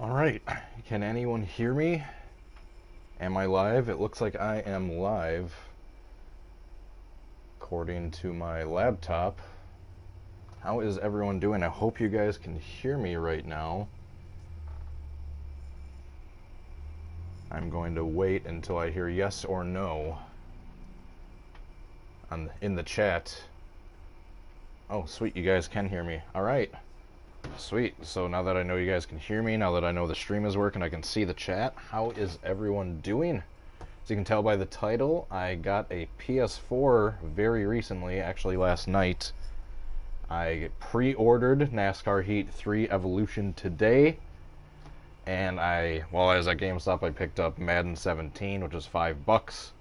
Alright, can anyone hear me? Am I live? It looks like I am live, according to my laptop. How is everyone doing? I hope you guys can hear me right now. I'm going to wait until I hear yes or no in the chat. Oh, sweet, you guys can hear me. Alright. Sweet. So now that I know you guys can hear me, now that I know the stream is working, I can see the chat. How is everyone doing? As you can tell by the title, I got a PS4 very recently, actually last night. I pre-ordered NASCAR Heat 3 Evolution today, and while I was at GameStop, I picked up Madden 17, which is $5.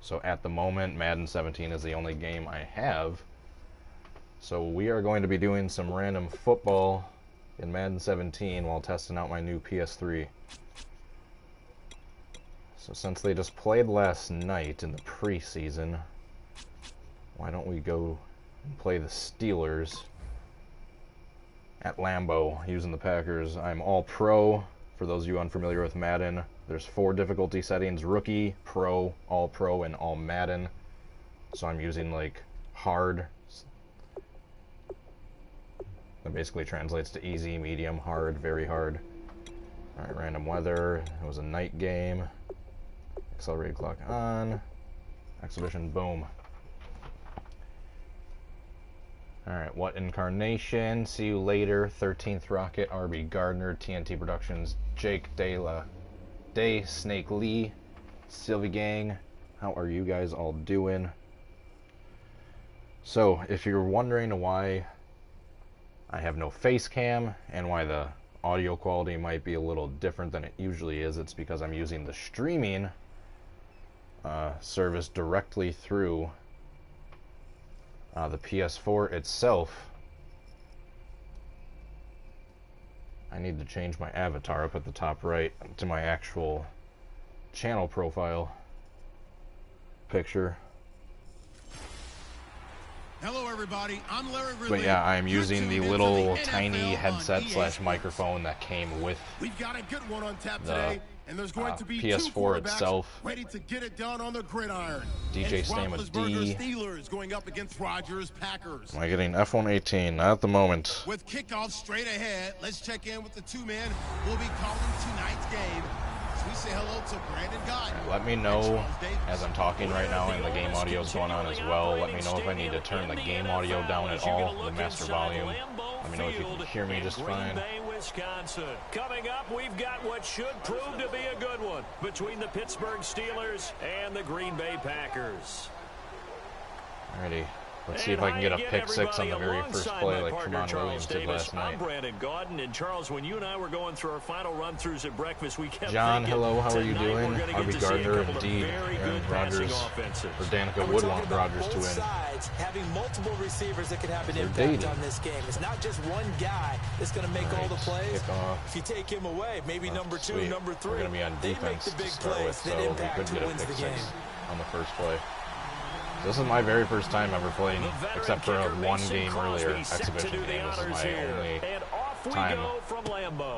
So at the moment, Madden 17 is the only game I have. So we are going to be doing some random football in Madden 17 while testing out my new PS3. So since they just played last night in the preseason, why don't we go and play the Steelers at Lambeau using the Packers. I'm all pro. For those of you unfamiliar with Madden, there's 4 difficulty settings: rookie, pro, and all Madden. So I'm using like hard. That basically translates to easy, medium, hard, very hard. Alright, random weather. It was a night game. Accelerated clock on. Exhibition, boom. Alright, what incarnation? See you later. 13th Rocket, RB Gardner, TNT Productions, Jake Day, Snake Lee, Sylvie Gang. How are you guys all doing? So, if you're wondering why I have no face cam and why the audio quality might be a little different than it usually is, it's because I'm using the streaming service directly through the PS4 itself. I need to change my avatar up at the top right to my actual channel profile picture. Hello everybody, I'm Larry Ridley. But yeah, I'm using the little tiny headset / microphone that came with We've got a good one on tap today, and there's going to be PS4 itself. Ready to get it done on the gridiron. DJ Stam with D. Steelers going up against Rodgers Packers. Am I getting F118? Not at the moment. With kickoff straight ahead, let's check in with the 2 men who will be calling tonight's game. We say hello to Brandon God. Let me know as I'm talking right now and the game audio is going on as well. Let me know if I need to turn the game audio down at all, the master volume. Let me know if you can hear me just fine. Wisconsin. Coming up, we've got what should prove to be a good one between the Pittsburgh Steelers and the Green Bay Packers. Alrighty. Let's see if I can get a pick 6 on the very first play like Tramon Williams did last night. I'm Brandon Gaudin, and Charles, when you and I were going through our final run-throughs at breakfast, we kept John, thinking, hello, how are you doing? RB Gardner, indeed, and Rodgers, or Danica would want Rodgers to win. Having multiple receivers that can have an impact on this game. It's not just one guy that's going to make all the plays. If you take him away, maybe number 2, number 3, we're going to be on defense to start with, so we could get a pick 6 on the first play. This is my very first time ever playing, except for one game earlier, exhibition game. This is my only time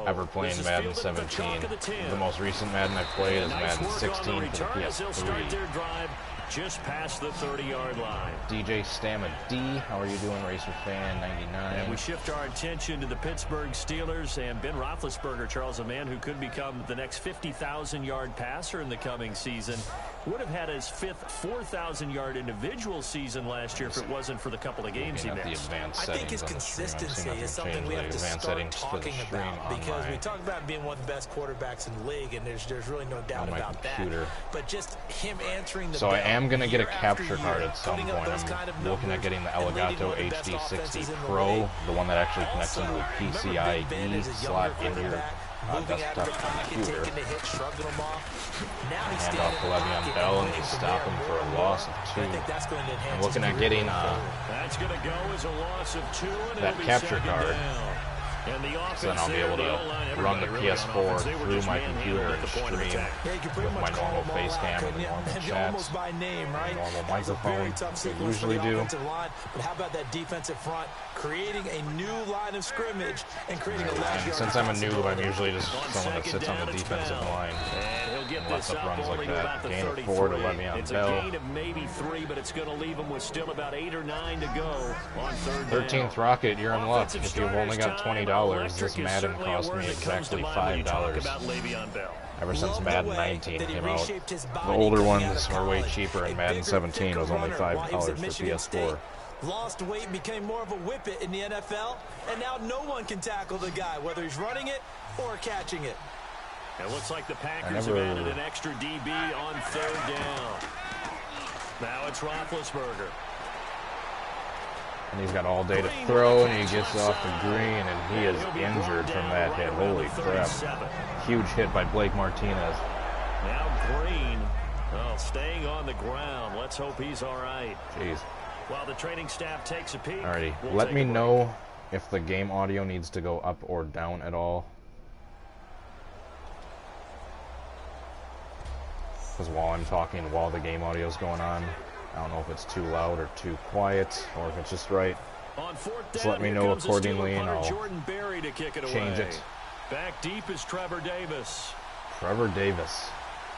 ever playing Madden 17. The most recent Madden I played is Madden 16 for the PS3. Just past the 30-yard line. DJ Stamma D, how are you doing, Racer Fan 99? And we shift our attention to the Pittsburgh Steelers and Ben Roethlisberger, Charles, a man who could become the next 50,000-yard passer in the coming season. Would have had his 5th 4,000-yard individual season last year if it wasn't for the couple of games he missed. I think his consistency is something we have to start talking about, because we talk about being one of the best quarterbacks in the league, and there's really no doubt about that. But just him answering the bell. I'm going to get a capture card at some point. I'm looking at getting the Elgato HD60 Pro, the one that actually connects into the PCIe slot in your desktop computer. Hand off to Le'Veon Bell and we stop him for a loss of 2. I'm looking at getting that capture card. So then I'll be able to run the PS4 through my computer and stream with my normal face cam and the normal chats, normal microphone we usually do. But how about that defensive front, creating a new line of scrimmage and creating a last and since I'm a noob, I'm usually just someone that sits on the defensive line and lets up runs like that. Gain of 4 to Le'Veon it's Bell. A gain of maybe 3, but it's going to leave him with still about 8 or 9 to go on third 13th Rocket, you're in luck. If you've only got $20, this Madden cost me exactly $5. Ever since Madden 19 came out, the older ones were way cheaper, and Madden 17 was only $5 for PS4. Lost weight, became more of a whippet in the NFL, and now no one can tackle the guy, whether he's running it or catching it. It looks like the Packers have added an extra DB on third down. Now it's Roethlisberger. And he's got all day to throw, and he gets off the green, and he is injured from that hit. Holy crap. Huge hit by Blake Martinez. Now Green, staying on the ground. Let's hope he's all right. Jeez. While the training staff takes a peek. Alrighty, let me know if the game audio needs to go up or down at all. Because while I'm talking, while the game audio is going on, I don't know if it's too loud or too quiet, or if it's just right. Just let me know accordingly, and I'll change it. Back deep is Trevor Davis. Trevor Davis.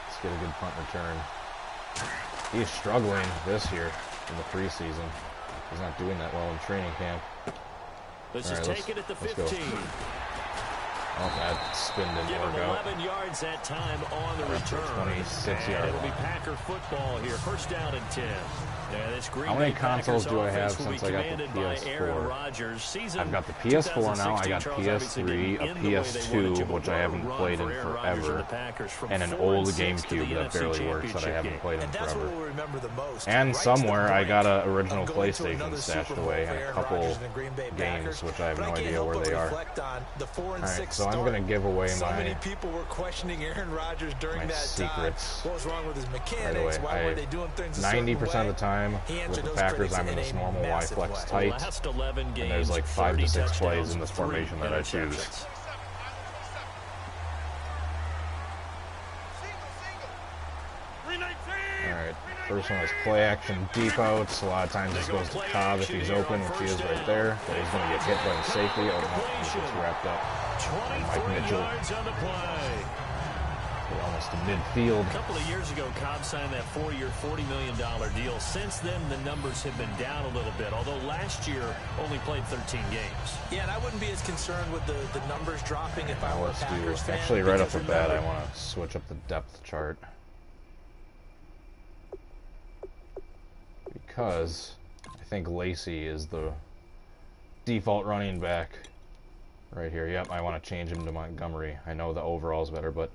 Let's get a good punt return. He's struggling this year in the preseason. He's not doing that well in training camp. This is taken at the 15. Oh, that spin didn't work out. 11 yards that time on the return. 26 yards. It'll be Packer football here. First down and 10. How many consoles do I have since I got the PS4? I've got the PS4 now, I got PS3, a PS2, which I haven't played in forever, and an old GameCube that barely works that I haven't played in forever. And somewhere I got an original PlayStation stashed away and a couple games, which I have no idea where they are. Alright, so I'm going to give away my secrets right away. 90% of the time with the Packers, I'm in this normal Y flex tight, and there's like 5 to 6 plays in this formation that I choose. Alright, first one is play action deep outs. A lot of times this goes to Cobb if he's open, which he is right there. But he's going to get hit by the safety. Oh no, he gets wrapped up. And Mike Mitchell. Almost to midfield. A couple of years ago, Cobb signed that 4-year, $40 million deal. Since then, the numbers have been down a little bit, although last year only played 13 games. Yeah, and I wouldn't be as concerned with the numbers dropping if I were a Packers fan. Actually, right off the bat, I want to switch up the depth chart. Because I think Lacey is the default running back right here. Yep, I want to change him to Montgomery. I know the overall's better, but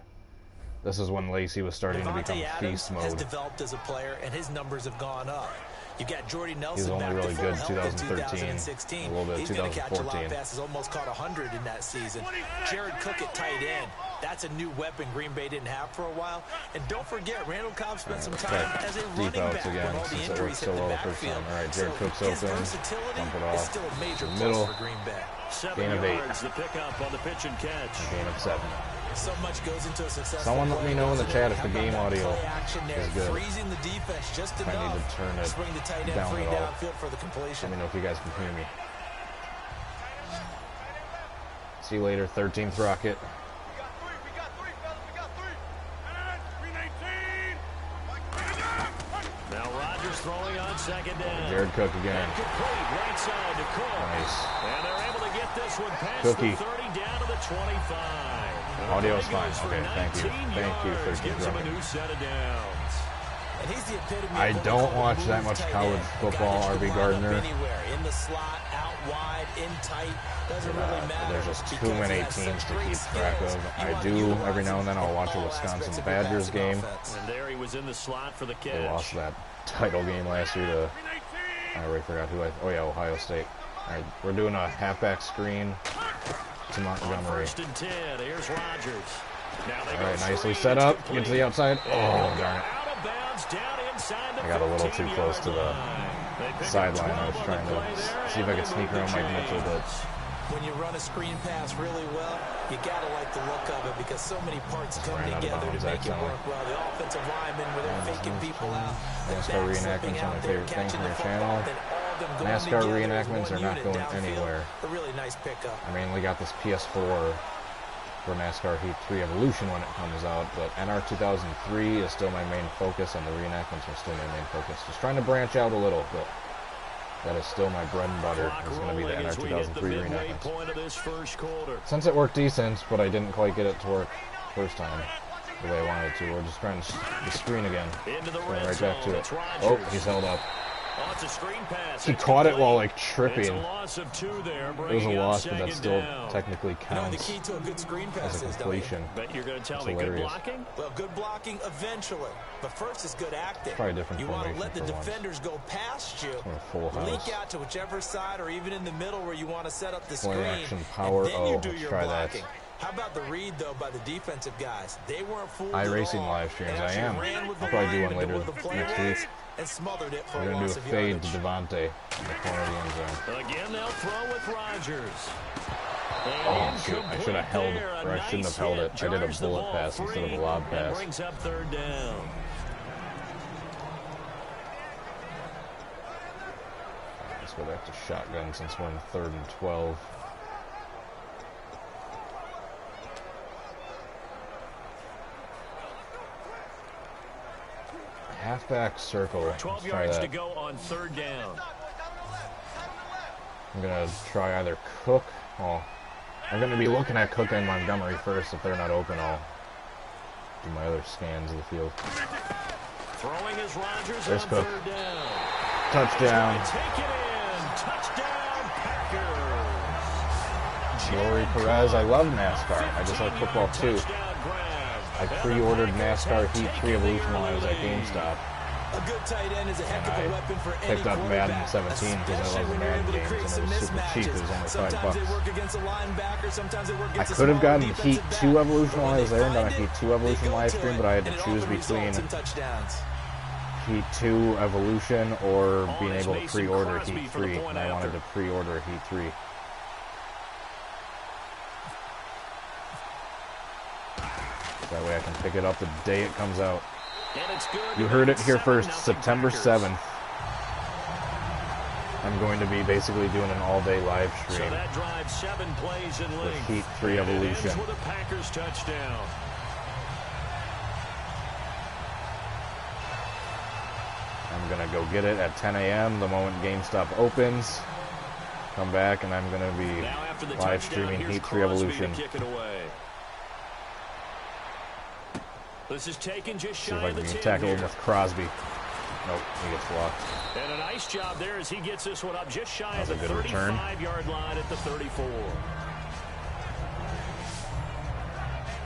this is when Lacey was starting to become feast mode. Has developed as a player, and his numbers have gone up. You got Jordy Nelson. He's only really good 2013, a little bit of 2014. Passes, almost caught 100 in that season. Jared Cook at tight end. That's a new weapon Green Bay didn't have for a while. And don't forget, Randall Cobb spent some time as a running back again, when all the since injuries it worked so hit the well the first backfield. time. All right, Jared Cook's open. Dump it off. Still a major middle. plus for Green Bay. 7 yards, the pickup on the pitch and catch. Gain of 7. So much goes into a successful Someone let me know in the chat if the game audio is good. Freezing the defense just if I need to turn it down at all. For the completion. Let me know if you guys can hear me. See you later, 13th Rocket. Now Rodgers throwing on second down. Jared Cook again. Right side to Cook. Nice. And they're able to get this one past Cookie. the 30 down to the 25. Audio is fine. Okay, thank you. Thank you, 13th Rocket. A new set of downs. And he's the epitome I don't watch that much college football, RB Gardner. Anywhere, in the slot, out wide, in tight, doesn't really matter. There's just too many teams to keep track of. I do, every now and then I'll watch a Wisconsin Badgers game. And there he was in the slot for the catch. They lost that title game last year to, I already forgot who oh yeah, Ohio State. All right, we're doing a halfback screen to Montgomery. First and 10, here's Rodgers. All right, nicely set up, get to the outside. Oh, darn it. I got a little too close to the sideline. I was trying to see if I could sneak around Mike Mitchell, but when you run a screen pass really well, you got to like the look of it because so many parts come together to make it work well. The offensive linemen, where they're faking people out. NASCAR reenactments are my favorite thing from your channel. NASCAR reenactments are not going anywhere. A really nice pickup. I mainly got this PS4 for NASCAR Heat 3 Evolution when it comes out, but NR 2003 is still my main focus, and the reenactments are still my main focus. Just trying to branch out a little, but that is still my bread and butter. It's going to be the NR 2003 reenactments. Since it worked decent, but I didn't quite get it to work first time the way I wanted it to, we're just trying the screen again. Going right back to it. Oh, he's held up. He caught it while like tripping. It was a loss, but that still technically counts the key to a good screen pass as a completion. But you're going to tell me good blocking? Well, good blocking eventually, but first is good acting. Try a different you want to let the defenders go past you, leak out to whichever side or even in the middle where you want to set up the screen, action power. and then you do your try blocking. that. How about the read, though, by the defensive guys? They weren't fooled iRacing live streams. I am. I'll probably do one later next week. And smothered it for We're going to do a fade to Devontae in the corner of the end zone. Again, they'll throw with Rodgers. Oh, shoot. I should have held, or I shouldn't have held it. I did a bullet pass instead of a lob pass. Brings up third down. Let's go back to shotgun since we're in 3rd and 12. Halfback circle. 12 yards to go on 3rd down. I'm going to try either Cook. Well, I'm going to be looking at Cook and Montgomery first. If they're not open, I'll do my other scans of the field. Throwing is Rodgers. There's on Cook. 3rd down. Touchdown. Take it in. Touchdown, Packers. Glory Perez. I love NASCAR. I just like football too. I pre-ordered NASCAR Heat 3 Evolution while I was at GameStop. A good tight end is a heck of a weapon for any picked up Madden 17 because I love the Madden games, and it was super cheap. It was only $5. I could have gotten Heat 2 Evolution while I was there and done a Heat 2 Evolution live stream, but I had to choose between Heat 2 Evolution or being able to pre-order Heat 3, and I wanted to pre-order Heat 3. That way I can pick it up the day it comes out. You heard it here first, September 7th. I'm going to be basically doing an all-day live stream. So that drives 7 plays in length. Heat 3 Evolution. With a Packers touchdown. I'm going to go get it at 10 a.m. the moment GameStop opens. Come back and I'm going to be live streaming Heat 3 Evolution. This is taken just shy See if I of the can 10 tackle him here. with Crosby. Nope, he gets blocked. And a nice job there as he gets this one up just shy of That's the a good return. 35-yard line at the 34.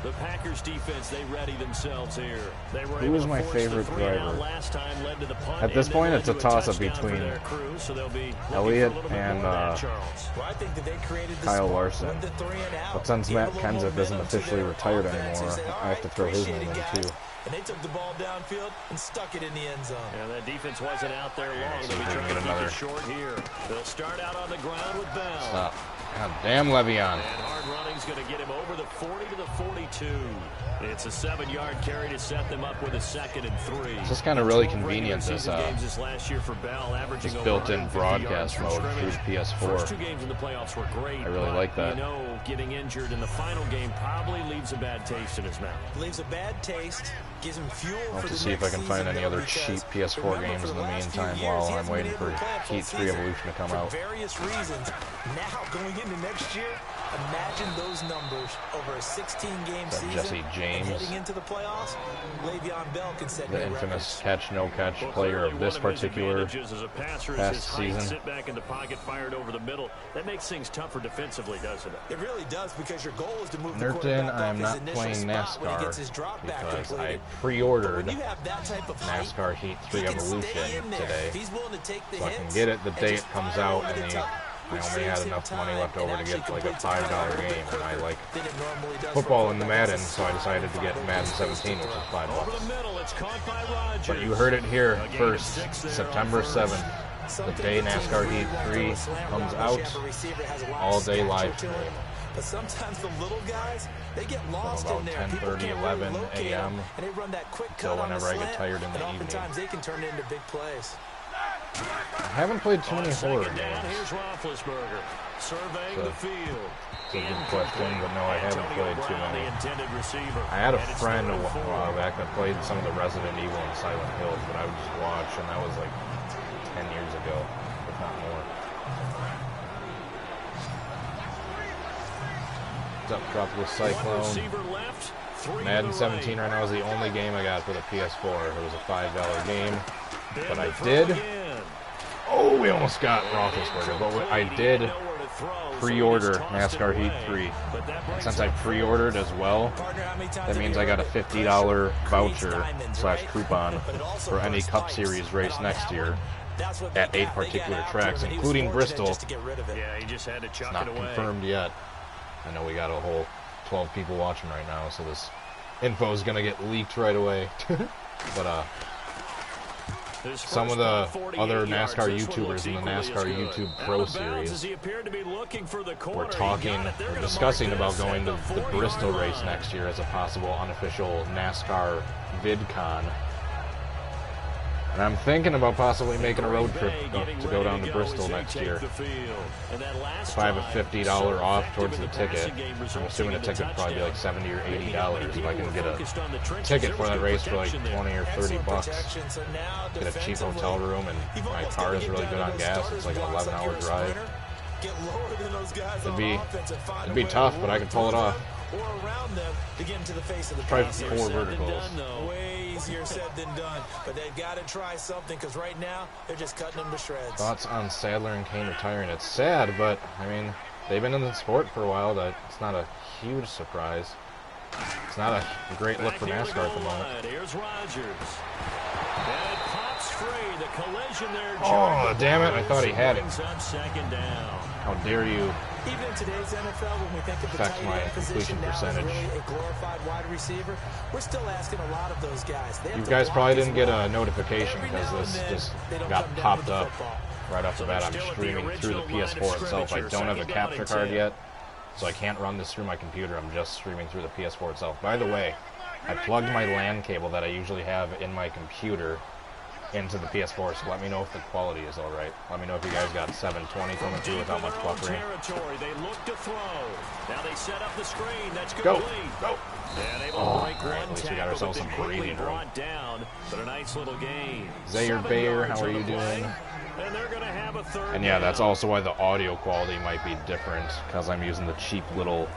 The Packers defense, they ready themselves here. They were Who is my favorite driver? Last time, led to the punt, At this and point, led it's a to toss-up touchdown between for their crew, so they'll be Elliott for a little bit and more of that, Charles. Well, I think that they created the Kyle spot, Larson. went the 3 and out. But since Matt Kenseth isn't officially retired offense. anymore, They say, I have to throw his name in guys. too. And they took the ball downfield and stuck it in the end zone. Yeah, that defense wasn't out there long. So They'll be we can trying get to keep another. it short here. They'll start out on the ground with Bell. Stop. God damn, Le'Veon. And hard running's going to get him over the 40 to the 42. It's a 7-yard carry to set them up with a 2nd and 3. It's just kind of really convenient, this last year for Bell, averaging over built-in 150 broadcast yards from mode through scrimmage. the PS4. First 2 games in the playoffs were great. I really like that. You know, getting injured in the final game probably leaves a bad taste in his mouth. Leaves a bad taste. Gives him fuel I'll have for to the see if I next can find season, any other because cheap PS4 remember, games for in the the last few meantime years, while he I'm hasn't waiting been able for to play a full Heat 3 season Evolution to come out. For various reasons. Now, going into next year, imagine those numbers over a 16-game season. Jesse James, and heading into the playoffs, Le'Veon Bell can set the new infamous records. catch-no-catch player of this particular past season. Sit back in the pocket, fired over the middle. That makes things tougher defensively, doesn't it? It really does, because your goal is to move the Nerton, quarterback I am off not his initial playing spot when he gets his NASCAR drop back because I completed. pre-ordered When you have that type of height, NASCAR Heat 3 he can stay Evolution in there. today, He's willing to take the so I can hits get it the and day it just comes fire out, over and the top, I which only had saves him enough money time left and over to actually get like a completes the $5 play game, and I like than it normally does football for in the quarterbacks. Madden, so I decided to get Madden 17, which is $5. Over the middle, it's caught by Rodgers. But you heard it here A gain of first, 6 there September on first. 7th. the day NASCAR Heat 3 comes out, all day live stream. But sometimes the little guys, they get lost in there. 10:30, 11 a.m. and they run that quick till cut whenever I get tired in the evening. Oftentimes they can turn it into big plays. I haven't played too many horror games. Here's Roethlisberger surveying the field. It's a good question, but no, I haven't played too many. I had a friend a while back that played some of the Resident Evil and Silent Hills, but I would just watch, and that was like 10 years ago, if not more. What's up, Tropical Cyclone? Madden 17 right now is the only game I got for the PS4. It was a $5 game, but I did. Oh, we almost got Roethlisberger, but I did pre-order NASCAR Heat 3. And since I pre-ordered as well, that means I got a $50 voucher / coupon for any Cup Series race next year at 8 particular tracks, including Bristol. It's not confirmed yet. I know we got a whole 12 people watching right now, so this info is going to get leaked right away. But some of the other NASCAR YouTubers in the NASCAR YouTube Pro Series were discussing about going to the Bristol race next year as a possible unofficial NASCAR VidCon. And I'm thinking about possibly making a road trip to go down to Bristol next year. If I have a $50 off towards the ticket, I'm assuming the ticket would probably be like $70 or $80. If I can get a ticket for that race for like 20 or 30 bucks, get a cheap hotel room, and my car is really good on gas. It's like an 11-hour drive. It'd be tough, but I could pull it off. Try 4 verticals. Way easier said than done, but they've got to try something because right now they're just cutting them to shreds. Thoughts on Sadler and Kane retiring? It's sad, but I mean, they've been in the sport for a while. That it's not a huge surprise. It's not a great look for NASCAR at the moment. Here's Rogers. And it pops free. The collision there. Oh, damn it! I thought he had it. Second down. How dare you? Even in today's NFL, when we think of the affect my completion percentage. Really a glorified wide receiver, we're still asking a lot of those guys. You guys probably didn't get a notification because this just got popped up right off the bat. I'm streaming through the PS4 itself. I don't have a capture card yet, so I can't run this through my computer. I'm just streaming through the PS4 itself. By the way, I plugged my LAN cable that I usually have in my computer into the PS4, so let me know if the quality is alright. Let me know if you guys got 720 coming through without much buffering. They look to throw. Now they set up the screen. That's go! Go! Oh, at least we got ourselves some breathing room. Down, but a nice little gain. Zaire Bayer, how are you doing? And they're gonna have a third. And yeah, that's also why the audio quality might be different, because I'm using the cheap little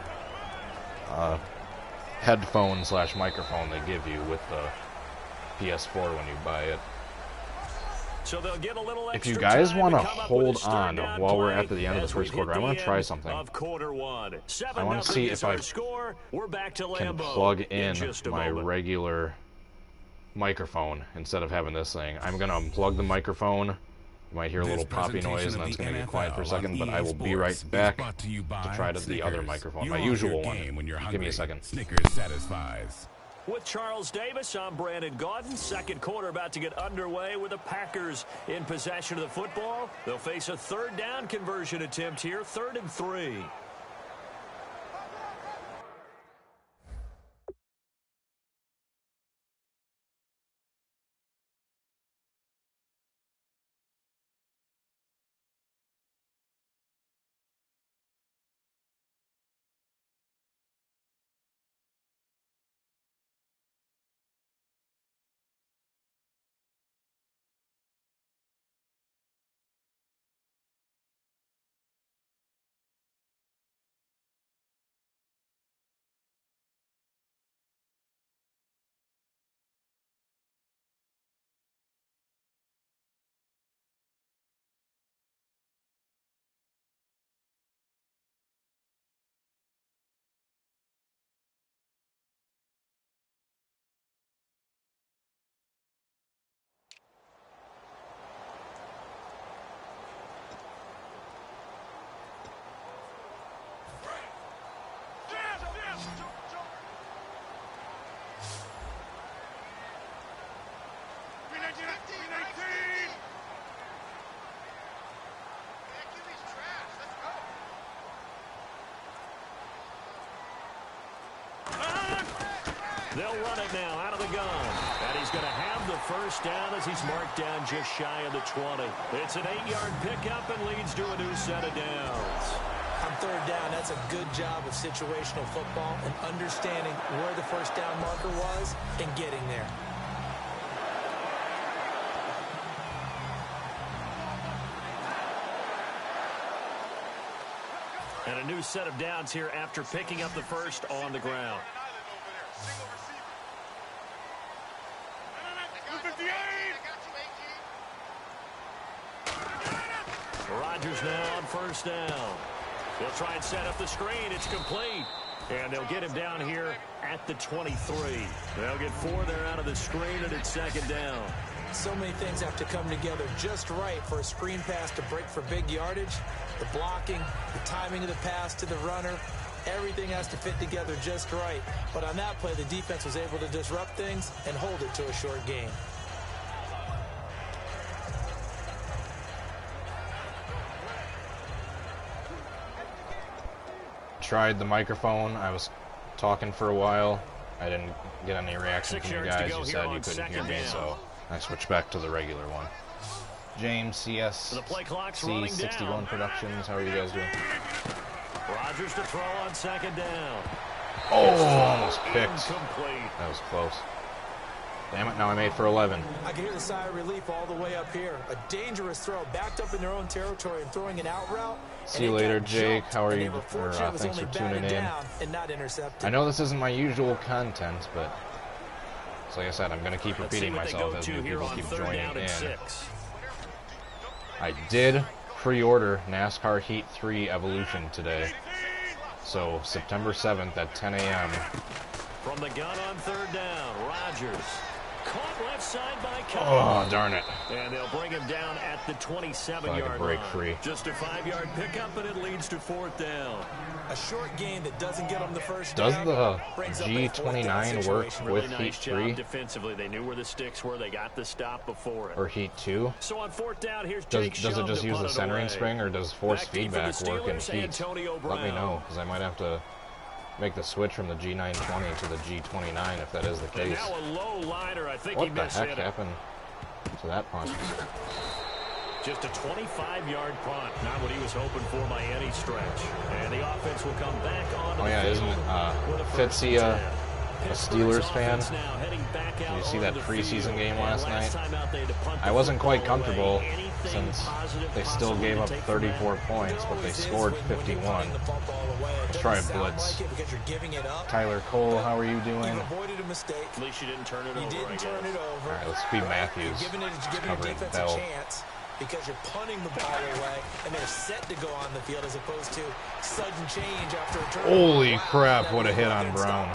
headphone / microphone they give you with the PS4 when you buy it. So they'll get a little if you guys want to hold on while we're at the end of the first quarter, I want to try something. I want to see if I can plug in my regular microphone instead of having this thing. I'm going to unplug the microphone. You might hear a little poppy noise and then it's going to get quiet for a second, but I will be right back to try the other microphone, my usual one. Give me a second. Snickers satisfies. With Charles Davis, I'm Brandon Gaudin. Second quarter about to get underway with the Packers in possession of the football. They'll face a third down conversion attempt here, 3rd and 3. They'll run it now out of the gun. And he's going to have the first down as he's marked down just shy of the 20. It's an 8-yard pickup and leads to a new set of downs. On third down, that's a good job of situational football and understanding where the first down marker was and getting there. And a new set of downs here after picking up the first on the ground. Rodgers now on first down. They'll try and set up the screen. It's complete. And they'll get him down here at the 23. They'll get 4 there out of the screen, and it's second down. So many things have to come together just right for a screen pass to break for big yardage. The blocking, the timing of the pass to the runner, everything has to fit together just right. But on that play, the defense was able to disrupt things and hold it to a short gain. Tried the microphone. I was talking for a while. I didn't get any reaction from you guys. You said you couldn't hear me, so I switched back to the regular one. James, CS, C61 Productions. How are you guys doing? Rodgers to throw on second down. Oh, almost picked. Incomplete. That was close. Damn it, now I'm 8 for 11. I can hear the sigh of relief all the way up here. A dangerous throw, backed up in their own territory and throwing an out route. See you later, Jake. How are you? Thanks for tuning in. I know this isn't my usual content, but so like I said, I'm going to keep repeating myself as new people keep joining in. I did pre-order NASCAR Heat 3 Evolution today, so September 7th at 10 a.m. From the gun on third down, Rodgers. Caught left side by Kyle. Oh, darn it. And they'll bring him down at the 27-yard line. Free. Just a 5-yard pickup, and it leads to fourth down. A short game that doesn't get them the first down. Does the G29 work with nice Heat 3? Defensively, they knew where the sticks were. They got the stop before it. Or Heat 2? So on fourth down, here's does it just use the centering spring, or does force feedback work in Heat? Let me know, because I might have to make the switch from the G920 to the G29 if that is the case. Now a low liner. I think what the heck happened to that punt? Just a 25-yard punt. Not what he was hoping for by any stretch. And the offense will come back on. Oh yeah, isn't it Fitzy a Steelers fan? Did you see that preseason game last night? I wasn't quite comfortable since they still gave up 34 points, but they scored 51. Let's try a blitz. Tyler Cole, how are you doing? At least you didn't turn it over. All right, let's be Matthews. Covering Bell. Because you're punting the ball away and they're set to go on the field as opposed to sudden change after a turn. Holy crap, what a hit on Brown.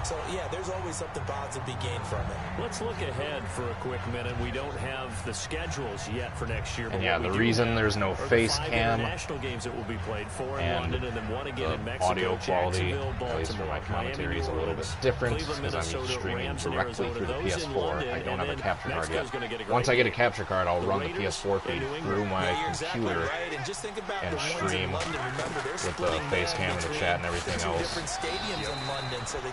So, yeah, there's always something positive to be gained from it. Let's look ahead for a quick minute. We don't have the schedules yet for next year. And yeah, the reason there's no face cam national games that will be played for in London and then one again in Mexico, audio quality, at least for my commentary, is a little bit different because I'm streaming directly through the PS4. I don't have a capture card yet. Once I get a capture card, I'll run the PS4 feed through my computer and stream with the face cam and the chat and everything else,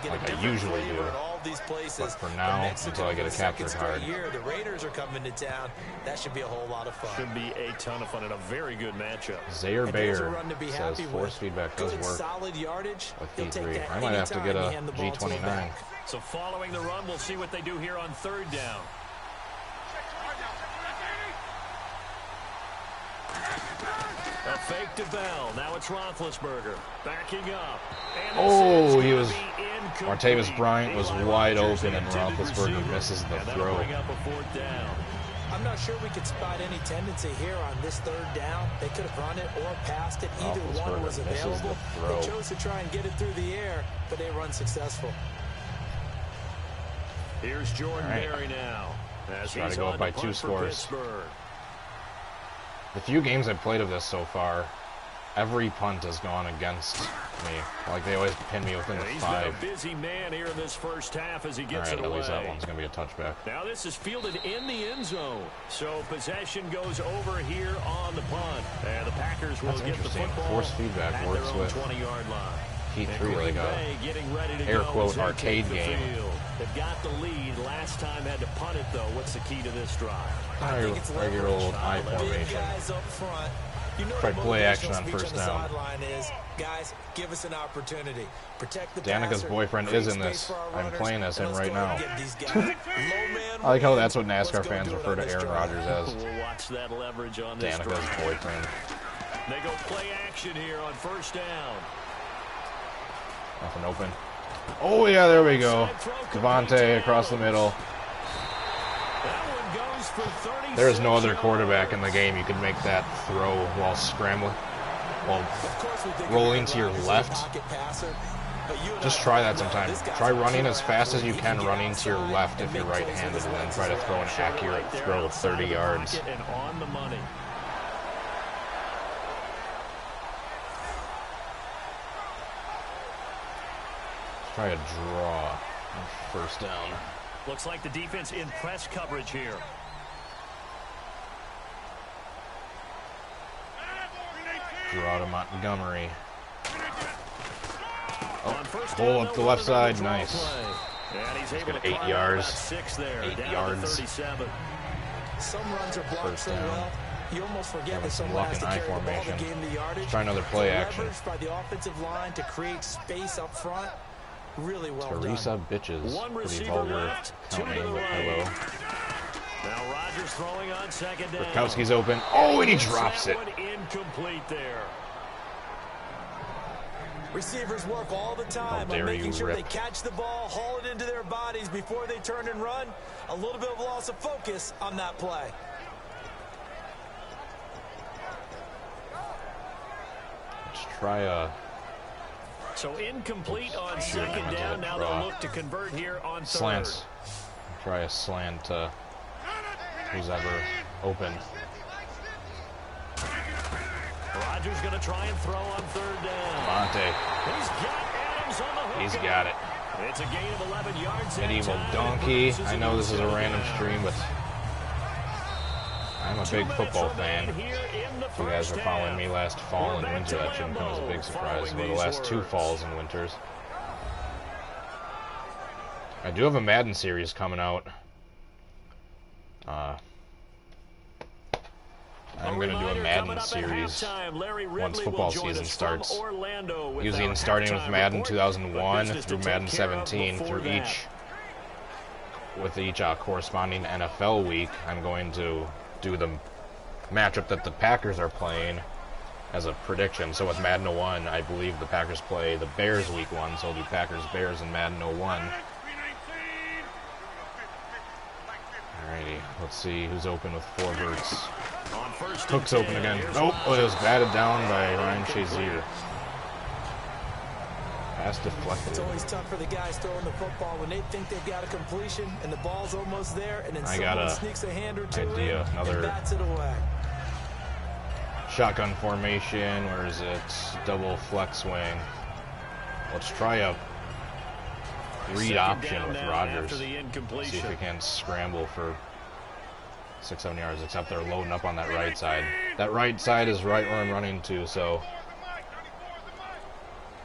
like I usually do. But for now, until I get a capture card. The Raiders are coming to town. That should be a whole lot of fun. Should be a ton of fun and a very good matchup. Zaire Bayer says force feedback does work solid yardage with P3. I might have to get a G29. So following the run, we'll see what they do here on third down. A fake to Bell. Now it's Roethlisberger backing up. Oh, he was. Martavis Bryant was wide open, and Roethlisberger misses the throw. I'm not sure we could spot any tendency here on this third down. They could have run it or passed it. Either one was available. They chose to try and get it through the air, but they run successful. Here's Jordan Berry now. Try to go up by 2 scores. The few games I've played of this so far, every punt has gone against me. Like, they always pin me within the 5. He's been a busy man here in this first half as he gets it away. At least that one's going to be a touchback. Now this is fielded in the end zone. So possession goes over here on the punt. And the Packers will get the football. Force feedback works with 20-yard line. Heat 3, like a air quote arcade game. They've got the lead. Last time had to punt it, though. What's the key to this drive? I think it's Regular old I big formation. guys up front. You know Try the play action motivational on speech first on the down. sideline is, guys, give us an opportunity. Protect the Danica's passer, boyfriend create is in space this. for our I'm runners, playing as and him let's right go now. and get these guys. Low man I like how that's wins. what NASCAR Let's go fans do it refer on to this Aaron drive. Rodgers as. We'll watch that leverage on this Danica's drive. boyfriend. They go play action here on first down. Nothing open. Oh, yeah, there we go. Devontae across the middle. That one goes for 36 There is no other yards. quarterback in the game you could make that throw while scrambling. Well, Of course we think rolling of to your Rodgers as a left. pocket passer, but you and Just I try that know sometime. this guy's Try a running pure as fast as you athlete. He can get running to your outside left and if you're make plays with right-handed, his and then legs try to as throw well. an Showed it accurate right there throw outside 30 of the yards. pocket and on the money. Try a draw on first down. Looks like the defense in press coverage here. Draw to Montgomery. On first Hole down, up the they'll left run another side, draw nice. play. And he's able got to 8 carve out yards. about 6 there. 8 down to yards. 37. Some runs are blocked First so down. well, you almost forget Having that some someone luck has to in I carry the ball to formation. gain the yardage. Try another play So action. leveraged by the offensive line to create space up front. Really well Teresa done. Bitches. One Pretty receiver vulgar left, two count to the name, but right. hello. Now Rodgers throwing on second down. Burkowski's open. Oh, and he Hits drops that it. one incomplete there. Receivers work all the How time on dare making you, sure Rip. they catch the ball, haul it into their bodies before they turn and run. A little bit of loss of focus on that play. Let's try a So incomplete on Shoot, second I meant down. to Now draw. they'll look to convert here on third. slants. Try a slant to who's ever open. Rodgers going to try and throw on third down. Monte. He's got Adams on the hook. He's got it. It's a gain of 11 yards. that Medieval time. donkey. Produces I a know this is a touchdown. random stream, but I'm a 2 big minutes football remain fan. here in the If you guys first were following half. me last fall We're and back winter, to that shouldn't come as a big Lambeau surprise. following But the these last 2 words. falls and winters. I do have a Madden series coming out. I'm going to do a Madden series once football season starts. Using starting with Madden 2001 through Madden 17 through each corresponding NFL week. I'm going to do the matchup that the Packers are playing as a prediction. So with Madden 01, I believe the Packers play the Bears week 1, so I'll do Packers-Bears in Madden 01. Alrighty, let's see who's open with 4 verts. Cook's open again. Nope, oh, it was batted down by Ryan Shazier. Pass deflected. It's always tough for the guys throwing the football when they think they've got a completion and the ball's almost there, and then I got someone a sneaks a hand or two idea. in Another and bats it away. shotgun formation. Where is it? Double flex wing. Let's try a read option with Rodgers. See if we can scramble for 6-7 yards, except they're loading up on that right side. That right side is right where I'm running to, so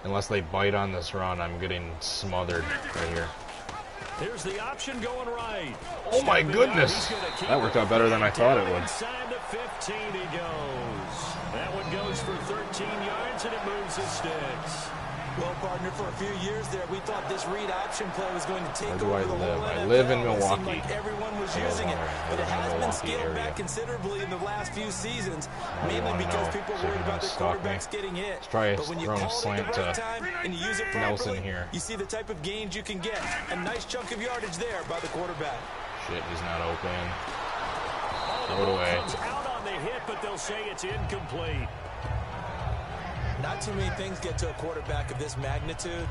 unless they bite on this run, I'm getting smothered right here. Here's the option going right. Oh my goodness! That worked out better than I thought it would. Inside the 15 he goes. That one goes for 13 yards and it moves his sticks. Well, partner, for a few years there, we thought this read option play was going to take Where do over I the live? whole I NFL. live in It Milwaukee. seemed like everyone was I was using it, wondering. I but it live in the has been Milwaukee scaled area. back considerably in the last few seasons, you mainly wanna because know, people so worried you about can their stalk me? quarterbacks getting hit. Let's try But when you throwing a call it at the slant right to time and you use it Nelson properly, here. you see the type of gains you can get. A nice chunk of yardage there by the quarterback. Shit, he's not open. Oh, the Throw it ball away. comes out on the hit, but they'll say it's incomplete. Not too many things get to a quarterback of this magnitude,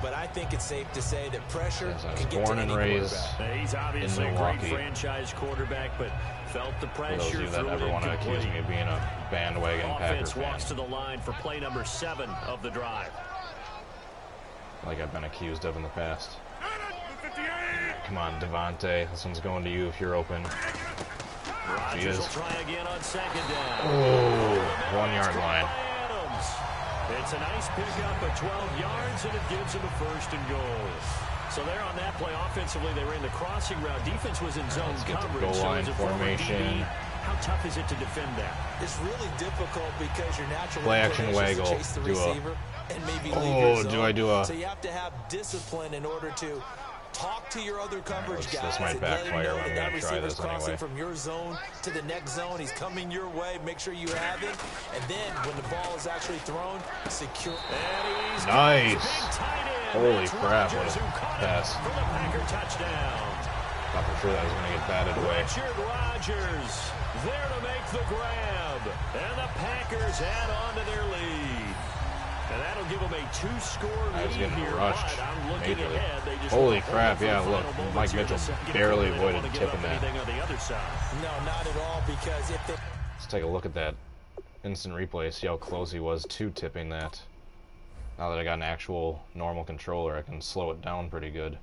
but I think it's safe to say that pressure Yes, I was can get born to and any raised quarterback. He's obviously a great Milwaukee. franchise quarterback, but felt the For pressure. those of you that threw it ever want to accuse incomplete. me of being a bandwagon Packer Offense fan, walks to the line for play number 7 of the drive. like I've been accused of in the past. Come on, Devontae. This one's going to you if you're open. He Rodgers is. will try again on second down. Oh, 1 yard line. Adams. It's a nice pickup of 12 yards, and it gives him a first and goal. So there on that play, offensively, they ran the crossing route. Defense was in zone coverage. Goal line so as a former formation. DB, how tough is it to defend that? It's really difficult because your natural Play action inclination is waggle. to chase the Do a- receiver and maybe leave Oh, your zone. do I do a- So you have to have discipline in order to talk to your other coverage This guys. might and let them backfire, know but I'm that gonna try receiver's this crossing anyway. from your zone to the next zone. He's coming your way. Make sure you have it. And then when the ball is actually thrown, secure. And he's Nice. big tight end. Holy That's crap, what Rodgers a who caught pass. it for the Packer touchdown. Thought for sure that was going to get batted away. Richard Rodgers there to make the grab. And the Packers add on to their lead. And that'll give them a 2-score I was lead getting here. rushed But I'm looking majorly. ahead. They just Holy want to crap, hold it yeah, for the look, final moments Mike here in the Mitchell second barely quarter. They don't avoided want to give tipping up that. anything on the other side. No, not at all, because if they... Let's take a look at that instant replay, see how close he was to tipping that. Now that I got an actual normal controller, I can slow it down pretty good.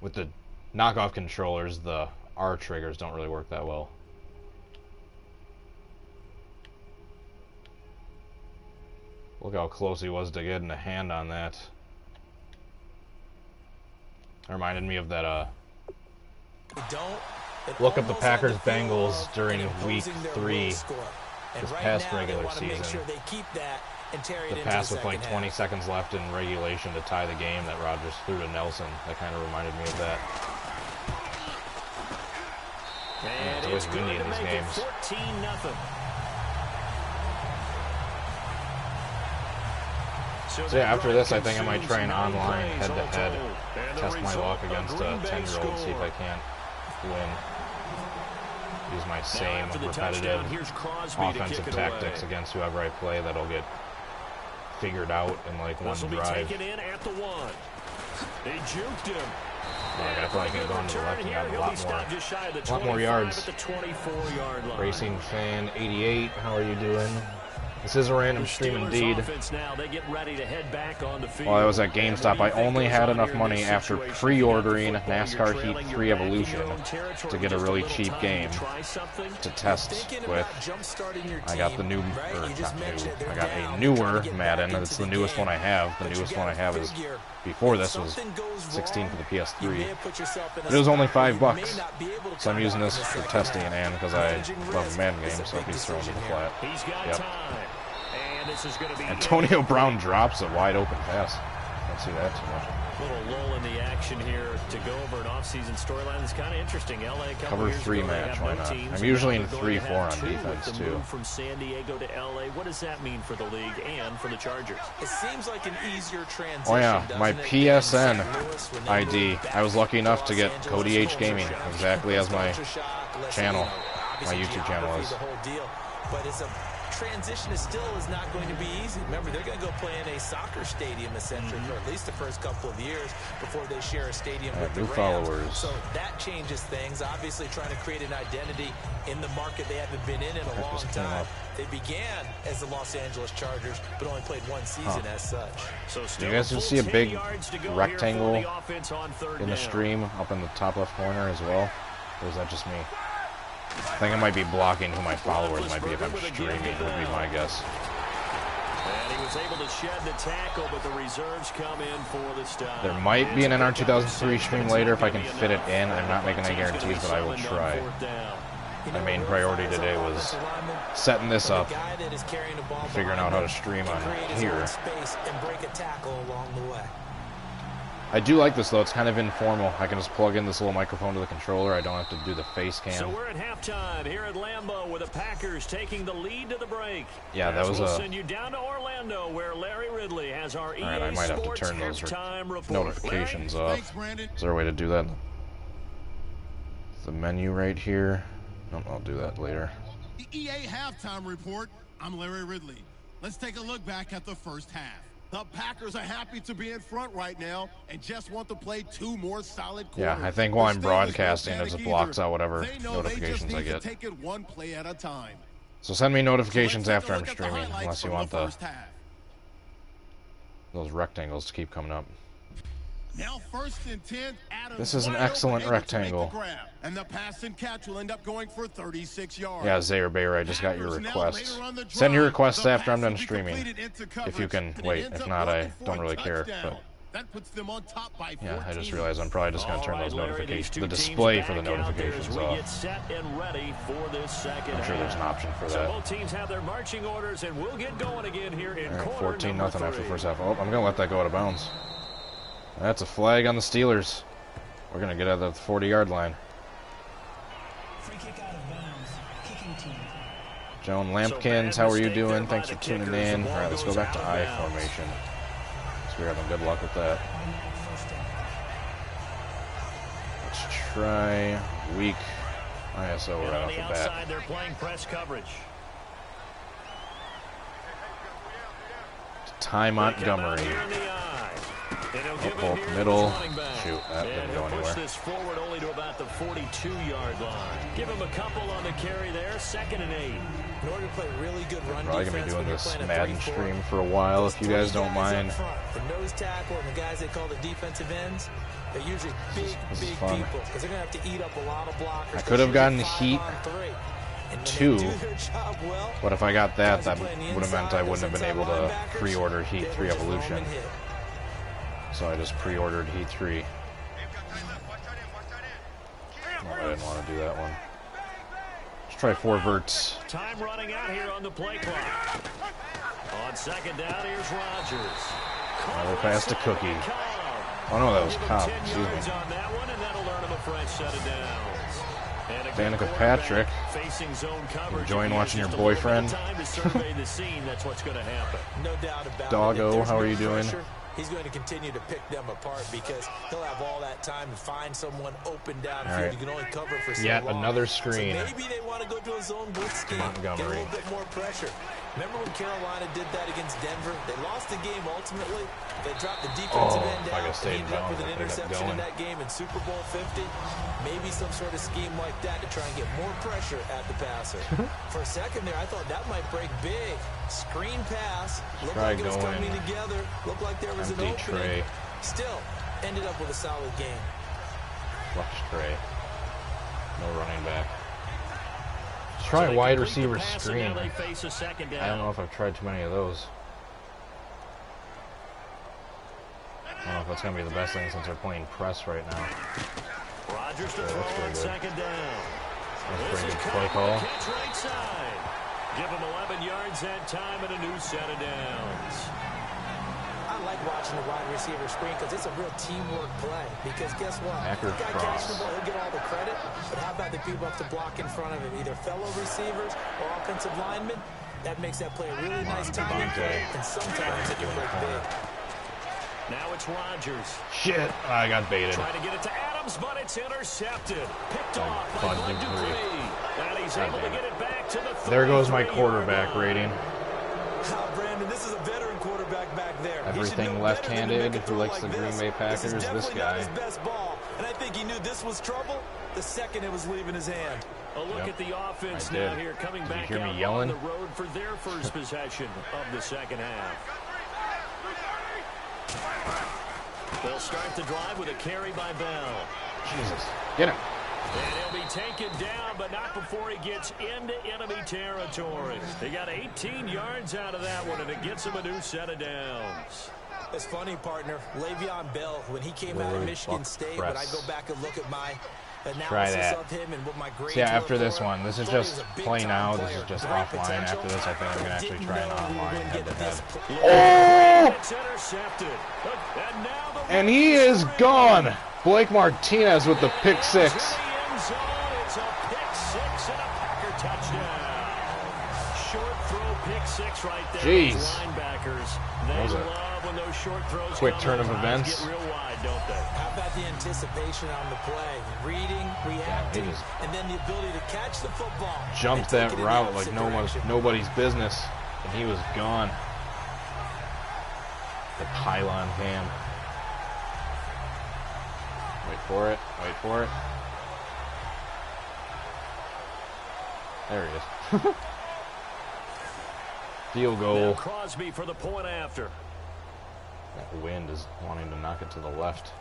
With the knockoff controllers, the R triggers don't really work that well. Look how close he was to getting a hand on that. It reminded me of that, look up the Packers Bengals during week 3 this past regular season. The pass with like 20 seconds left in regulation to tie the game that Rodgers threw to Nelson. That kind of reminded me of that. And it's always it's windy good in to these make it games. 14-0. So yeah, after this, I think I might try an online head-to-head, test my luck against a 10-year-old, see if I can't win. Use my same repetitive offensive tactics against whoever I play that'll get figured out in like one drive. Taken in at the 1. They juked him. Like, I feel like I could have gone to the left and gotten a lot more yards. At the 24-yard line. Racing Fan 88, how are you doing? This is a random stream indeed. While I was at GameStop, I only had enough money after pre-ordering NASCAR Heat 3 Evolution to get a really cheap game to test with. I got the new, or not new, I got a newer Madden. It's the newest one I have. The newest one I have is, before this was 16 for the PS3. But it was only $5, so I'm using this for testing and because I love Madden games, so he's throwing to the flat. Yep. Antonio Brown drops a wide open pass. Don't see that too much. Little lull in the action here to go over an off-season storyline. It's kind of interesting. LA Cover 3 match, why not? I'm usually in 3-4 on defense too. From San Diego to LA, what does that mean for the league and for the Chargers? It seems like an easier transition. Oh yeah, my PSN ID. I was lucky enough to get Cody H Gaming exactly as my channel, my YouTube channel is. But it's a transition is not going to be easy. Remember, they're going to go play in a soccer stadium essentially for at least the first couple of years before they share a stadium with the new Rams. followers. So that changes things. Obviously, trying to create an identity in the market they haven't been in a long time. They began as the Los Angeles Chargers, but only played one season as such. So do you guys just see a big rectangle in the stream up in the top left corner as well? Or is that just me? I think I might be blocking who my followers might be if I'm streaming, would be my guess. And he was able to shed the tackle, but the reserves come in for the stop. There might be an NR 2003 stream later if I can fit it in. I'm not making any guarantees, but I will try. My main priority today was setting this up, figuring out how to stream on here. I do like this though, it's kind of informal. I can just plug in this little microphone to the controller. I don't have to do the face cam. So we're at halftime here at Lambeau with the Packers taking the lead to the break. Yeah, that was we'll send you down to Orlando where Larry Ridley has our Alright, I might have to turn those notifications off. Thanks, Is there a way to do that? The menu right here. No, I'll do that later. The EA halftime report. I'm Larry Ridley. Let's take a look back at the first half. The Packers are happy to be in front right now and just want to play 2 more solid quarters. Yeah, I think while I'm broadcasting, it just blocks out whatever notifications I get. Take it one play at a time. So send me notifications after I'm streaming, unless you want those rectangles to keep coming up. Now first and 10, this is an excellent rectangle. And the pass and catch will end up going for 36 yards. Yeah, Zaire Bayer, I just got your request. Send your requests after I'm done streaming. If you can wait. If not, I don't really care. But That puts them on top by 14. Yeah, I just realized I'm probably just going to turn those notifications, the teams display for the back out there notifications as we off. get set and ready for this second I'm sure there's an option for So that. both teams have their marching orders, and we'll get going again here in All right, quarter 14-0 number after the 3. first half. Oh, I'm going to let that go out of bounds. That's a flag on the Steelers. We're going to get out of the 40-yard line. Free kick out of bounds. Kicking team. Joan Lampkins, how are you doing? Thanks for tuning in. All right, let's go back to I formation. So we're having good luck with that. Let's try weak ISO right off the bat. Outside, they're playing press coverage. Ty Montgomery. Up middle. Shoot, that didn't go Push anywhere. this forward only to about the 42-yard line. Give him a couple on the carry there. 2nd and 8. In order to play really good run Probably defense, gonna be doing when you're this playing a Madden 3-4, stream for a while if you guys don't mind. up front, the nose tackle and the guys they call the defensive ends, they're usually big This is people fun. because they're going to have to eat up a lot of blockers. I could have gotten Heat 2, well, but if I got that, guys that are playing the would have meant I inside, wouldn't have been those able to inside linebackers, pre-order Heat they 3 would just roam Evolution. and hit. So I just pre-ordered Heat 3. Oh, I didn't want to do that one. Let's try 4 verts. Time running out here on the play clock. On 2nd down, here's Rodgers. Another pass to Cookie. Oh no, that was Cobb. Excuse me. On that one, and that'll earn him a fresh set of downs. And a good Danica Patrick. facing zone coverage. Enjoying If he has watching your just a little bit of boyfriend. time to survey the scene, that's what's going to happen. No doubt about Doggo, it. If there's how are no you doing? pressure, he's going to continue to pick them apart because he'll have all that time to find someone open downfield. All right. You can only cover for so Yet long. another screen. So maybe they want to go to a zone blitz scheme, get a Montgomery. little bit more pressure. Remember when Carolina did that against Denver? They lost the game ultimately. They dropped the defensive end if I down. could've stayed They ended up in with an bounds, I could've kept interception in going. that game in Super Bowl 50. Maybe some sort of scheme like that to try and get more pressure at the passer. For a second there, I thought that might break big. Screen pass. Looked Try like it was going. coming together. Looked like there was an Empty opening. tray. Still, ended up with a solid game. Flush tray. No running back. Let's try a wide receiver screen. They face a 2nd down. I don't know if I've tried too many of those. I don't know if that's going to be the best thing since they're playing press right now. Rodgers to Yeah, throw that's on pretty 2nd down. That's This pretty is good play Cobb call. with a catch right side. Give him 11 yards that time and a new set of downs. I like watching the wide receiver screen because it's a real teamwork play. Because guess what? Backer The guy cross. catching the ball, he'll get all the credit. But how about the people have to block in front of him? Either fellow receivers or offensive linemen. That makes that play a really nice timing play. And sometimes it can break big. Now it's Rodgers. Shit! I got baited. Trying to get it to Adams, but it's intercepted. Picked off by Bud Bud Dupree. Dupree. And he's able to get it back to the There goes my 33-yard quarterback line. rating. Brandon, this is a veteran quarterback back there. Everything left-handed. Who likes the Green Bay Packers? This guy. His best ball, and I think he knew this was trouble the second it was leaving his hand. A look Yep, at the offense I now did. here, coming Did you back hear me out yelling? on the road for their first possession of the second half. They'll start the drive with a carry by Bell. Jesus. Get him. And he'll be taken down, but not before he gets into enemy territory. They got 18 yards out of that one, and it gets him a new set of downs. It's funny, partner. Le'Veon Bell, when he came out of Lily Michigan Buck State, press. when I go back and look at my Try analysis that. of him and what my grades So yeah, were after this for one, him, this is I thought he just was a play big-time now. This player. is just Great offline. potential. After this, I think I'm gonna actually Didn't try an know we were online gonna get head-to-head. this Oh! It's intercepted. And now the And he is gone. Blake Martinez with the pick six. To the end zone. It's a pick six and a Packer touchdown. Short throw pick six right there. Jeez. Those linebackers, they was a love when those short throws quick come. turn of Those events. get real wide, don't they? How about the anticipation on the play? Reading, reacting, just and then the ability to catch the football. Jumped and take that it in the route opposite like direction. nobody's business, and he was gone. The pylon cam. Wait for it. Wait for it. There he is. Field Now goal. Crosby for the point after. That wind is wanting to knock it to the left.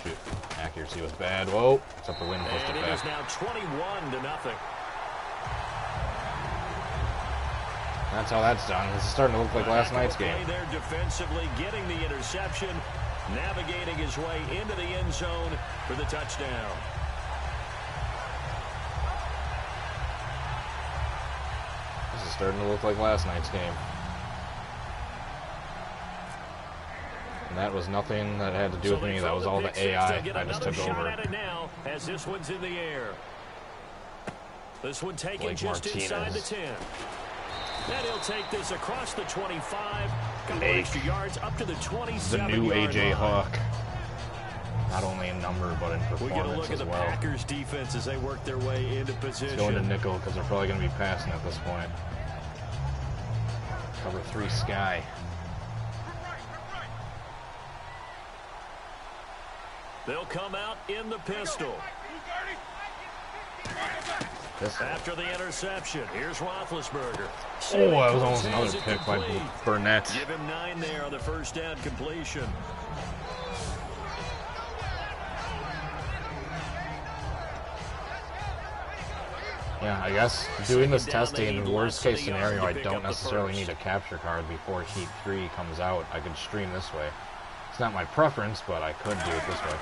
Shoot. Accuracy was bad. Whoa. Except the wind pushed And it it is back. now 21-0. That's how that's done. This is starting to look like last night's game. There defensively, getting the interception, navigating his way into the end zone for the touchdown. This is starting to look like last night's game. And that was nothing that had to do with me. That was all the AI. I just took over. Now, as this one's in the air. This one taken Blake just Martinez. inside the 10. And he'll take this across the 25. Couple Ake. extra yards up to the 27. The new AJ line. Hawk. Not only in number, but in We get a performance look at as the well. Packers defense as they work their way into position. Going to nickel because they're probably going to be passing at this point. Cover 3 Sky. They'll come out in the pistol. After the interception, here's Roethlisberger. Oh, that was almost another pick by Burnett. Give him 9 there on the first down completion. Yeah, I guess doing this testing, in the worst case scenario, I don't necessarily need a capture card before Heat 3 comes out. I could stream this way. It's not my preference, but I could do it this way.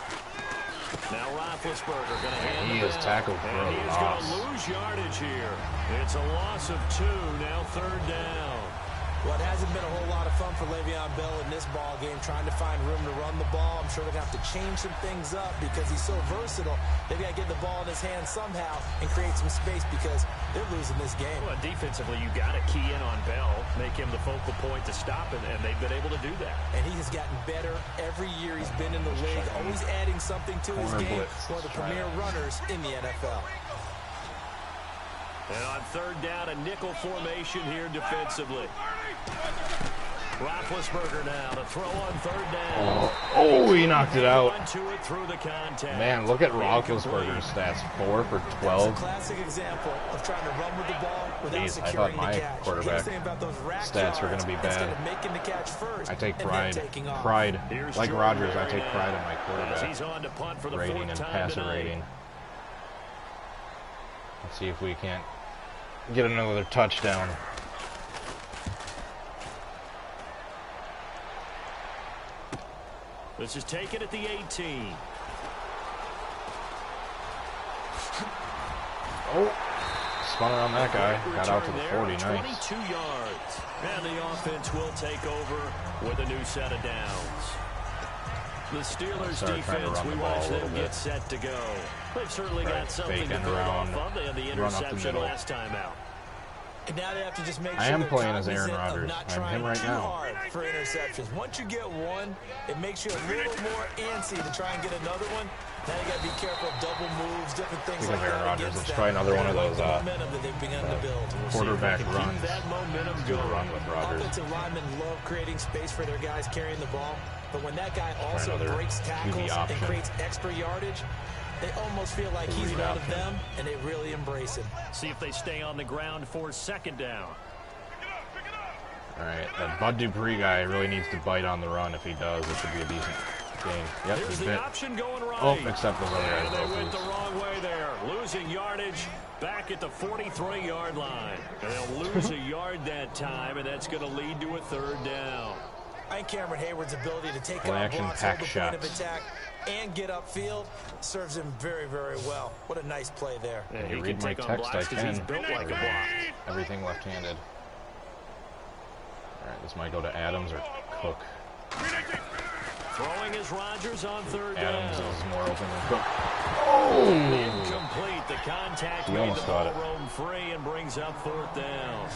Now Roethlisberger going to hand He the is ball, tackled for and a he is loss. going to lose yardage here. It's a loss of 2, now 3rd down. Well, it hasn't been a whole lot of fun for Le'Veon Bell in this ball game, trying to find room to run the ball. I'm sure they're going to have to change some things up because he's so versatile. They've got to get the ball in his hands somehow and create some space because they're losing this game. Well, defensively, you got to key in on Bell, make him the focal point to stop it, and they've been able to do that. And he has gotten better every year he's been in the league, always adding something to his game. One of the premier runners in the NFL. And on 3rd down, a nickel formation here defensively. Roethlisberger now to throw on 3rd down. Oh, he knocked it out. To it through the contact. Man, look at Roethlisberger's stats. 4 for That's a 12. classic example of trying to run with the ball without Jeez, I securing thought my the catch. quarterback Here's the thing about those rack stats were going to be yards. Instead bad. of making the catch first I take and then pride. taking off. Pride. Here's Like Jordan Rodgers, I take Larry pride now. in my As quarterback he's on to punt for the rating 4th and time passer tonight. rating. Let's see if we can't get another touchdown. This is taken at the 18. Oh, spun around that guy. Got out to the 40. Nice. 22 yards. And the offense will take over with a new set of downs. The Steelers defense, we watch them get set to go. They've certainly got something to build off of. They had the interception last time out. And now they have to just make sure I am they're playing as Aaron cognizant of Rodgers. not I'm trying him right too now. hard for interceptions. Once you get one, it makes you a little more antsy to try and get another one. Now you got to be careful of double moves, different things Speaking like of Aaron that. Rodgers, against let's them. try another one of those momentum that they've begun to build. quarterback runs. Keep that momentum Do a going. run with Rodgers. Offensive linemen love creating space for their guys carrying the ball, but when that guy also another breaks tackles QB and option. creates extra yardage, they almost feel like he's Read one of option. them, and they really embrace him. See if they stay on the ground for 2nd down. All right, that Bud Dupree guy really needs to bite on the run. If he does, it should be a decent game. Yep, Here's he's the bit. option going right. Oh, except those other And guys they both went the lose. wrong way there, losing yardage back at the 43-yard line. And they'll lose a yard that time, and that's going to lead to a 3rd down. I think Cameron Hayward's ability to take Play out action blocks, pack hold the point of shots. attack, and get upfield serves him very, very well. What a nice play there. Can He you can read my take on text? I blocks 'cause he's can. built like a block. Everything left-handed. All right, this might go to Adams or Cook. Throwing is Rodgers on 3rd Adams down. is more open than Cook. Incomplete. The contact He made almost the got ball it. roam free and brings up 4th down.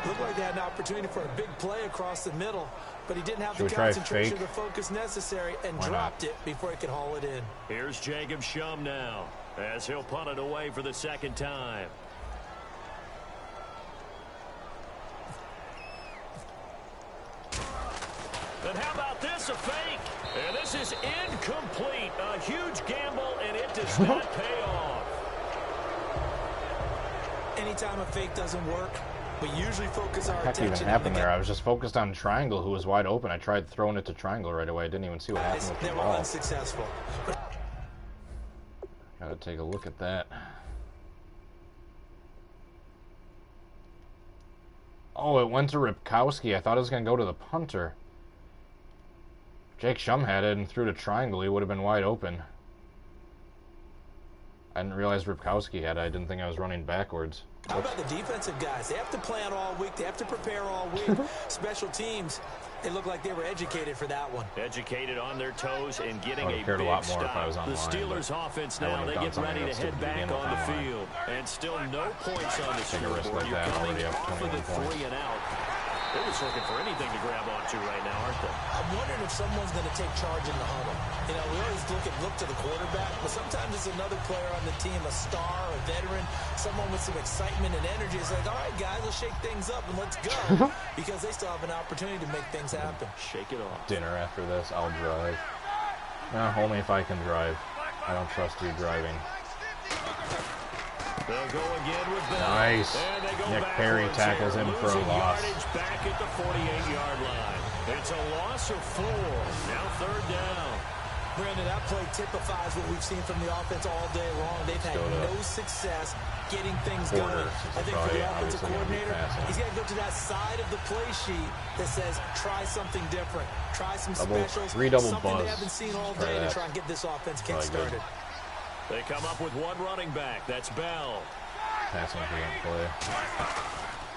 Looked like they had an opportunity for a big play across the middle, but he didn't have Should the we try concentration or fake? the focus necessary and Why not? dropped it before he could haul it in. Here's Jacob Shum now as he'll punt it away for the 2nd time. And how about this, a fake? And this is incomplete. A huge gamble, and it does not pay off. Anytime a fake doesn't work, we usually focus our What attention even on happened the there? I was just focused on Triangle, who was wide open. I tried throwing it to Triangle right away. I didn't even see what happened guys with the that were ball. unsuccessful. But Gotta take a look at that. Oh, it went to Ripkowski. I thought it was going to go to the punter. Jake Shum had it and threw the triangle. He would have been wide open. I didn't realize Ripkowski had it. I didn't think I was running backwards. How about the defensive guys? They have to plan all week. They have to prepare all week. Special teams, they look like they were educated for that one. Educated on their toes and getting a cared a lot big more if I was stop. The online, Steelers offense now, they get ready to head back on the field. And still no points on the scoreboard. You're coming off of the 3 and out. They're just looking for anything to grab onto right now, aren't they? I'm wondering if someone's going to take charge in the huddle. You know, we always look to the quarterback, but sometimes it's another player on the team, a star, a veteran, someone with some excitement and energy. It's like, all right, guys, let's shake things up and let's go, because they still have an opportunity to make things happen. Shake it off. Dinner after this, I'll drive. Only if I can drive. I don't trust you driving. They'll go again with Bell. Nice. Nick Perry tackles him for a loss. Back at the 48-yard line. It's a loss of 4. Now 3rd down. Brandon, that play typifies what we've seen from the offense all day long. They've had no success getting things going. I think for the offensive coordinator, he's got to go to that side of the play sheet that says, try something different. Try some specials. Something they haven't seen all day to try and get this offense kick-started. They come up with one running back. That's Bell. Passing play.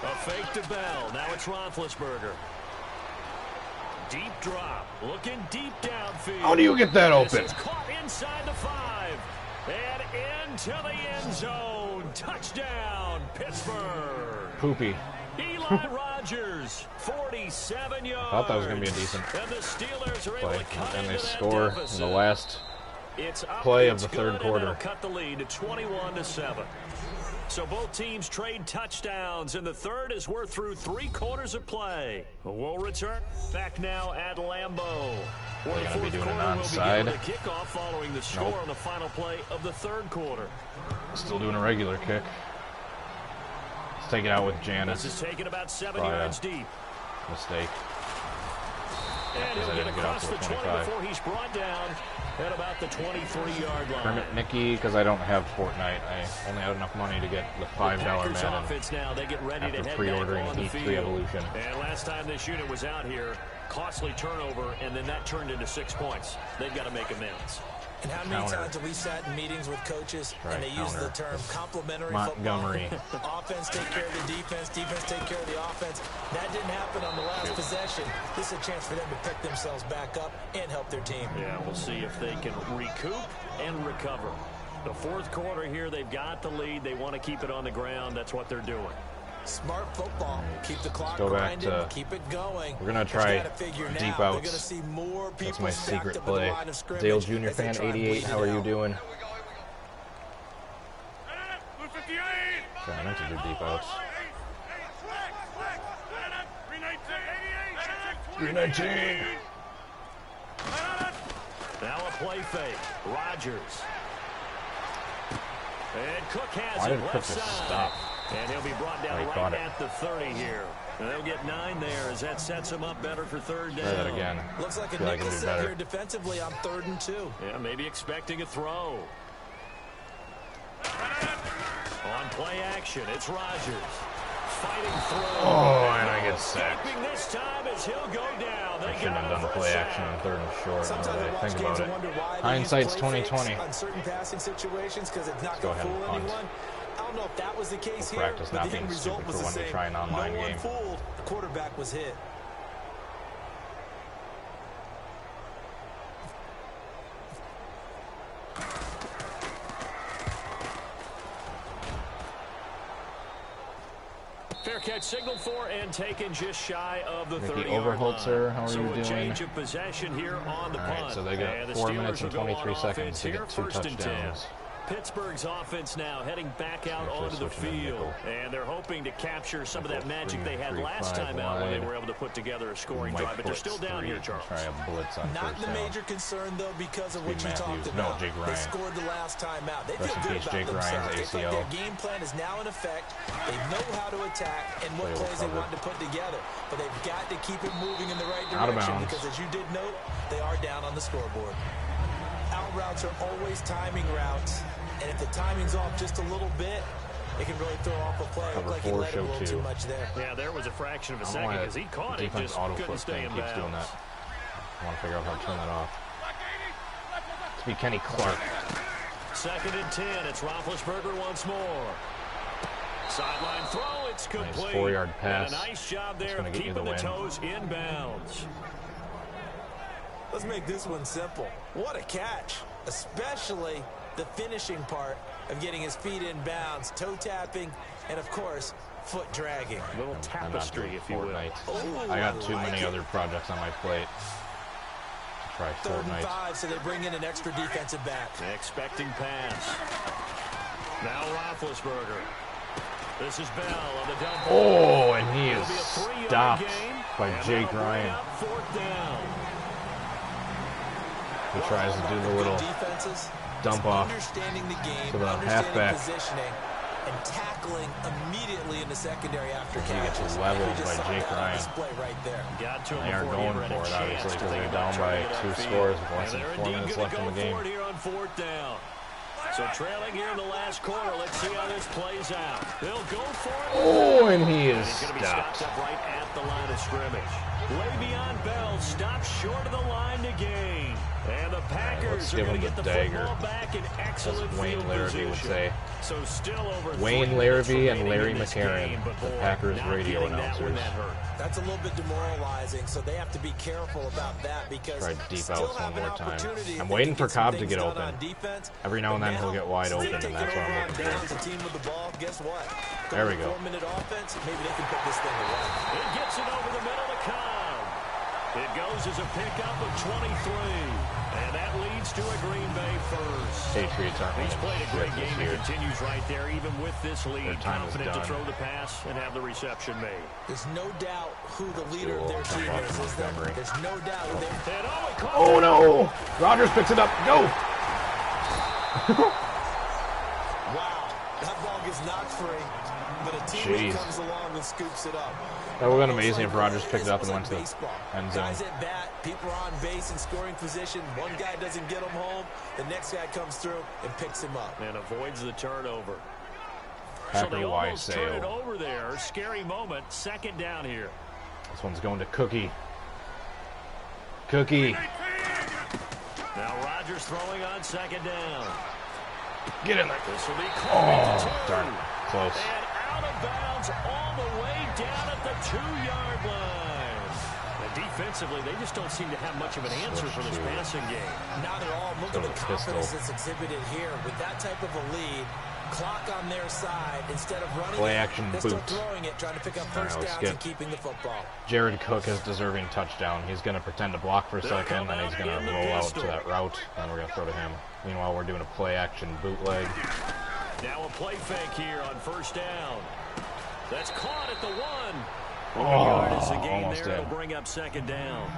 A fake to Bell. Now it's Roethlisberger. Deep drop. Looking deep downfield. How do you get that open? This is caught inside the 5. And into the end zone. Touchdown, Pittsburgh. Poopy. Eli Rogers, 47 yards. Thought that was going to be a decent and the Steelers are play. able to cut And they into score that in the last play of the third quarter. Cut the lead to 21-7. So both teams trade touchdowns in the third as we're through 3 quarters of play. We'll return back now at Lambeau. We're going to be doing an onside. onside. Kickoff following the score on the final play of the third quarter. Still doing a regular kick. Let's take it out with Janis. This is taken about 7 yards deep. Mistake. And he'll get across the 20 before he's brought down at about the 23-yard line. Permit Nicky, because I don't have Fortnite. I only had enough money to get the $5 Madden offense now, they get ready after to pre-ordering head back on the E3 Evolution. And last time this unit was out here, costly turnover, and then that turned into 6 points. They've got to make amends. And how many times have we sat in meetings with coaches and they use the term complementary Montgomery. football? Offense take care of the defense, defense take care of the offense. That didn't happen on the last possession. This is a chance for them to pick themselves back up and help their team. Yeah, we'll see if they can recoup and recover. The fourth quarter here, they've got the lead. They want to keep it on the ground. That's what they're doing. Smart football. Keep the clock grinding. Keep it going. We're going to try deep outs. That's my secret play. Dale Jr. fan 88, how are you doing? I meant to do deep outs. 319. Now a play fake. Rodgers. And Cook has Why it did Cook left just side. stop? And he'll be brought down right at the 30 here. And they'll get 9 there as that sets them up better for third down. Try that again. Looks like a nickel set here defensively on 3rd and 2. Yeah, maybe expecting a throw. On play action, it's Rodgers. Fighting through. Oh, and I get sacked. This time as he'll go down. I shouldn't have done the play action on 3rd and short. Now that I think about it. Hindsight's 2020. On certain passing situations because it's not going to fool anyone. I don't know if that was the case here, practice but not the end being result stupid was for the when we same. try an online game. Fooled. The quarterback was hit. Fair catch signaled for and taken just shy of the 30-yard Overholtzer, how are you doing? So a change of possession here on the punt. All right, so they got 4 minutes and 23 seconds to get 2 touchdowns. Pittsburgh's offense now heading back out onto the field. And they're hoping to capture some of that magic they had last time out when they were able to put together a scoring drive. But they're still down here, Charles. Try a blitz on Not the major concern, though, because of what you talked about. No, Jake Ryan. They scored the last time out. They feel good about Jake themselves. Ryan's They ACL. think their game plan is now in effect. They know how to attack and what plays they want to put together. But they've got to keep it moving in the right direction because, as you did note, they are down on the scoreboard. Out routes are always timing routes. And if the timing's off just a little bit, It can really throw off a play. Cover Looked like he 4, let it a show little 2. too much there. Yeah, there was a fraction of a I don't second know why because he caught it, defense just auto couldn't flip stay thing in keeps doing bounds. that. I want to figure out how to turn that off. Let's be Kenny Clark. 2nd and 10. It's Roethlisberger once more. Sideline throw. It's complete. Nice 4-yard pass. And a nice job there of That's gonna get you keeping the the win. toes in bounds. Let's make this one simple. What a catch, especially the finishing part of getting his feet in bounds, toe tapping, and of course, foot dragging. A little tapestry, if you will. Fortnite. I got too many other projects on my plate to try 3rd and Fortnite. 5, so they bring in an extra defensive back. Expecting pass. Now Roethlisberger. This is Bell on the dump. Oh, and he It'll is be a 3-yard stopped gain, by and Jake that'll bring Ryan. up 4th down. He tries to do the little defenses, dump off understanding the game, to the understanding halfback. positioning, and tackling immediately in the secondary after He gets catches. leveled We just by saw Jake that on Ryan. display right there. Got to him They aren't before he going ever had a for it, chance obviously, to because think they're about down by turning it 2 upfield. scores with less And than they're 4 indeed minutes gonna left in go the game. for it here on 4th down. So trailing here in the last quarter. Let's see how this plays out. They'll go for it. Oh, and he And is he's going to be stopped. stopped up right at the line of scrimmage. Le'Veon Bell stopped short of the line to gain. And the Packers let's are give going him to get the the dagger, football back in excellent as Wayne field Larrabee would position. say. So still over Wayne 3 minutes Larrabee and remaining Larry in this McCarron, game, but the boy, Packers not radio getting that when announcers. that hurt. That's a little bit demoralizing, so they have to be careful about that because Try deep still outs have one an more time. opportunity if I'm they waiting can for some Cobb to things get done open. on defense. Every now and then he'll get wide since open, they've and taken that's what over I'm on looking downs, for. the team with the ball, guess what? There we go. 4-minute offense, maybe they can put this thing away. It gets it over the middle to Cobb. It goes as a pickup of 23. And that leads to a Green Bay first. Patriots aren't He's played a great winning game shit and this year. continues right there, even with this lead. Their time is Confident to done. throw the pass and have the reception made. There's no doubt who the leader of their Cool. team Jump is. off There? Montgomery. There's no doubt who they're... And it caught Oh, it. no! Rodgers picks it up. Go! Wow, that ball gets knocked free, but a teammate Jeez. comes along and scoops it up. That would have been amazing if Rodgers picked it up and It's went to the baseball. end zone. Guys at bat, people are on base in scoring position. One guy doesn't get him home. The next guy comes through and picks him up. And avoids the turnover. So Packer they wide almost turn it sale. over there. Scary moment. 2nd down here. This one's going to Cookie. Cookie. Now Rodgers throwing on 2nd down. Get in there. This will be caught Oh, at the 2. darn it. Close. And out of bounds all the way down at the 2-yard line. And defensively, they just don't seem to have much of an answer for this passing game. Not at all. Look Go at to the the confidence pistol. that's exhibited here. With that type of a lead, clock on their side, instead of running Play it, action they start boot. throwing it, trying to pick up All right, first let's downs skip. and keeping the football. Jared Cook has deserving touchdown. He's going to pretend to block for a They'll second, come and he's out going in to the roll out pistol. to that route, and we're going to throw to him. Meanwhile, we're doing a play-action bootleg. Now a play fake here on 1st down. That's caught at the 1. Oh, Yard is the gain almost there. in. It'll bring up 2nd down.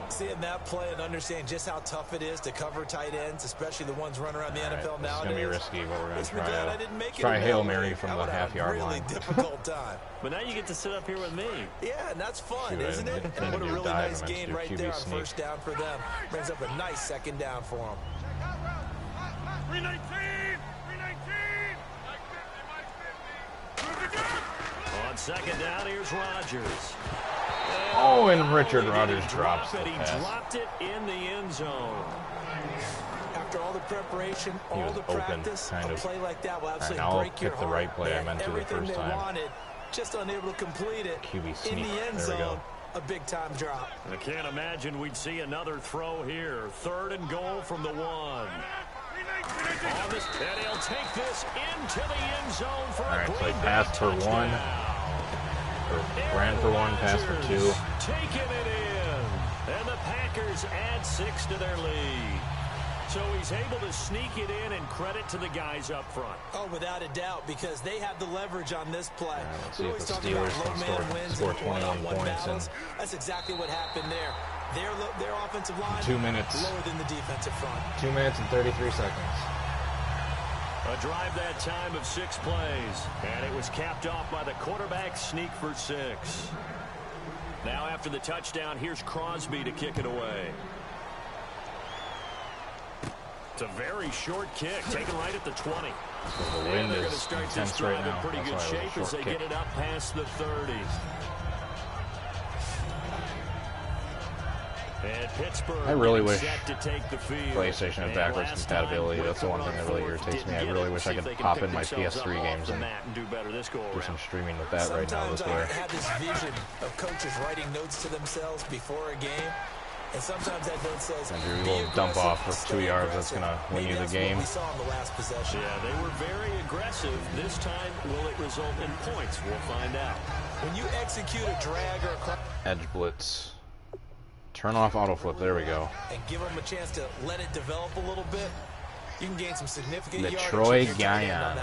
Seeing that play and understand just how tough it is to cover tight ends, especially the ones running around the All right, NFL this is nowadays. going to be risky, but we're going Makes to me try glad I a, didn't make it try in Hail that Mary way. from I the would have half-yard really line. difficult time. But now you get to sit up here with me. Yeah, and that's fun, Shoot, I isn't it? didn't And what a do really dive, nice I meant to gain do right QB there on sneak. 1st down for them. Brings up a nice 2nd down for them. 319! On 2nd down, here's Rodgers. Oh, and Richard Not only did Rodgers he drops drop the it, he pass. dropped it in the end zone. After all the preparation, He all was the open, practice, kind a of. play like that will And absolutely I'll break your pick the heart. right play I Man, meant to the everything first they time. wanted, just unable to complete it. QB In sneak. the end There we go. zone, a big-time drop. I can't imagine we'd see another throw here. 3rd and goal from the 1. On this, and he'll take this into the end zone for All a right, so Green he Bay passed for touchdown. 1. Or ran for 1, passed for 2. Rodgers taking it in. And the Packers add 6 to their lead. So he's able to sneak it in, and credit to the guys up front. Oh, without a doubt, because they have the leverage on this play. right, let's We see if always the talk Steelers about can low-man wins score and 21 one-on-one points in battles. That's exactly what happened there. Their offensive line 2 minutes. lower than the defensive front. 2 minutes and 33 seconds. A drive that time of 6 plays. And it was capped off by the quarterback sneak for 6. Now after the touchdown, here's Crosby to kick it away. It's a very short kick, taken right at the 20. The wind is intense right now. Pretty good shape as they get it up past the 30. And Pittsburgh I really wish set to take the field. PlayStation had backwards compatibility. That's the one thing that really irritates me. I really wish I could pop in my PS3 games and do some streaming with that right now this way. Sometimes I have this vision of coaches writing notes to themselves before a game. And sometimes that note says, and your little dump off for 2 yards, that's going to win you the game. We saw in the last possession. Yeah, they were very aggressive. This time, will it result in points? We'll find out. When you execute a drag or a edge blitz. Turn off auto flip. There we go. And give them a chance to let it develop a little bit, you can gain some significant yardage. Troy Guyon.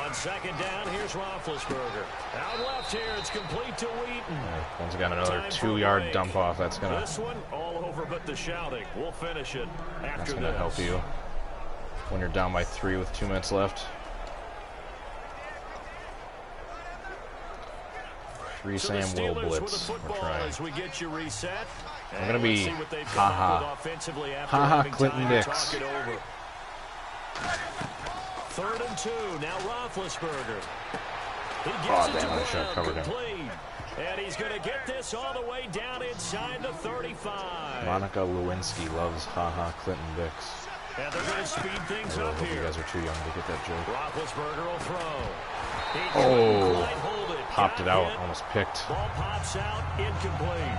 On second down, here's Roethlisberger. Out left here, it's complete to Wheaton. Once again, another 2-yard dump off. That's gonna. This one all over, but the shouting. We'll finish it after that's gonna help you when you're down by 3 with 2 minutes left. So Sam will blitz. We're trying. As we get you reset. We're gonna be haha. Haha, Clinton Dix. 3rd and 2. Now Roethlisberger. He Oh, gets it damn, I to should have covered him. complete. And he's going to get this all the way down inside the 35. Monica Lewinsky loves haha Clinton Dix. And they're going to speed things I up hope here. you guys are too young to get that joke. Roethlisberger will throw. Oh, popped it out, almost picked. Ball pops out, incomplete.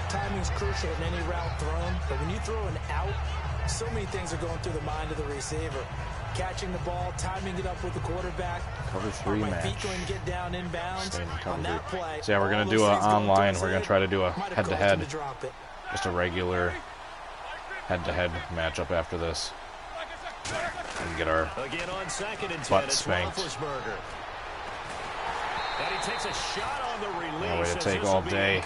Timing's crucial in any route thrown, but when you throw an out, so many things are going through the mind of the receiver. Catching the ball, timing it up with the quarterback. Cover 3 my match. feet going to get down inbounds. On that play, so yeah, we're gonna do a online. We're gonna try to do a head-to-head, just a regular head-to-head matchup after this, and get our butt spanked. And he takes a shot on the release. No way to take all day.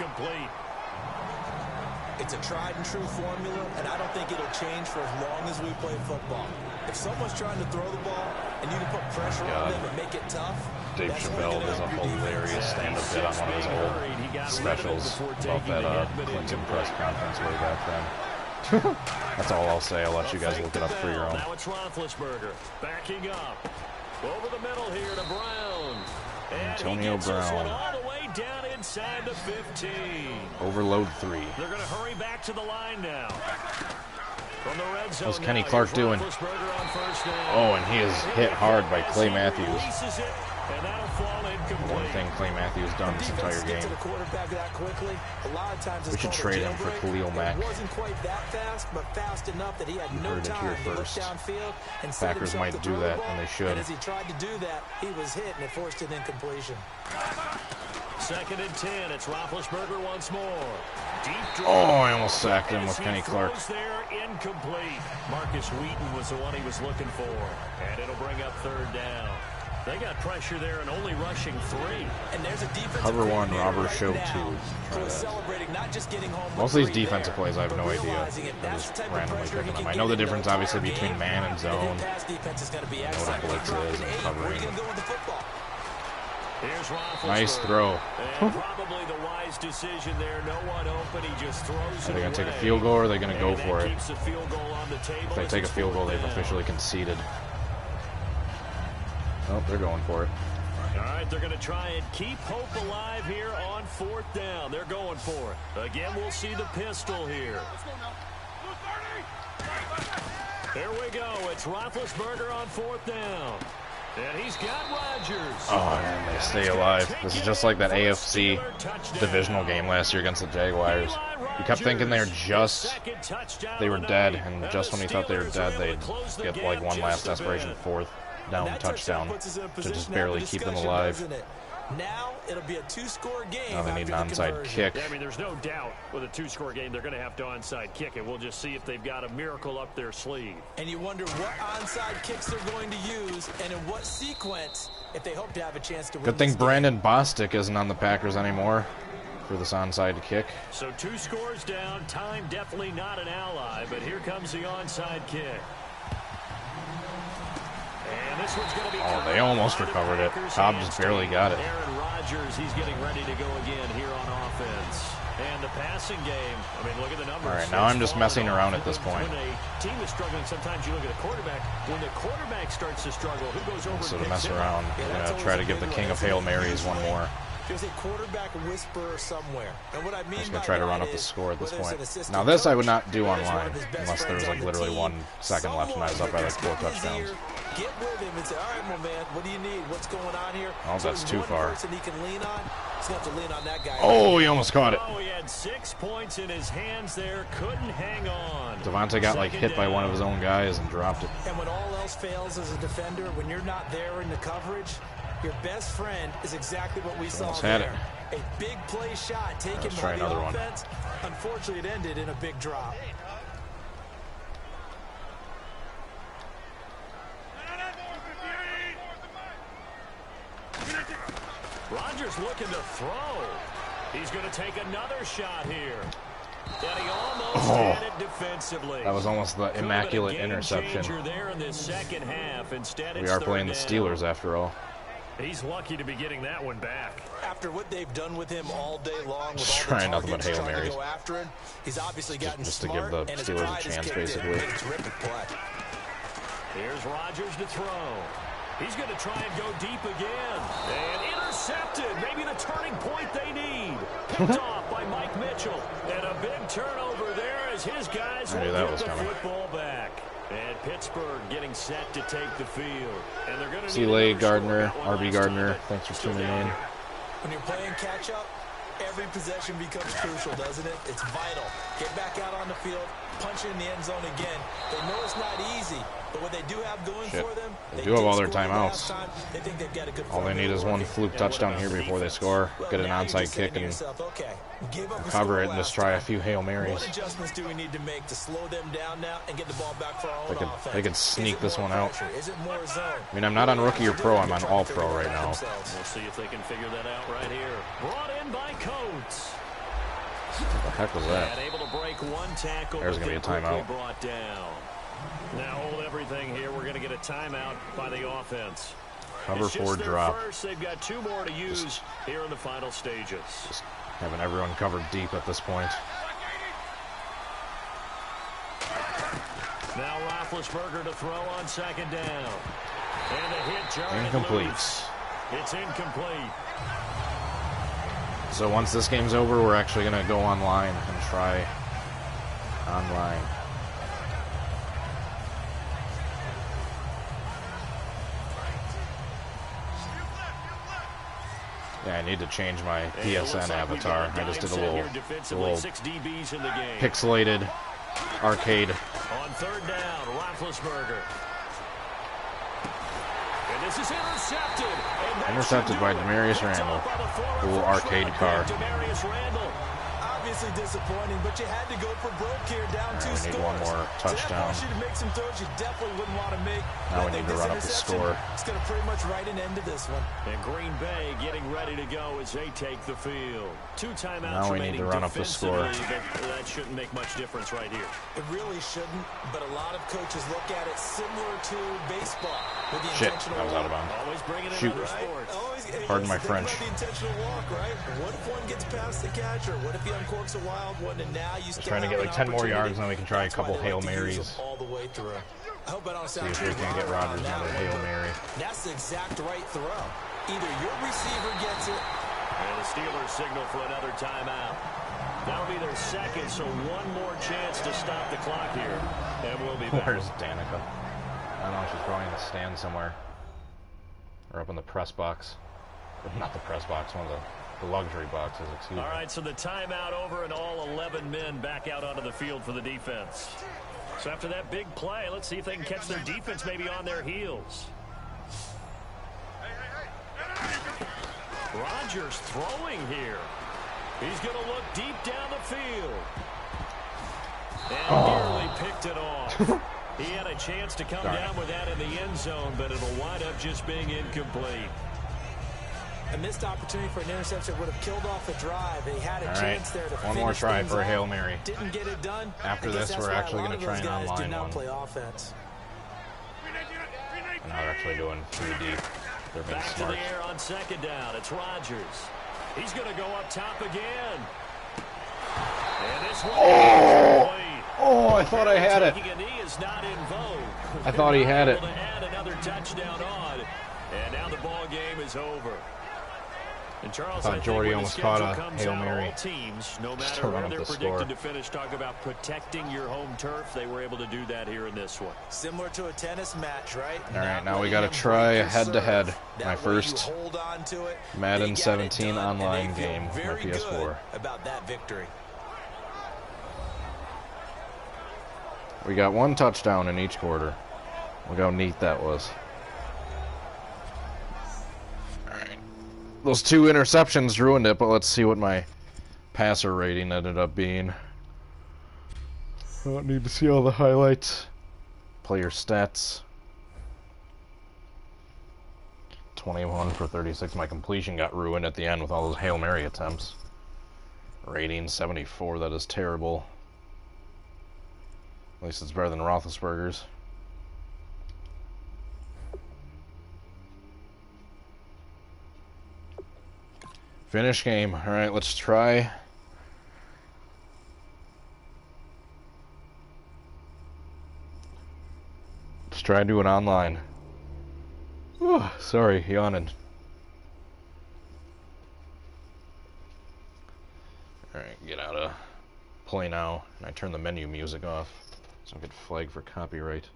It's a tried and true formula, and I don't think it'll change for as long as we play football. If someone's trying to throw the ball and you can put pressure on them and make it tough, Dave Chappelle does a hilarious stand-up bit on one of his old specials about that Clinton press conference way back then. That's all I'll say. I'll let you guys look it up for your own. Now it's Roethlisberger backing up over the middle here to Brown. Antonio Brown. All the way down inside the 15. Overload 3. They're going to hurry back to the line now. From the red zone. What's Kenny Clark doing? Oh, and he is hit hard by Clay Matthews. One thing Clay Matthews done this entire game. We should trade him for Khalil Mack. Wasn't quite that fast, but fast enough that he had no time to look downfield and Packers might do that, and they should. And as he tried to do that, he was hit and it forced an incompletion. 2nd and 10. It's Roethlisberger once more. Deep drive. Oh, I almost sacked him with Kenny Clark. There, incomplete. Marcus Wheaton was the one he was looking for, and it'll bring up 3rd down. They got pressure there and only rushing 3. And there's a defensive Cover 1, Robert Show 2. Most of these defensive plays, I have no idea. I'm just randomly picking them. I know the difference, obviously, between man and zone. I know what a blitz is and covering. Nice throw. Probably the wise decision there. No one open. He just throws. Are they going to take a field goal or are they going to go for it? If they take a field goal, they've officially conceded. Oh, they're going for it. All right, they're going to try and keep hope alive here on 4th down. They're going for it. Again, we'll see the pistol here. There we go. It's Roethlisberger on 4th down. And he's got Rodgers. Oh, man, they stay alive. This is just like that AFC divisional game last year against the Jaguars. You kept thinking they were dead, and just when you thought they were dead, they'd get like one last desperation 4th down touchdown to just barely keep them alive. Now it'll be a 2-score game. Now they need an onside kick. Yeah, I mean, there's no doubt with a 2-score game they're going to have to onside kick it. We'll just see if they've got a miracle up their sleeve. And you wonder what onside kicks they're going to use and in what sequence if they hope to have a chance to win. Good thing Brandon Bostic isn't on the Packers anymore for this onside kick. So 2 scores down. Time definitely not an ally, but here comes the onside kick. And this one's going to be they almost recovered it. Cobb just barely got it. Aaron Rodgers, he's getting ready to go again here on offense. And the passing game, I mean, look at the numbers. All right, now I'm just messing around at this point. When a team is struggling, sometimes you look at a quarterback. When the quarterback starts to struggle, who goes over So and to picks mess him around, up? we're going to try to give the king of Hail Marys one more. There's a quarterback whisperer somewhere. And what I mean I'm just by going to try to that run up the is, score at this whether it's point. an assistant Now this I would coach, not do whether it's one online, of his best unless there was friends like on the literally team, 1 second left and I was up by like 4 someone that gets in touchdowns. his ear, get with him and say, all right, my man, what do you need? What's going on here? Oh, So that's there's too one far. person he can lean on. He's going to have to lean on that guy. Oh, he almost caught it. Oh, he had 6 points in his hands there. Couldn't hang on. Devontae got like hit by one of his own guys and dropped it. And when all else fails as a defender, when you're not there in the coverage, your best friend is exactly what we saw Almost had there. it. A big play shot taken Let's by try the another one. offense. Unfortunately, it ended in a big drop. Rodgers looking to throw. He's going to take another shot here. And he almost had it defensively. That was almost the immaculate interception. There in this second half. Instead, We are playing the Steelers after all. He's lucky to be getting that one back. After what they've done with him all day long, with Just all the trying nothing but targets Hail trying to Marys. go after him, he's obviously gotten Just to smart, give the and his Steelers a pride has chance, kicked in. basically. It's a terrific play. Here's Rodgers to throw. He's going to try and go deep again. And intercepted. Maybe the turning point they need. Picked off by Mike Mitchell. And a big turnover there as his guys will get the football back. And Pittsburgh getting set to take the field. And they're going to See Lay Gardner, RB Gardner, thanks for tuning in. When you're playing catch-up, every possession becomes crucial, doesn't it? It's vital. Get back out on the field, punch it in the end zone again. They know it's not easy, but what they do have going for them, they do have all their timeouts. They think they've got a good All they need is one fluke touchdown here before they score, get an onside kick, and cover it and just try a few Hail Marys. What adjustments do we need to make to slow them down now and get the ball back for our own offense? They could sneak this one out. Is it more zone? I mean, I'm not on rookie or pro, I'm on all pro right now. We'll see if they can figure that out right here. Brought in by Coates. What the heck was that? And able to break one tackle. There's going to be a timeout. Brought down. Now hold everything here. We're going to get a timeout by the offense. Cover 4 drop. First. They've got 2 more to use here in the final stages. Just having everyone covered deep at this point. Now Roethlisberger to throw on second down. And a hit jarred Incomplete. loose. It's incomplete. So once this game's over, we're actually going to go online and try online. Yeah, I need to change my PSN avatar. I just did a little pixelated arcade. On third down, Roethlisberger. And this is intercepted. Intercepted by Demarius Randall. The little arcade car. Demarius Randall. Obviously disappointing, but you had to go for broke here, down 2 scores. We need one more touchdown. You to make some throws you definitely wouldn't want to make. Now we need to run up the score. It's going to pretty much write an end to this one. And Green Bay getting ready to go as they take the field. 2 timeouts now we need to run up the score. But that shouldn't make much difference right here. It really shouldn't, but a lot of coaches look at it similar to baseball. With the Shit, intentional I was out of bounds. Always bringing in Shoot. other sports. Pardon my French. The intentional walk, right? What if one gets past the catcher? What if he uncorks a wild one and now you Just trying to get like 10 more yards, and then we can try a couple Hail Marys. All the way through. I hope I don't See sound if we can get Rodgers another Hail Mary. That's the exact right throw. Either your receiver gets it. And the Steelers signal for another timeout. That'll be their second, so one more chance to stop the clock here. And we'll be back. Where's Danica? I don't know, she's probably in the stand somewhere. Or up in the press box. Not the press box, one of the luxury boxes, excuse me. All right, so the timeout over and all 11 men back out onto the field for the defense. So after that big play, let's see if they can catch their defense maybe on their heels. Rodgers throwing here. He's going to look deep down the field. And nearly picked it off. He had a chance to come down with that in the end zone, but it'll wind up just being incomplete. A missed opportunity for an interception would have killed off the drive. They had a chance there to one more try for a Hail Mary. Didn't get it done. After this, we're actually going to try an online one. Play offense. And now they're actually doing 3 deep. They're being Back smart. to the air on second down. It's Rodgers. He's going to go up top again. And this one Oh, I thought I had it. taking a knee is not in vogue. I thought he had it. Able to add another touchdown on, and now the ball game is over. And Charles, I thought Jordy when almost the caught schedule a comes Hail out, Mary. all teams, no Just to matter run where up they're the predicted score. to finish, talk about protecting your home turf. They were able to do that here in this one. Similar to a tennis match, right? All right, now we got to try head-to-head. My first hold on to it. Madden 17 online game with my PS4. About that victory. We got one touchdown in each quarter. Look how neat that was. Alright. Those 2 interceptions ruined it, but let's see what my passer rating ended up being. I don't need to see all the highlights. Player stats. 21 for 36. My completion got ruined at the end with all those Hail Mary attempts. Rating 74. That is terrible. At least it's better than Roethlisberger's. Finish game. Alright, let's try. Let's try and do it online. Whew, sorry, yawning. Alright, get out of play now. And I turn the menu music off so I get flagged for copyright.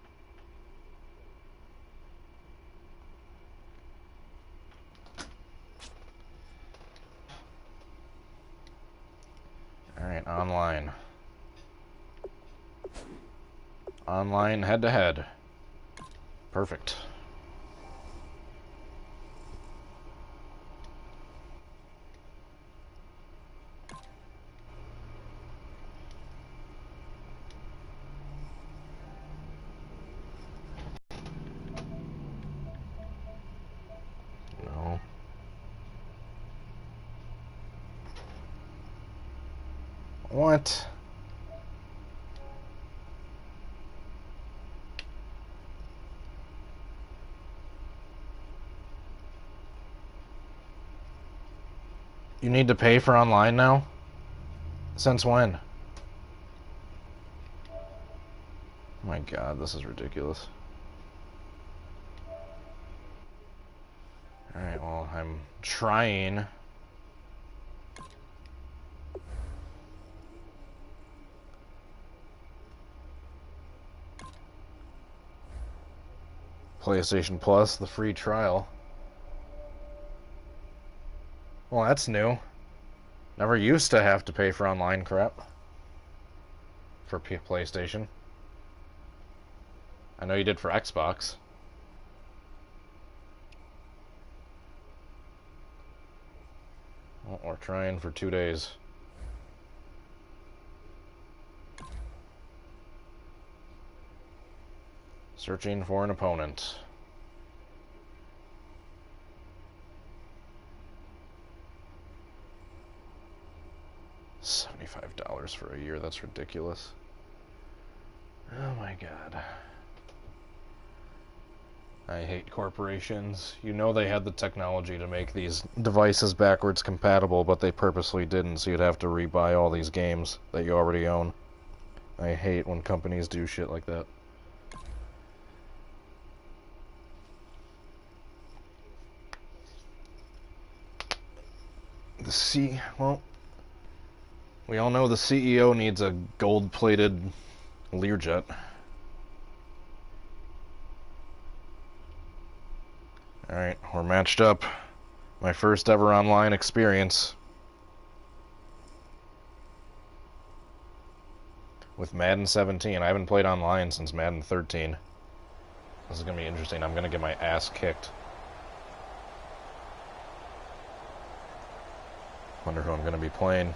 Alright, online. Online head-to-head. Perfect. No. What? You need to pay for online now? Since when? Oh my god, this is ridiculous. Alright, well, I'm trying. PlayStation Plus, the free trial. Well, that's new. Never used to have to pay for online crap. For PlayStation. I know you did for Xbox. Well, we're trying for 2 days. Searching for an opponent. $75 for a year, that's ridiculous. Oh my god. I hate corporations. You know they had the technology to make these devices backwards compatible, but they purposely didn't, so you'd have to rebuy all these games that you already own. I hate when companies do shit like that. Well, we all know the CEO needs a gold-plated Learjet. Alright, we're matched up. My first ever online experience with Madden 17. I haven't played online since Madden 13. This is going to be interesting. I'm going to get my ass kicked. Wonder who I'm going to be playing.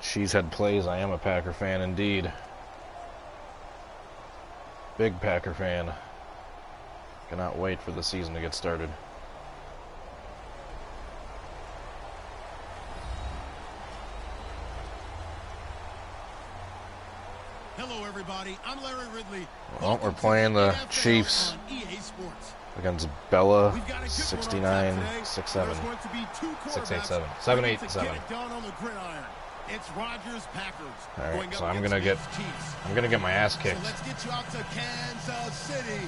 Cheesehead plays. I am a Packer fan indeed. Big Packer fan. Cannot wait for the season to get started. Hello, everybody. I'm Larry Ridley. Well, we're playing the Chiefs. On EA Sports. against Bella, We've got a good one on 69, tap today. 67, There's going to be two 687, quarterbacks 787. ready to get it done on the gridiron. It's Rogers Packers. All going right, up so I'm against gonna get Bills Chiefs. my ass So kicked. let's get you out to Kansas City.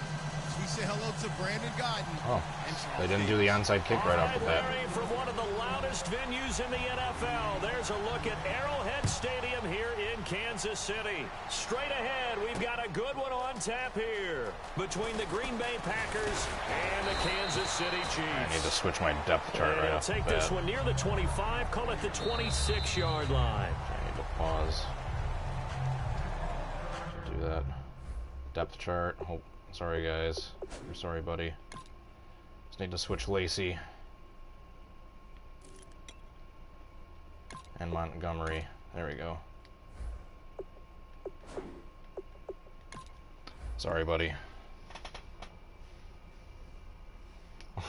We say hello to Brandon Godden. Oh, and Charles they didn't do the onside kick right off the bat. Larry, from one of the loudest venues in the NFL, there's a look at Arrowhead Stadium here in Kansas City. Straight ahead, we've got a good one on tap here between the Green Bay Packers and the Kansas City Chiefs. I need to switch my depth chart right They'll off the take bat. this one near the 25, call it the 26-yard line. I need to pause. Do that. Depth chart. Oh, sorry guys. I'm sorry, buddy. Just need to switch Lacey and Montgomery. There we go. Sorry, buddy.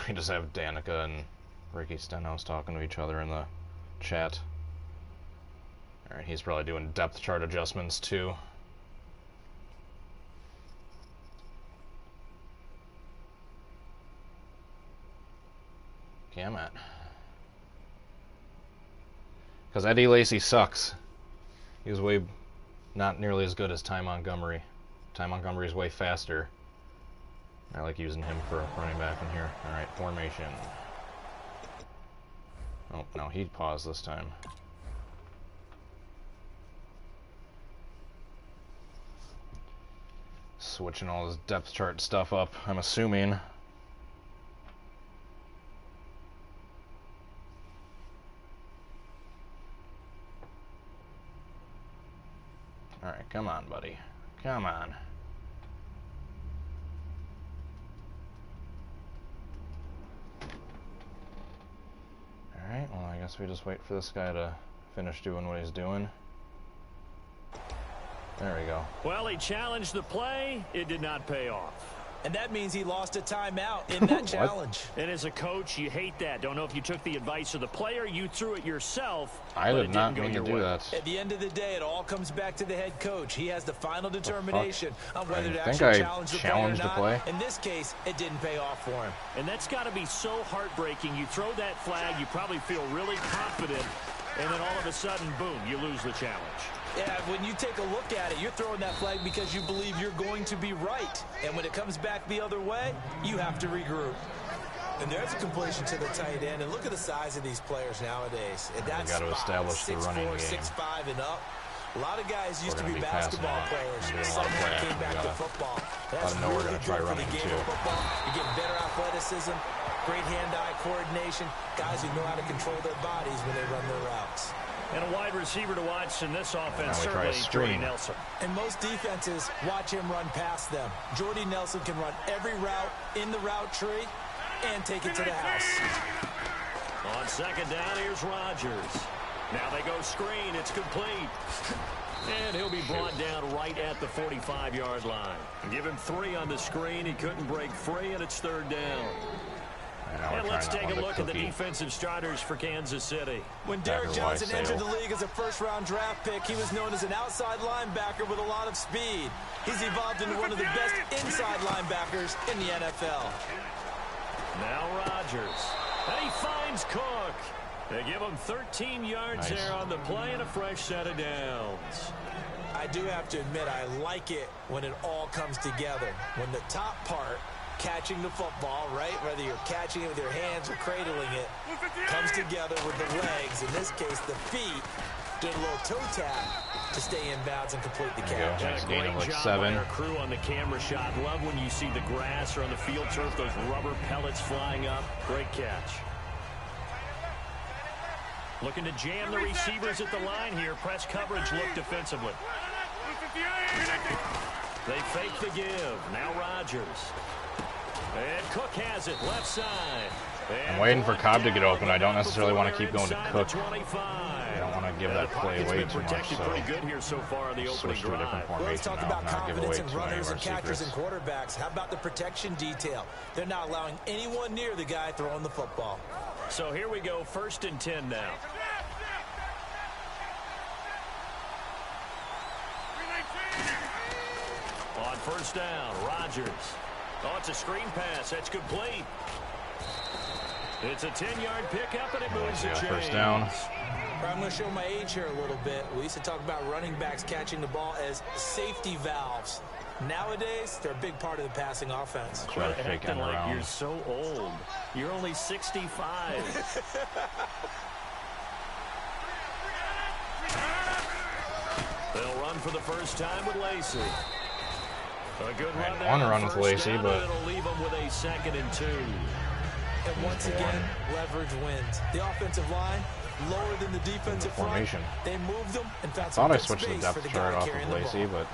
We just have Danica and Ricky Stenhouse talking to each other in the chat. Alright, he's probably doing depth chart adjustments too. Okay, I'm at. Because Eddie Lacy sucks. He was way not nearly as good as Ty Montgomery. Ty Montgomery is way faster. I like using him for running back in here. Alright, formation. Oh, no, he paused this time. Switching all his depth chart stuff up, I'm assuming. Alright, come on, buddy. Come on. Alright, well, I guess we just wait for this guy to finish doing what he's doing. There we go. Well, he challenged the play. It did not pay off. And that means he lost a timeout in that challenge. And as a coach, you hate that. Don't know if you took the advice of the player, you threw it yourself. I did not mean to do that. At the end of the day, it all comes back to the head coach. He has the final determination on whether to I think actually I challenge the challenged play the or not. play. In this case, it didn't pay off for him. And that's got to be so heartbreaking. You throw that flag, you probably feel really confident, and then all of a sudden, boom, you lose the challenge. Yeah, when you take a look at it, you're throwing that flag because you believe you're going to be right. And when it comes back the other way, you have to regroup. And there's a completion to the tight end. And look at the size of these players nowadays. And that's got to establish the running game. 6'4", 6'5", and up. A lot of guys used to We're be gonna be passing basketball it. players. We're doing a lot of Somehow play came action. back We to gotta football. let That's them know we're really gonna try good for running the game too. of football. You're getting better athleticism, great hand-eye coordination, guys who know how to control their bodies when they run their routes. And a wide receiver to watch in this offense, Now we try a certainly Jordy screen. Nelson. And most defenses watch him run past them. Jordy Nelson can run every route in the route tree and take it to the house. On second down, here's Rodgers. Now they go screen. It's complete. And he'll be brought down right at the 45-yard line. Give him 3 on the screen. He couldn't break free, and it's third down. And let's take a look at the defensive starters for Kansas City. When Derrick Johnson entered the league as a first-round draft pick, he was known as an outside linebacker with a lot of speed. He's evolved into one of the best inside linebackers in the NFL. Now Rodgers. And he finds Cook. They give him 13 yards there on the play and a fresh set of downs. I do have to admit, I like it when it all comes together. When the top part, catching the football, right, whether you're catching it with your hands or cradling it, comes together with the legs, in this case the feet, did a little toe tap to stay in bounds and complete the catch. Nice And a gain great of like job 7. by our crew on the camera shot. Love when you see the grass or on the field turf, those rubber pellets flying up. Great catch. Looking to jam the receivers at the line here. Press coverage look defensively. They fake the give. Now Rodgers. And Cook has it left side. And I'm waiting for Cobb to get open. I don't necessarily want to keep going to inside Cook. the 25. I don't want to give that play away too much, Protected so pretty good here so far on the opening switch to a different drive. Well, let's formation talk now, about not give away confidence in too many of runners our and catchers and secrets. quarterbacks. How about the protection detail? They're not allowing anyone near the guy throwing the football. So here we go, 1st and 10 now. On 1st down, Rodgers. Oh, it's a screen pass. That's complete. It's a 10-yard pickup, and it moves the chains. First down. I'm going to show my age here a little bit. We used to talk about running backs catching the ball as safety valves. Nowadays, they're a big part of the passing offense. Try to fake end like around. You're so old. You're only 65. They'll run for the first time with Lacey. A good run with Lacey, but it'll leave them with a 2nd and 2. And once again, leverage wins. The offensive line lower than the defensive formation. front. They moved them and found Thought I some switched the space for depth the chart guy off carrying of the Lacey, ball. but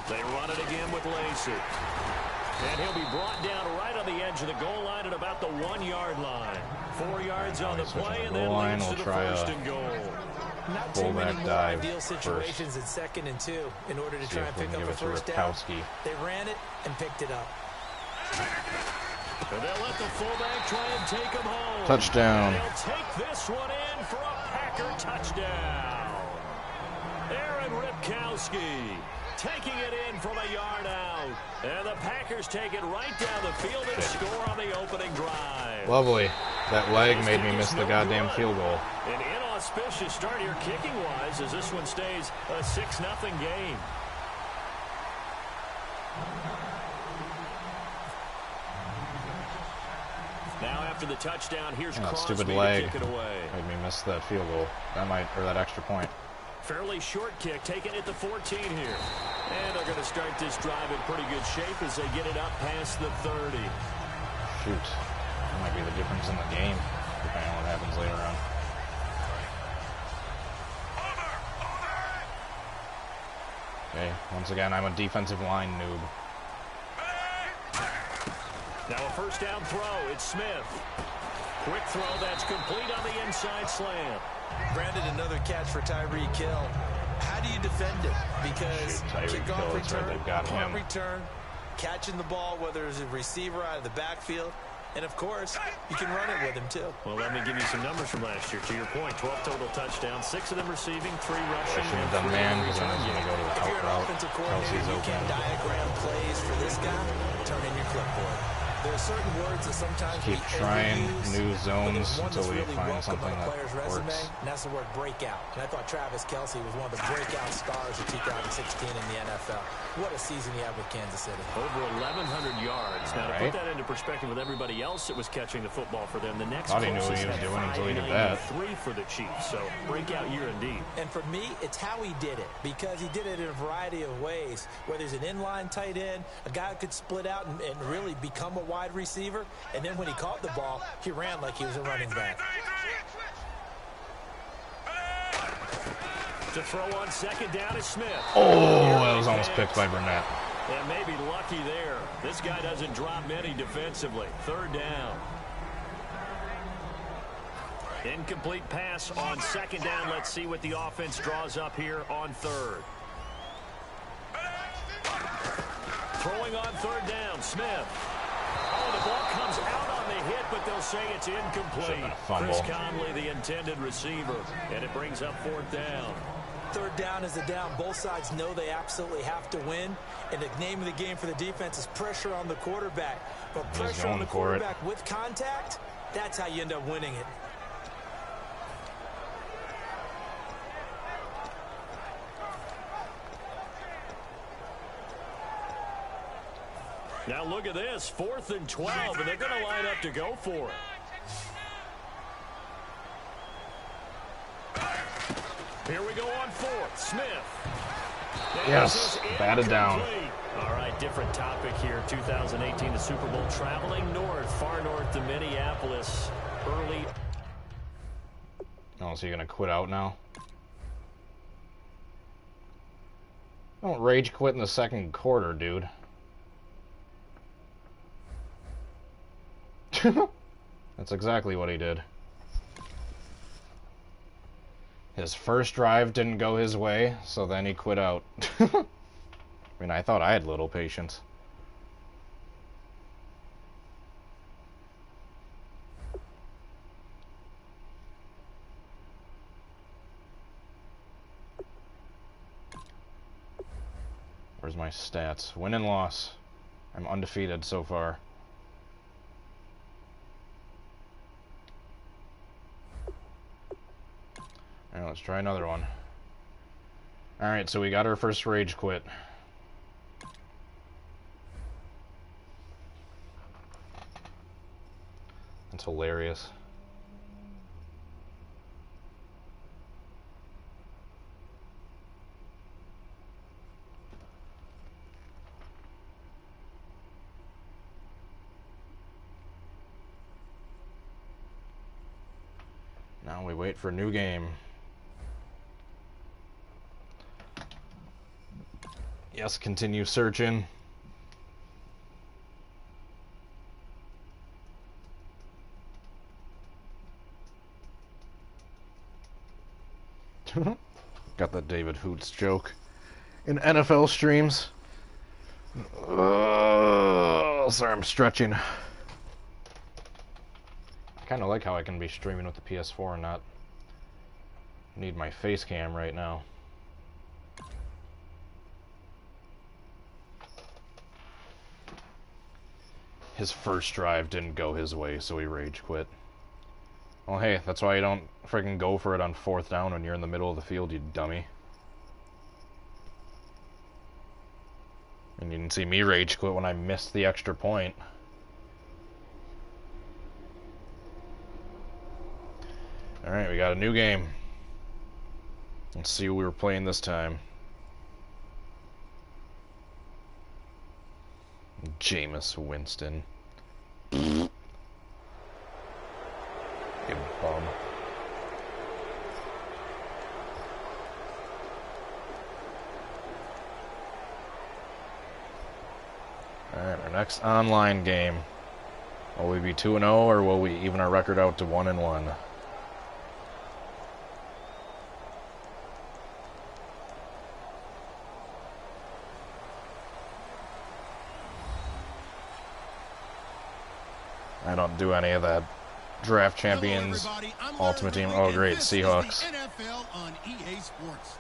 They run it again with Lacey. And he'll be brought down right on the edge of the goal line at about the 1-yard line. 4 yards on the play, and then leads to the 1st and goal. Not too many more dive ideal situations at 2nd and 2 in order to try and pick up a first down. They ran it and picked it up. And they'll let the fullback try and take him home. Touchdown. And he'll take this one in for a Packer touchdown. Aaron Ripkowski taking it in from a yard out. And the Packers take it right down the field and score on the opening drive. Lovely. That leg made me miss the goddamn field goal. An inauspicious start here kicking-wise as this one stays a 6-0 game. Now after the touchdown, here's Crosby stupid to leg kick it away. made me miss that field goal. That extra point. Fairly short kick, taken at the 14 here. And they're going to start this drive in pretty good shape as they get it up past the 30. Shoot. That might be the difference in the game, depending on what happens later on. Okay, once again, I'm a defensive line noob. Now a first down throw. It's Smith. Quick throw that's complete on the inside slant. Brandon, another catch for Tyreek Hill. How do you defend it? Because kickoff return, punt return, catching the ball, whether it's a receiver out of the backfield, and of course, you can run it with him too. Well, let me give you some numbers from last year. To your point, 12 total touchdowns, 6 of them receiving, 3 rushing. I should have done man because I was going to go to the If you're an offensive coordinator, you can diagram plays for this guy, turn in your clipboard. There are certain words that sometimes keep trying new zones until we find something that works. And that's the word breakout. And I thought Travis Kelce was one of the breakout stars of 2016 in the NFL. What a season he had with Kansas City. Over 1,100 yards. Now, to put that into perspective with everybody else that was catching the football for them, the next thought he knew what he was doing until he did that. 3 for the Chiefs. So, breakout year indeed. And for me, it's how he did it. Because he did it in a variety of ways. Whether he's an inline tight end, a guy who could split out and really become a wide receiver. And then when he caught the ball, he ran like he was a running back. To throw on second down is Smith. Oh, that was almost picked by Burnett. And maybe lucky there. This guy doesn't drop many defensively. 3rd down. Incomplete pass on 2nd down. Let's see what the offense draws up here on 3rd. Throwing on 3rd down, Smith. Oh, the ball comes out on the hit, but they'll say it's incomplete. Chris Conley, the intended receiver, and it brings up 4th down. 3rd down is a down. Both sides know they absolutely have to win. And the name of the game for the defense is pressure on the quarterback. But pressure on the quarterback with contact, that's how you end up winning it. Now look at this, 4th and 12, and they're going to line up to go for it. Here we go on 4th. Smith. Yes, batted down. All right, different topic here. 2018, the Super Bowl, traveling north, far north to Minneapolis. Early. Oh, so you're going to quit out now? Don't rage quit in the 2nd quarter, dude. That's exactly what he did. His first drive didn't go his way, so then he quit out. I mean, I thought I had little patience. Where's my stats? Win and loss. I'm undefeated so far. Alright, let's try another one. Alright, so we got our first rage quit. That's hilarious. Now we wait for a new game. Yes, continue searching. Got that David Hoots joke in NFL streams. Sorry, I'm stretching. I kind of like how I can be streaming with the PS4 and not need my face cam right now. His first drive didn't go his way, so he rage quit. Well, hey, that's why you don't freaking go for it on 4th down when you're in the middle of the field, you dummy. And you didn't see me rage quit when I missed the extra point. Alright, we got a new game. Let's see who we were playing this time. Jameis Winston. You bum. Alright, our next online game. Will we be 2-0 or will we even our record out to 1-1? I don't do any of that. Draft Champions, Ultimate Team. Oh, great, Seahawks. NFL on EA Sports.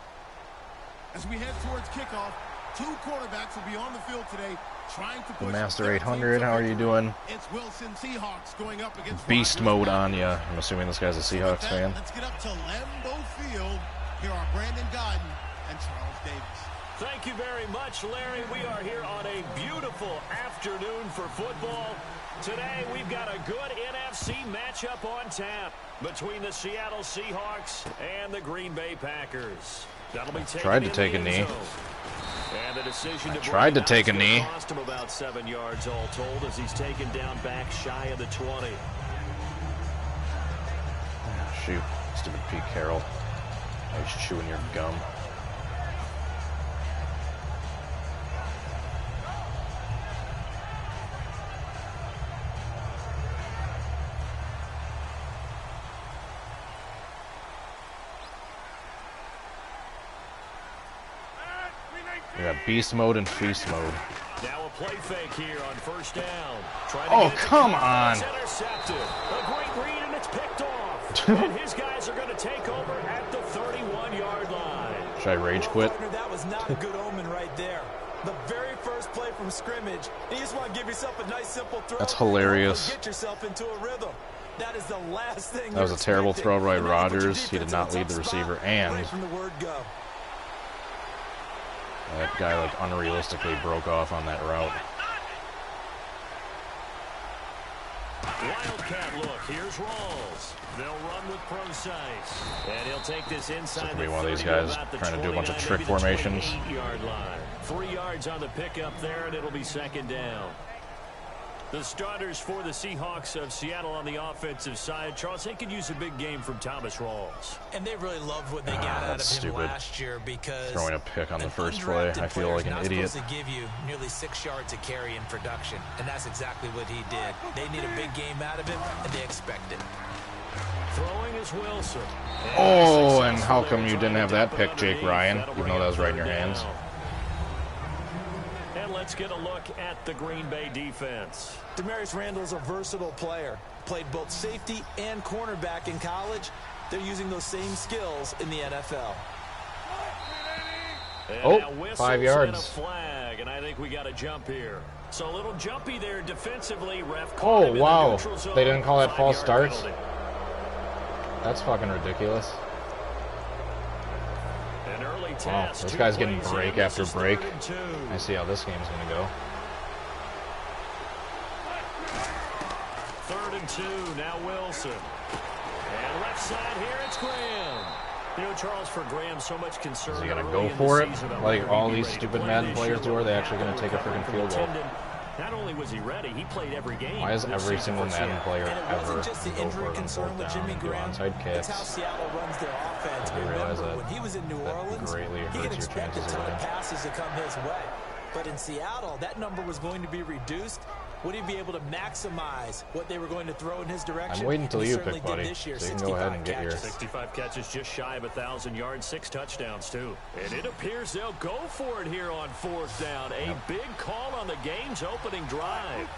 As we head towards kickoff, 2 quarterbacks will be on the field today trying to push the Master 800, how are you doing? It's Wilson Seahawks going up against Beast mode on ya. I'm assuming this guy's a Seahawks fan. Let's get up to Lambeau Field. Here are Brandon Godden and Charles Davis. Thank you very much, Larry. We are here on a beautiful afternoon for football. Today, we've got a good NFC matchup on tap between the Seattle Seahawks and the Green Bay Packers. That'll be tried to take a knee. And the decision to tried to take a knee. Cost him about 7 yards all told as he's taken down back shy of the 20. Oh, shoot, stupid Pete Carroll. I was chewing your gum. We got beast mode and feast mode. Now a play fake here on 1st down. Oh, come on. Intercepted. A great read and it's picked off. And his guys are going to take over at the 31-yard line. Should I rage quit? That was not a good omen right there. The very first play from scrimmage. You just want to give yourself a nice simple throw. That's hilarious. Get yourself into a rhythm. That is the last thing. That was a terrible throw by Rodgers. He did not lead the receiver, and right from the word go. That guy like unrealistically broke off on that route. Wildcat look. Here's Rawls. They'll run with Procise. And he'll take this inside the 30, one of these guys trying to do a bunch of trick formations. 28-yard line. 3 yards on the pickup there, and it'll be 2nd down. The starters for the Seahawks of Seattle on the offensive side. Charles, they could use a big game from Thomas Rawls. And they really loved what they got out of him last year because throwing a pick on the first play. I feel like an idiot. To give you nearly 6 yards a carry in production, and that's exactly what he did. They need a big game out of him, and they expect it. Throwing is Wilson. Oh, and how come you didn't have that pick, Jake Ryan, even though that was right in your hands? And let's get a look at the Green Bay defense. Demarius Randall's a versatile player. Played both safety and cornerback in college. They're using those same skills in the NFL. Oh, 5 yards. flag, and I think we got a jump here. So a little jumpy there defensively. Ref Oh, caught him in the wow. neutral zone. They didn't call that false 5-yard starts? penalty. That's fucking ridiculous. An early Wow, task. this 2 guy's getting plays break in. This after is break. 3rd and 2. I see how this game's gonna go. 3rd and 2. Now Wilson. And left side here, it's Graham. You know, Charles, for Graham, so much concern. Is he gonna early go in the for it? season about Like whether all he'd be these ready to stupid play Madden this players year do, or are they with actually gonna take a recovering freaking from field goal? tendon. Not only was he ready, he played every game. Why is this every season single for Madden Seattle. player And it ever wasn't just the go injury for it on concern 4th with down Jimmy and do Graham. onside It's kicks? how Seattle runs their offense. I do realize Remember, that when he was in New that Orleans, greatly he hurts could your expect a chances of ton of winning. passes to come his way. But in Seattle, that number was going to be reduced. Would he be able to maximize what they were going to throw in his direction? I'm waiting until And he you certainly pick, did buddy, this year, so you can go ahead and 65 get yours. catches. 65 catches, just shy of 1,000 yards, 6 touchdowns, too. And it appears they'll go for it here on 4th down. A big call on the game's opening drive.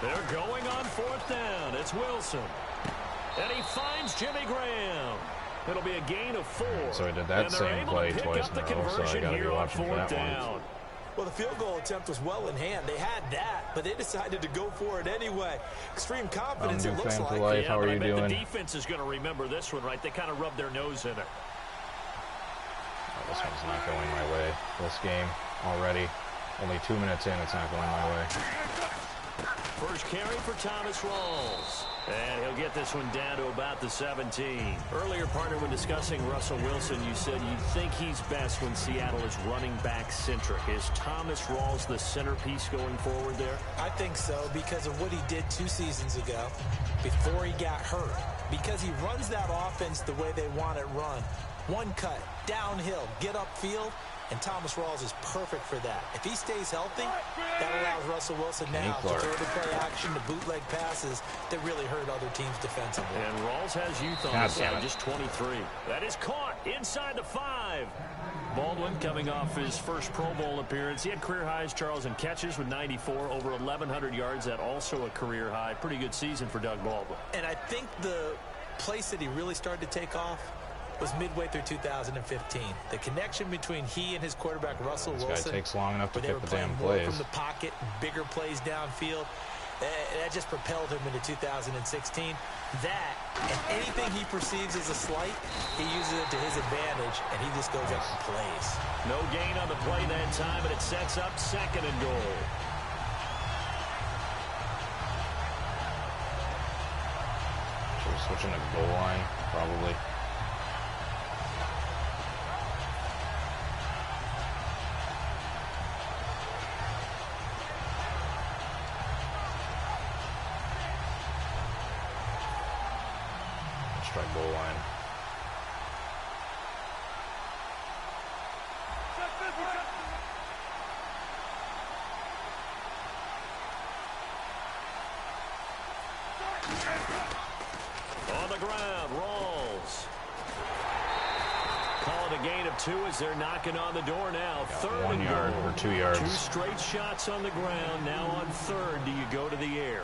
They're going on 4th down. It's Wilson. And he finds Jimmy Graham. It'll be a gain of 4. So he did that And they're same able to play pick twice up in the a row, so I conversion gotta be here on watching for 4th that one. down. Well, the field goal attempt was well in hand. They had that, but they decided to go for it anyway. Extreme confidence, it Duke looks fan for like. life. Yeah, How are but you I bet doing? the defense is going to remember this one, right? They kind of rubbed their nose in it. Oh, this one's not going my way. This game already. Only 2 minutes in, it's not going my way. First carry for Thomas Rawls. And he'll get this one down to about the 17. Earlier, partner, when discussing Russell Wilson, you said you think he's best when Seattle is running back centric. Is Thomas Rawls the centerpiece going forward there? I think so because of what he did 2 seasons ago before he got hurt. Because he runs that offense the way they want it run. One cut, downhill, get upfield, and Thomas Rawls is perfect for that. If he stays healthy, that allows Russell Wilson now to throw the play action, the bootleg passes that really hurt other teams defensively. And Rawls has youth on his side, just 23. That is caught inside the 5. Baldwin coming off his first Pro Bowl appearance. He had career highs, Charles, in catches with 94, over 1,100 yards. That also a career high. Pretty good season for Doug Baldwin. And I think the place that he really started to take off was midway through 2015. The connection between he and his quarterback, Russell Wilson. This guy takes long enough to where they pick were the damn playing more plays. from the pocket, bigger plays downfield. That just propelled him into 2016. That, and anything he perceives as a slight, he uses it to his advantage, and he just goes up and plays. No gain on the play that time, but it sets up 2nd and goal. Should we switch into goal line? Probably. Let's try goal line. On the ground, Rawls. Call it a gain of 2 as they're knocking on the door now. Got 3rd 1 and yard goal. or 2 yards. 2 straight shots on the ground. Now on 3rd, do you go to the air?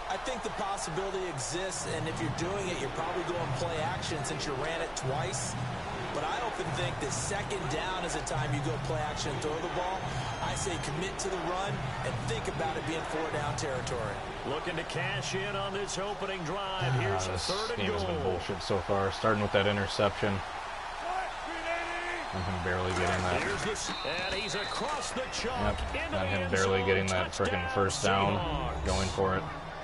I think the possibility exists, and if you're doing it, you're probably going play action since you ran it twice. But I often think that 2nd down is the time you go play action and throw the ball. I say commit to the run and think about it being 4-down territory. Looking to cash in on this opening drive. Here's This 3rd and game has been goal. bullshit so far. Starting with that interception. And him barely getting that. Here's this, and he's across the chalk. Yep. Into And the him end barely zone. getting that Touchdown, freaking first down. Seahawks. Going for it.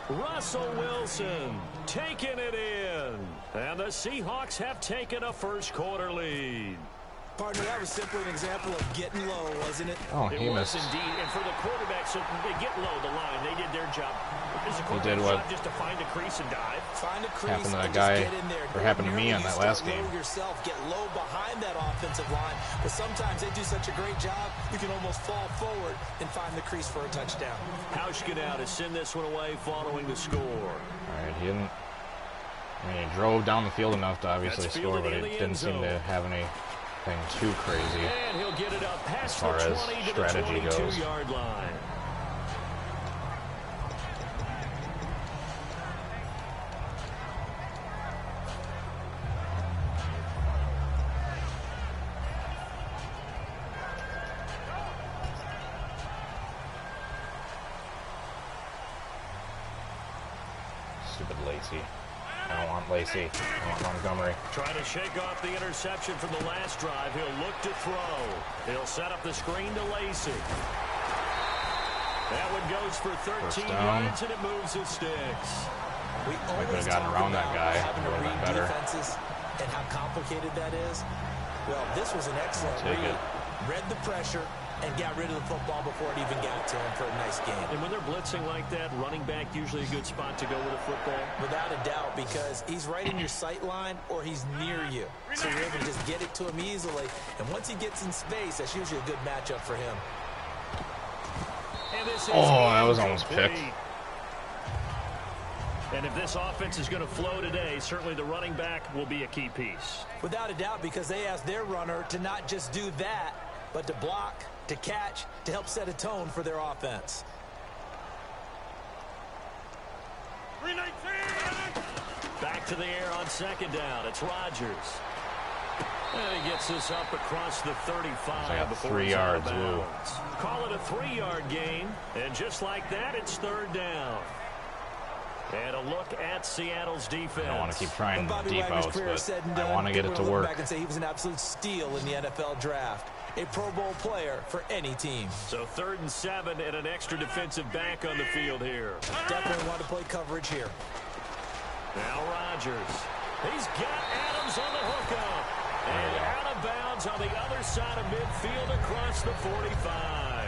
Russell Wilson taking it in. And the Seahawks have taken a first-quarter lead. Partner, that was simply an example of getting low, wasn't it? Oh, It he was missed. indeed. And for the quarterbacks, they get low the line. They did their job. It's a He quarterback's did what job just to find a crease and dive. Find a crease Happened to that and guy, just get in there. or happened to me on Ordinarily, that you last start low game. yourself, get low behind that offensive line, but sometimes they do such a great job, you can almost fall forward and find the crease for a touchdown. Hauschka now to send this one away following the score. All right, he didn't. I mean, he drove down the field enough to obviously That's score, fielded but in it the didn't end seem zone. to have anything too crazy. And he'll get it up past As far the as 20 to strategy the goes. 22-yard line. Stupid Lacey. I don't want Lacey. I want Montgomery. Trying to shake off the interception from the last drive. He'll look to throw. He'll set up the screen to Lacey. That one goes for 13 yards, and it moves his sticks. We could always have gotten talk around that about guy. having to It would have read been better. defenses and how complicated that is. Well, this was an excellent Take read. it. Read the pressure and got rid of the football before it even got to him for a nice game. And when they're blitzing like that, running back usually a good spot to go with a football. Without a doubt, because he's right in your sight line or he's near you. So you're able to just get it to him easily. And once he gets in space, that's usually a good matchup for him. And this is That was almost incomplete. picked. And if this offense is going to flow today, certainly the running back will be a key piece. Without a doubt, because they asked their runner to not just do that, but to block, to catch, to help set a tone for their offense. 319! Back to the air on second down. It's Rodgers. And he gets this up across the 35. So I got before 3 he's out yards. of Woo. bounds. Call it a 3-yard gain. And just like that, it's third down. And a look at Seattle's defense. I don't want to keep trying When Bobby deep Wagner's outs, career is said and but I done, want to get people it to will look work. back and say he was an absolute steal in the NFL draft. A Pro Bowl player for any team. So 3rd and 7 and an extra defensive back on the field here. Definitely want to play coverage here. Now Rodgers. He's got Adams on the hookup. And out of bounds on the other side of midfield across the 45.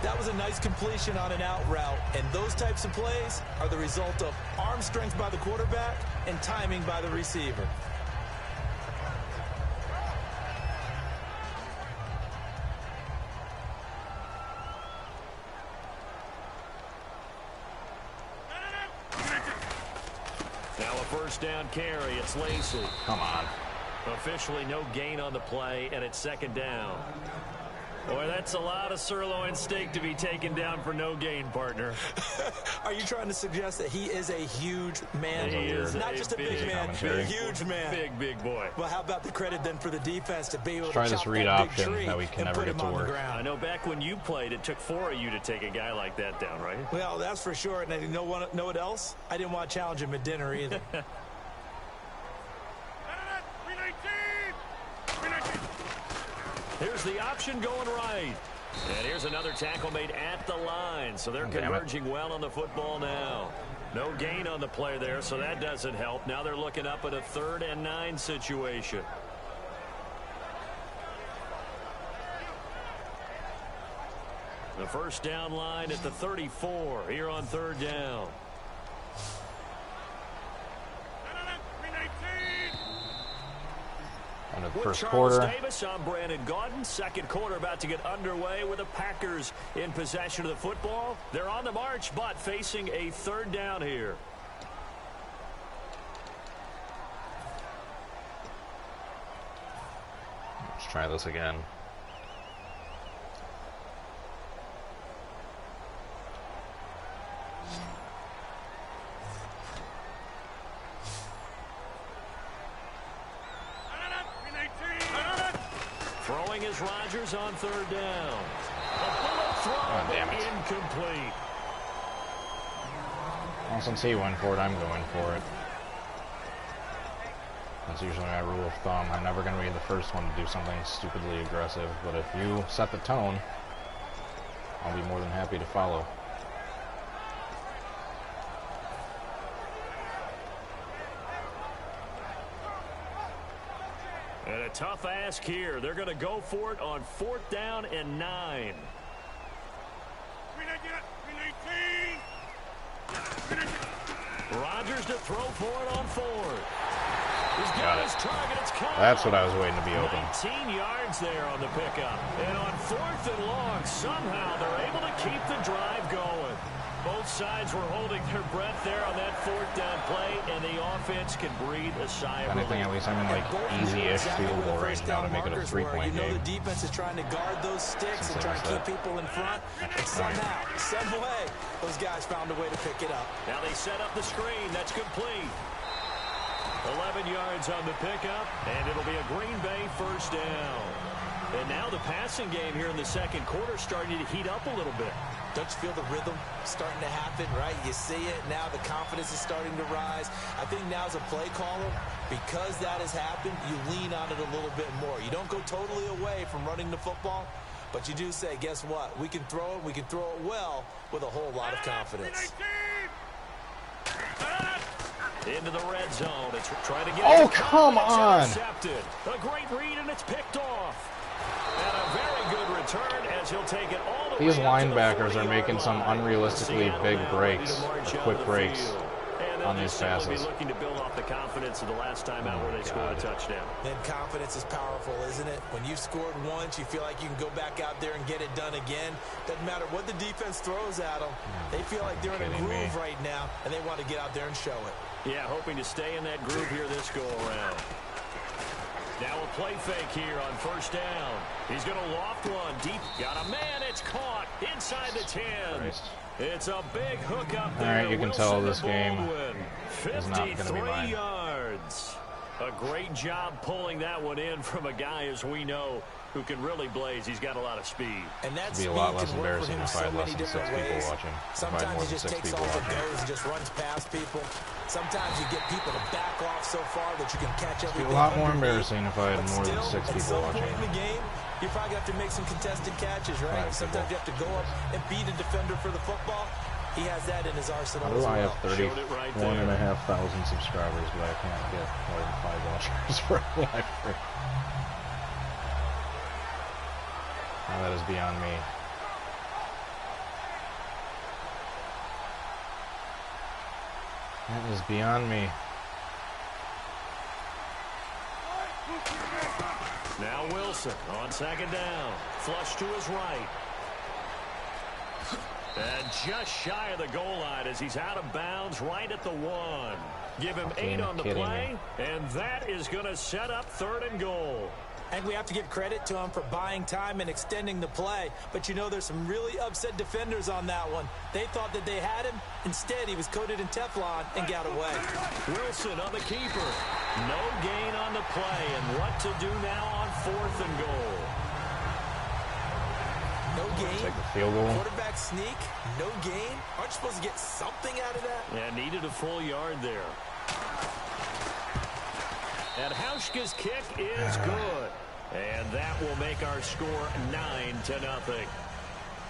That was a nice completion on an out route. And those types of plays are the result of arm strength by the quarterback and timing by the receiver. Now a first down carry. It's Lacey. Come on. Officially no gain on the play, and it's second down. Boy, that's a lot of sirloin steak to be taken down for no gain, partner. Are you trying to suggest that he is a huge man? He is Not a just a big big man, commentary. a huge man. Big boy. Well, how about the credit then for the defense to be able to Try chop this read that big option tree that we can and never put get him to on the work. ground. I know back when you played, it took 4 of you to take a guy like that down, right? Well, that's for sure. And you know what else? I didn't want to challenge him at dinner either. 319! Here's the option going right. And here's another tackle made at the line. So they're converging well on the football now. No gain on the play there, so that doesn't help. Now they're looking up at a 3rd and 9 situation. The first down line at the 34 here on 3rd down. End of the With first Charles quarter. Davis, I'm Brandon Gaudin. Second quarter about to get underway with the Packers in possession of the football. They're on the march, but facing a 3rd down here. Let's try this again. Throwing is Rodgers on 3rd down. A bullet throw, Oh, damn it. incomplete. Well, since he went for it, I'm going for it. That's usually my rule of thumb. I'm never going to be the first one to do something stupidly aggressive, but if you set the tone, I'll be more than happy to follow. And a tough ask here. They're going to go for it on 4th down and 9. Rodgers to throw for it on 4th. He's got his target. It's caught. That's what I was waiting to be open. 19 yards there on the pickup. And on 4th and long, somehow they're able to keep the drive going. Both sides were holding their breath there on that 4th down play, and the offense can breathe a sigh If of anything, relief. at least I'm in like easy-ish field goal range now to make it a 3-point You know game. the defense is trying to guard those sticks and Since I trying to missed keep that. people in front. And somehow, some way, those guys found a way to pick it up. Now they set up the screen. That's complete. 11 yards on the pickup, and it'll be a Green Bay first down. And now the passing game here in the second quarter starting to heat up a little bit. Don't you feel the rhythm starting to happen, right? You see it now. The confidence is starting to rise. I think now as a play caller, because that has happened, you lean on it a little bit more. You don't go totally away from running the football, but you do say, guess what? We can throw it. We can throw it well with a whole lot of confidence. Into the red zone. It's trying to get. Oh, come on! Intercepted. A great read, and it's picked off. And a very good return as he'll take it all the way. These linebackers are making some unrealistically big breaks, quick breaks on these passes. Be looking to build off the confidence of the last time out where they scored a touchdown. Then confidence is powerful, isn't it? When you've scored once, you feel like you can go back out there and get it done again. Doesn't matter what the defense throws at them. They feel like they're in a groove right now, and they want to get out there and show it. Yeah, hoping to stay in that groove here this go-around. Now a play fake here on first down. He's going to loft one deep. Got a man. It's caught inside the 10. Christ. It's a big hook up there. All right, you can tell this game is not going to be 53 mine. yards. A great job pulling that one in from a guy, as we know, who can really blaze. He's got a lot of speed. And that's It'd be a lot less embarrassing if I had less than 6 people watching. Sometimes he just takes off and goes and just runs past people. Sometimes you get people to back off so far that you can catch everything. It'd be a lot more embarrassing if I had more than 6 people at some watching. point in the game, you probably have to make some contested catches, right? Sometimes you have to go up and beat a defender for the football. He has that in his arsenal as well. I have 31,500 subscribers, but I can't get more than 5 watchers for a live stream. Now that is beyond me. That is beyond me. Now Wilson on second down. Flush to his right. And just shy of the goal line as he's out of bounds right at the 1. Give him 8 on the play, and that is going to set up 3rd and goal. And we have to give credit to him for buying time and extending the play. But you know, there's some really upset defenders on that one. They thought that they had him. Instead, he was coated in Teflon and got away. Wilson on the keeper. No gain on the play. And what to do now on 4th and goal? No gain. Take the field goal. Quarterback sneak. No gain. Aren't you supposed to get something out of that? Yeah, needed a full yard there. And Hauschka's kick is good. And that will make our score 9-0.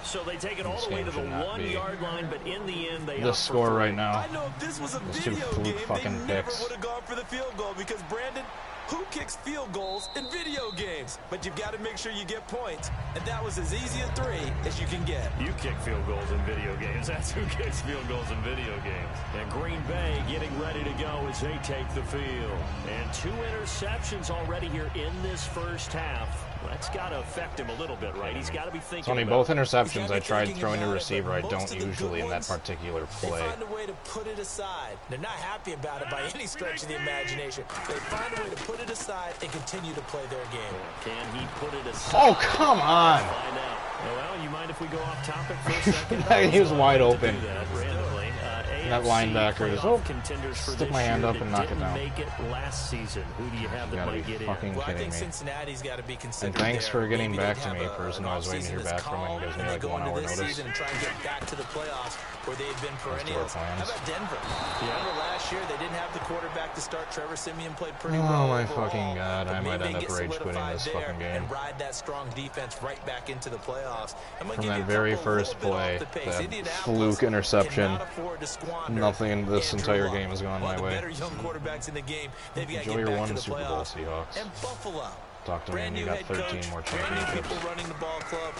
So they take it all the way to the 1-yard line, but in the end, they the score right now. I know if this was a video game, they never would have gone for the field goal because, Brandon, who kicks field goals in video games? But you've got to make sure you get points, and that was as easy a 3 as you can get. You kick field goals in video games. That's who kicks field goals in video games. And Green Bay getting ready to go as they take the field. And 2 interceptions already here in this first half. That's got to affect him a little bit, right? He's got to be thinking Tony, both interceptions I tried throwing to receiver. I don't usually in that particular play. They find a way to put it aside. They're not happy about it by any stretch of the imagination. They find a way to put it aside and continue to play their game. Can he put it aside? Oh, come on! Find out. Well, you mind if we go off topic for a second? He was wide open. Randomly. That linebacker is contenders for stick my hand up and knock it down. Make it last season. Who do you have that might get in? Fucking I kidding think me. Cincinnati's got to be considered. And thanks for getting Maybe back they'd to me, have person I was waiting to hear back from, and gives me like 1 hour notice. Season and try and get back to the playoffs where they've been perennials. How about Denver? Remember last year they didn't have the quarterback to start. Trevor Siemian played pretty well. Oh my overall, fucking god! I might end up rage quitting solidified this there fucking game. and ride that strong defense right back into the playoffs. From that very first play, that fluke interception, nothing in this entire game has gone my way. Enjoy your 1 Super Bowl, Seahawks. And Buffalo. Talk to me when you got 13 more championships. People running the ball club.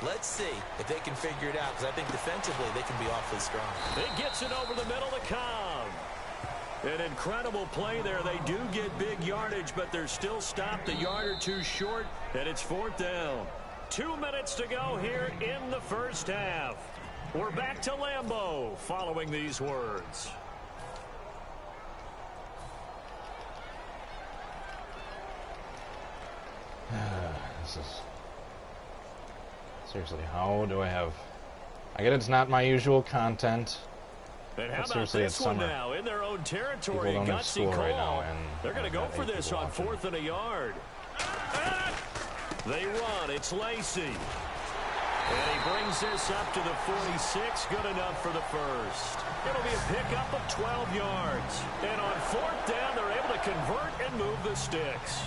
Let's see if they can figure it out, because I think defensively they can be awfully strong. It gets it over the middle to Cobb. An incredible play there. They do get big yardage, but they're still stopped a yard or 2 short, and it's 4th down. 2 minutes to go here in the first half. We're back to Lambeau following these words. This is... Seriously, how do I have... I get it's not my usual content. And how But about seriously, this it's one summer. now in their own territory? People don't have Gutsy school call. right now, and they're going to go I've got for 8 this people on watching. 4th and a yard. They run. It's Lacey. And he brings this up to the 46. Good enough for the first. It'll be a pickup of 12 yards. And on fourth down, they're able to convert and move the sticks.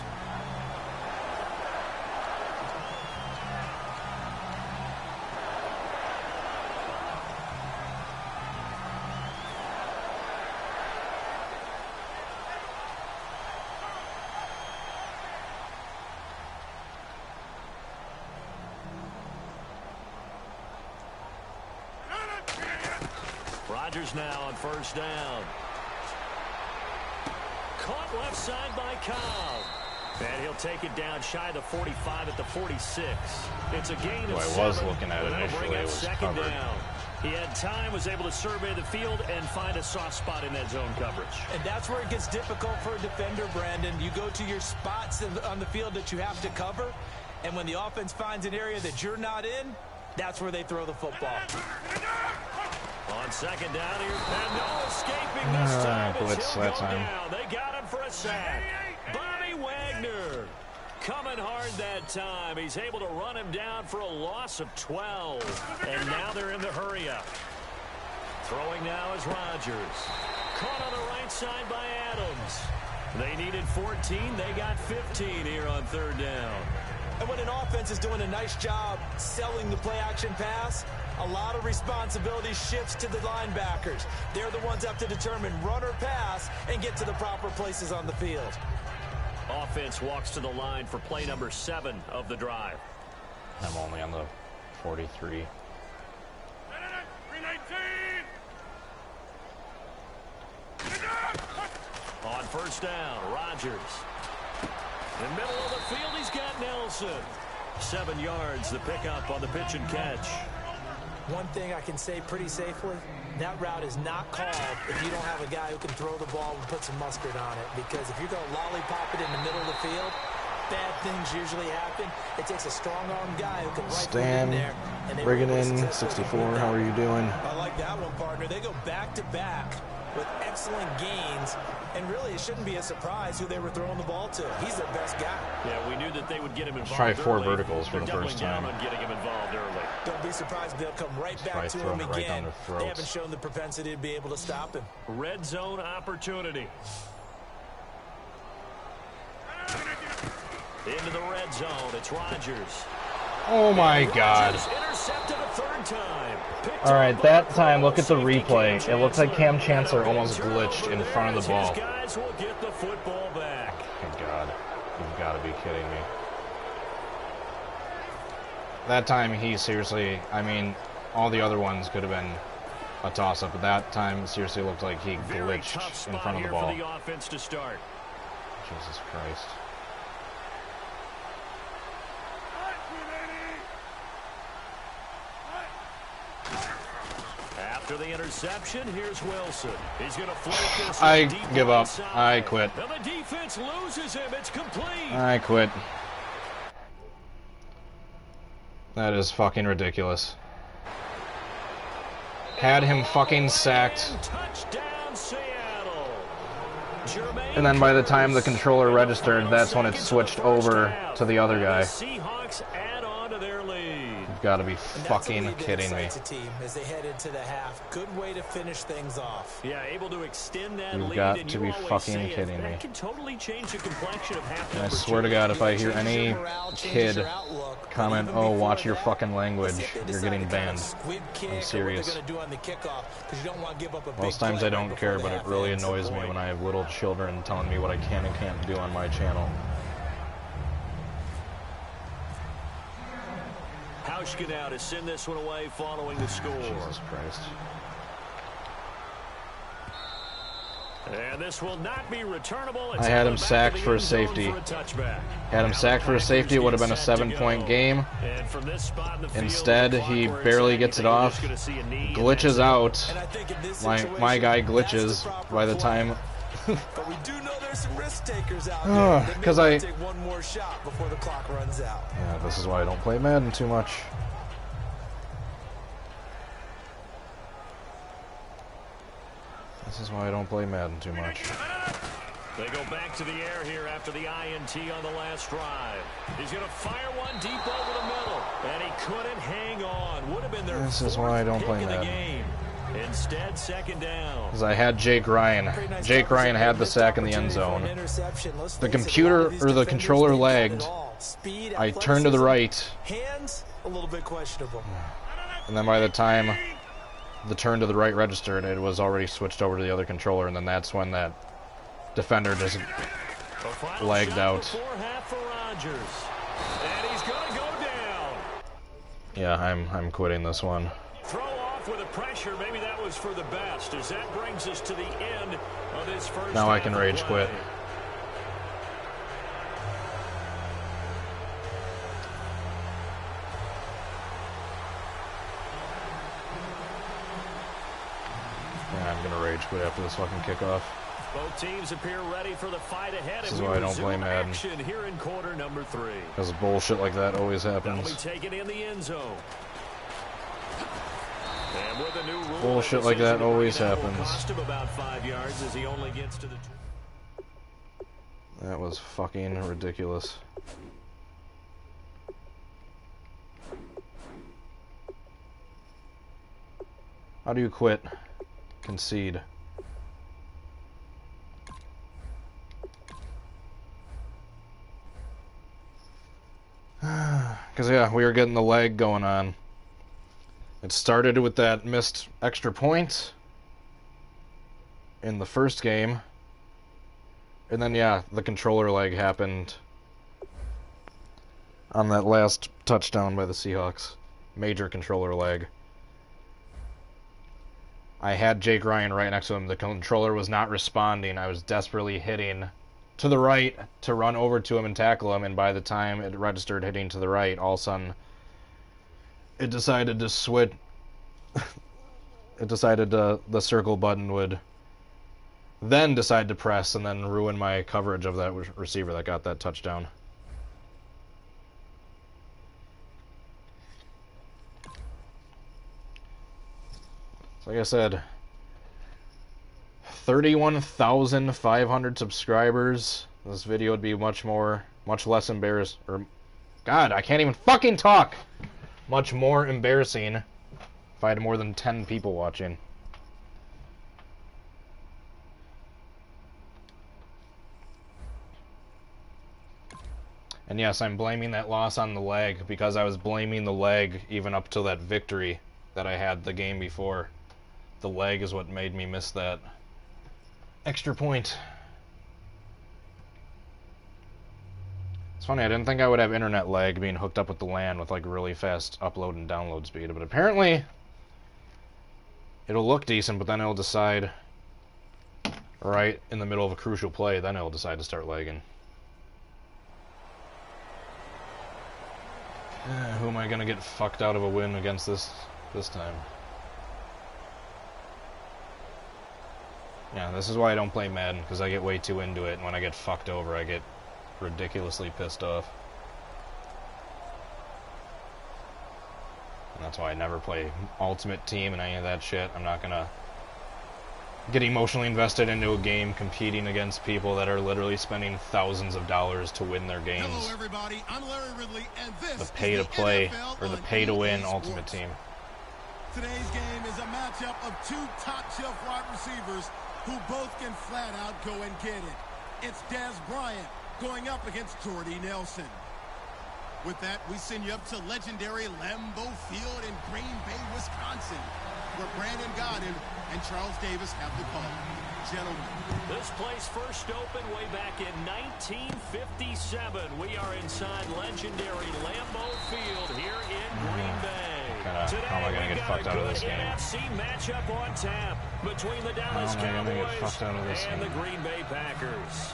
Rodgers now on first down. Caught left side by Cobb. And he'll take it down shy of the 45 at the 46. It's a gain of 7. I was looking at it initially. It was second covered. down. He had time, was able to survey the field and find a soft spot in that zone coverage. And that's where it gets difficult for a defender, Brandon. You go to your spots on the field that you have to cover, and when the offense finds an area that you're not in, that's where they throw the football. On second down here, and no escaping this time. Blitz that time. Down. They got him for a sack. Bobby Wagner coming hard that time. He's able to run him down for a loss of 12. And now they're in the hurry-up. Throwing now is Rodgers. Caught on the right side by Adams. They needed 14. They got 15 here on third down. And when an offense is doing a nice job selling the play-action pass, a lot of responsibility shifts to the linebackers. They're the ones up to determine run or pass and get to the proper places on the field. Offense walks to the line for play number 7 of the drive. I'm only on the 43. On first down, Rodgers. In the middle of the field, he's got Nelson. 7 yards, the pickup on the pitch and catch. One thing I can say pretty safely, that route is not called if you don't have a guy who can throw the ball and put some mustard on it. Because if you're going to lollipop it in the middle of the field, bad things usually happen. It takes a strong-armed guy who can rifle it in there. And bring it in, 64. How are you doing? I like that one, partner. They go back-to-back with excellent gains, and really it shouldn't be a surprise who they were throwing the ball to. He's their best guy. Yeah, we knew that they would get him involved. Try 4 early. verticals for the first They're doubling time. down on getting him involved early. Don't be surprised if they'll come right back Try to throwing him it right again. down their throats. They haven't shown the propensity to be able to stop him. Red zone opportunity. Into the red zone, it's Rodgers. Oh my God. Intercepted a third time. All right, that time, look at the replay. It looks like Cam Chancellor almost glitched in front of the ball. Guys will get the football back. Thank God. You've got to be kidding me. That time, he seriously, I mean, all the other ones could have been a toss-up, but that time seriously looked like he glitched in front of the ball. For the offense to start. Jesus Christ. After the interception, here's Wilson. He's going to float this. I give up. I quit. And the defense loses him. It's complete. I quit. That is fucking ridiculous. Had him fucking sacked. Touchdown, Seattle. And then by the time the controller registered, that's when it switched over to the other guy. Seahawks add on to their lead. You've got to be fucking kidding me. Team as they head into the half. Good way to finish things off. Yeah, able to extend that You've lead. got and to you be always fucking say kidding that me. can totally change the complexion of half. And I swear to God, if I hear any kid comment, "Oh, watch your fucking language," you're getting banned. I'm serious. Most times I don't care, but it really annoys me when I have little children telling me what I can and can't do on my channel. Hauschka now to send this one away following the score. Jesus Christ. And this will not be returnable. I had him sacked for a safety. Had him sacked for a safety, it would have been a 7-point game. Instead, he barely gets it off, glitches out. My guy glitches by the time. But we do know there's some risk takers out there. Because I take one more shot before the clock runs out. Yeah, this is why I don't play Madden too much. This is why I don't play Madden too much. They go back to the air here after the INT on the last drive. He's going to fire one deep over the middle, and he couldn't hang on. Would have been their This is why I don't play Madden. Game. Instead, second down. Because I had Jake Ryan. Jake Ryan had the sack in the end zone. The computer or the controller lagged. I turned to the right. Hands a little bit questionable. And then by the time the turn to the right registered, it was already switched over to the other controller, and then that's when that defender just lagged out. And he's going to go down. Yeah, I'm quitting this one. Throw off with the pressure. Maybe that was for the best, as that brings us to the end of this first. Now I can rage quit. Yeah, I'm gonna rage quit after this fucking kickoff. Both teams appear ready for the fight ahead. This is why I don't play Madden. Here in quarter number 3. Because bullshit like that always happens. They'll be taken in the end zone. And with a new rule, bullshit like that always happens. Cost him about 5 yards as he only gets to the. That was fucking ridiculous. How do you quit? Concede. Because, yeah, we were getting the lag going on. It started with that missed extra point in the first game. And then, yeah, the controller lag happened on that last touchdown by the Seahawks. Major controller lag. I had Jake Ryan right next to him. The controller was not responding. I was desperately hitting to the right to run over to him and tackle him, and by the time it registered hitting to the right, all of a sudden it decided to switch. It decided the circle button would then decide to press and then ruin my coverage of that receiver that got that touchdown. So like I said, 31,500 subscribers. This video would be much less embarrassing. Or, God, I can't even fucking talk! Much more embarrassing if I had more than 10 people watching. And yes, I'm blaming that loss on the lag, because I was blaming the lag even up till that victory that I had the game before. The lag is what made me miss that extra point. It's funny, I didn't think I would have internet lag being hooked up with the LAN with like really fast upload and download speed, but apparently it'll look decent, but then it'll decide right in the middle of a crucial play, then it'll decide to start lagging. Who am I gonna get fucked out of a win against this time? Yeah, this is why I don't play Madden, because I get way too into it, and when I get fucked over, I get ridiculously pissed off. And that's why I never play Ultimate Team and any of that shit. I'm not gonna get emotionally invested into a game competing against people that are literally spending thousands of dollars to win their games. Hello, everybody. I'm Larry Ridley, and this the pay-to-play, or the pay-to-win EA Ultimate Sports. Team. Today's game is a matchup of two top-shelf wide receivers who both can flat out go and get it. It's Dez Bryant going up against Jordy Nelson. With that, we send you up to legendary Lambeau Field in Green Bay, Wisconsin, where Brandon Gaudin and Charles Davis have the call. Gentlemen. This place first opened way back in 1957. We are inside legendary Lambeau Field here in Green Bay. How am I going to get fucked out of this game? NFC matchup on tap between the Dallas Cowboys and the Green Bay Packers.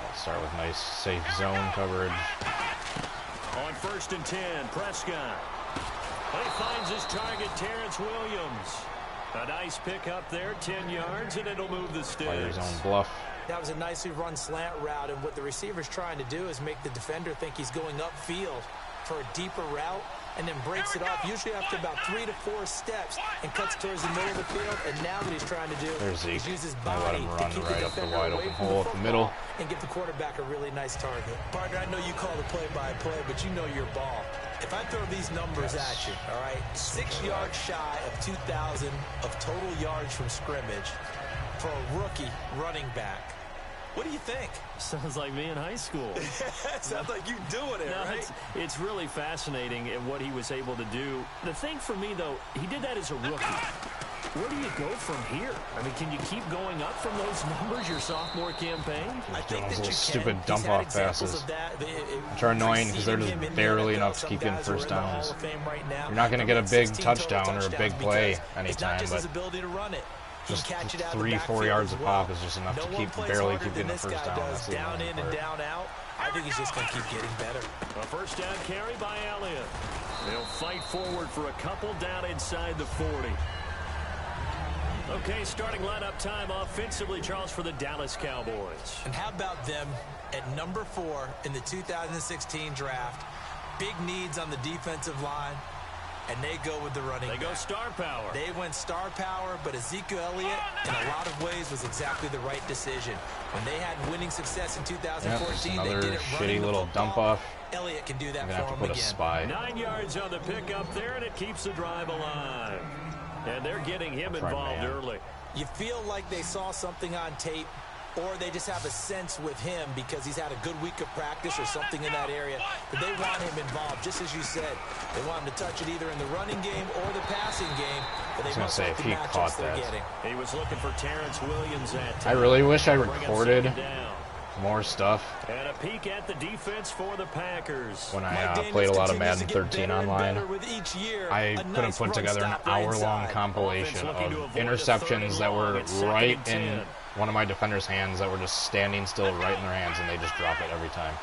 Let's start with nice, safe zone coverage. On 1st and 10, Prescott. He finds his target, Terrence Williams. A nice pick up there, 10 yards, and it'll move the sticks. Player zone bluff. That was a nicely run slant route, and what the receiver's trying to do is make the defender think he's going upfield for a deeper route, and then breaks it off, usually after about 3 to 4 steps, and cuts towards the middle of the field. And now what he's trying to do is use his I let body him to run keep right the up the defender wide away open from hole the up the middle. football and give the quarterback a really nice target. Partner, I know you call the play-by-play, but you know your ball. If I throw these numbers at you, all right, 6 yards shy of 2,000 of total yards from scrimmage for a rookie running back. What do you think? Sounds like me in high school. Sounds like you doing it, No, right? it's really fascinating at what he was able to do. The thing for me, though, he did that as a rookie. Where do you go from here? I mean, can you keep going up from those numbers your sophomore campaign? I think those that little you stupid can. dump-off passes. Which are annoying because they're just barely enough to keep getting first downs. You're not going to get a big touchdown or a big play anytime, but just 3-4 yards a pop is just enough to keep barely keep getting the first down. That's the down in and down out. I think he's just going to keep getting better. A first down carry by Elliott. They'll fight forward for a couple down inside the 40. Okay, starting lineup time offensively, Charles, for the Dallas Cowboys. And how about them at number 4 in the 2016 draft? Big needs on the defensive line, and they go with the running back. They go star power. They went star power, but Ezekiel Elliott, in a lot of ways, was exactly the right decision. When they had winning success in 2014, they did it running shitty little the dump football. off. Elliott can do that I'm gonna for have to him put a again. spy. 9 yards on the pickup there, and it keeps the drive alive. And they're getting him involved early. You feel like they saw something on tape, or they just have a sense with him because he's had a good week of practice or something in that area, that they want him involved. Just as you said, they want him to touch it either in the running game or the passing game, but they must like the matchups they're getting. He was looking for Terrence Williams that I time. really wish I recorded more stuff And a peek at the defense for the Packers. when I played a lot of Madden 13 online. I could have put together an hour-long compilation of interceptions that were right in one of my defenders' hands that were just standing still right in their hands, and they just drop it every time.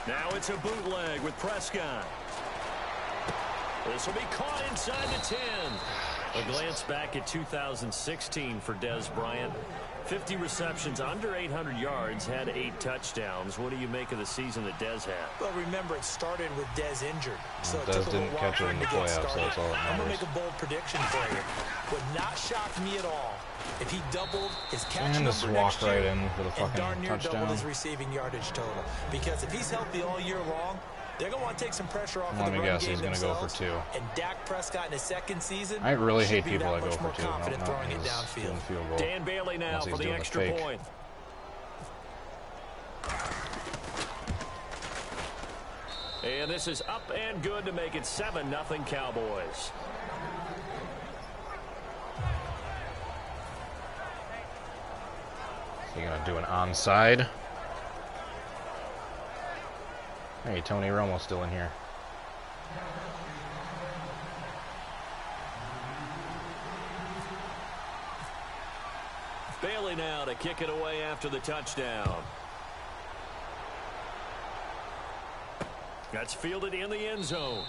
Now it's a bootleg with Prescott. This will be caught inside the 10. A glance back at 2016 for Dez Bryant. 50 receptions, under 800 yards, had 8 touchdowns. What do you make of the season that Dez had? Well, remember, it started with Dez injured. So it Dez took a didn't little catch it while in the for him to get playoffs, so started. that's all that I'm going to matters. make a bold prediction for you. Would not shock me at all if he doubled his catch And number just next walk right year in for the and fucking darn near doubled touchdown. his receiving yardage total. Because if he's healthy all year long, they're going to want to take some pressure off of the Let me run guess, game he's going to go for themselves. 2. And Dak Prescott in his second season, I really hate should be people that that go much for more 2. confident No, throwing it he's downfield. doing field goal. Dan Bailey now Unless for he's the doing a extra fake. point. And this is up and good to make it 7-0 Cowboys. You're going to do an onside. Hey, Tony Romo's still in here. Bailey now to kick it away after the touchdown. That's fielded in the end zone.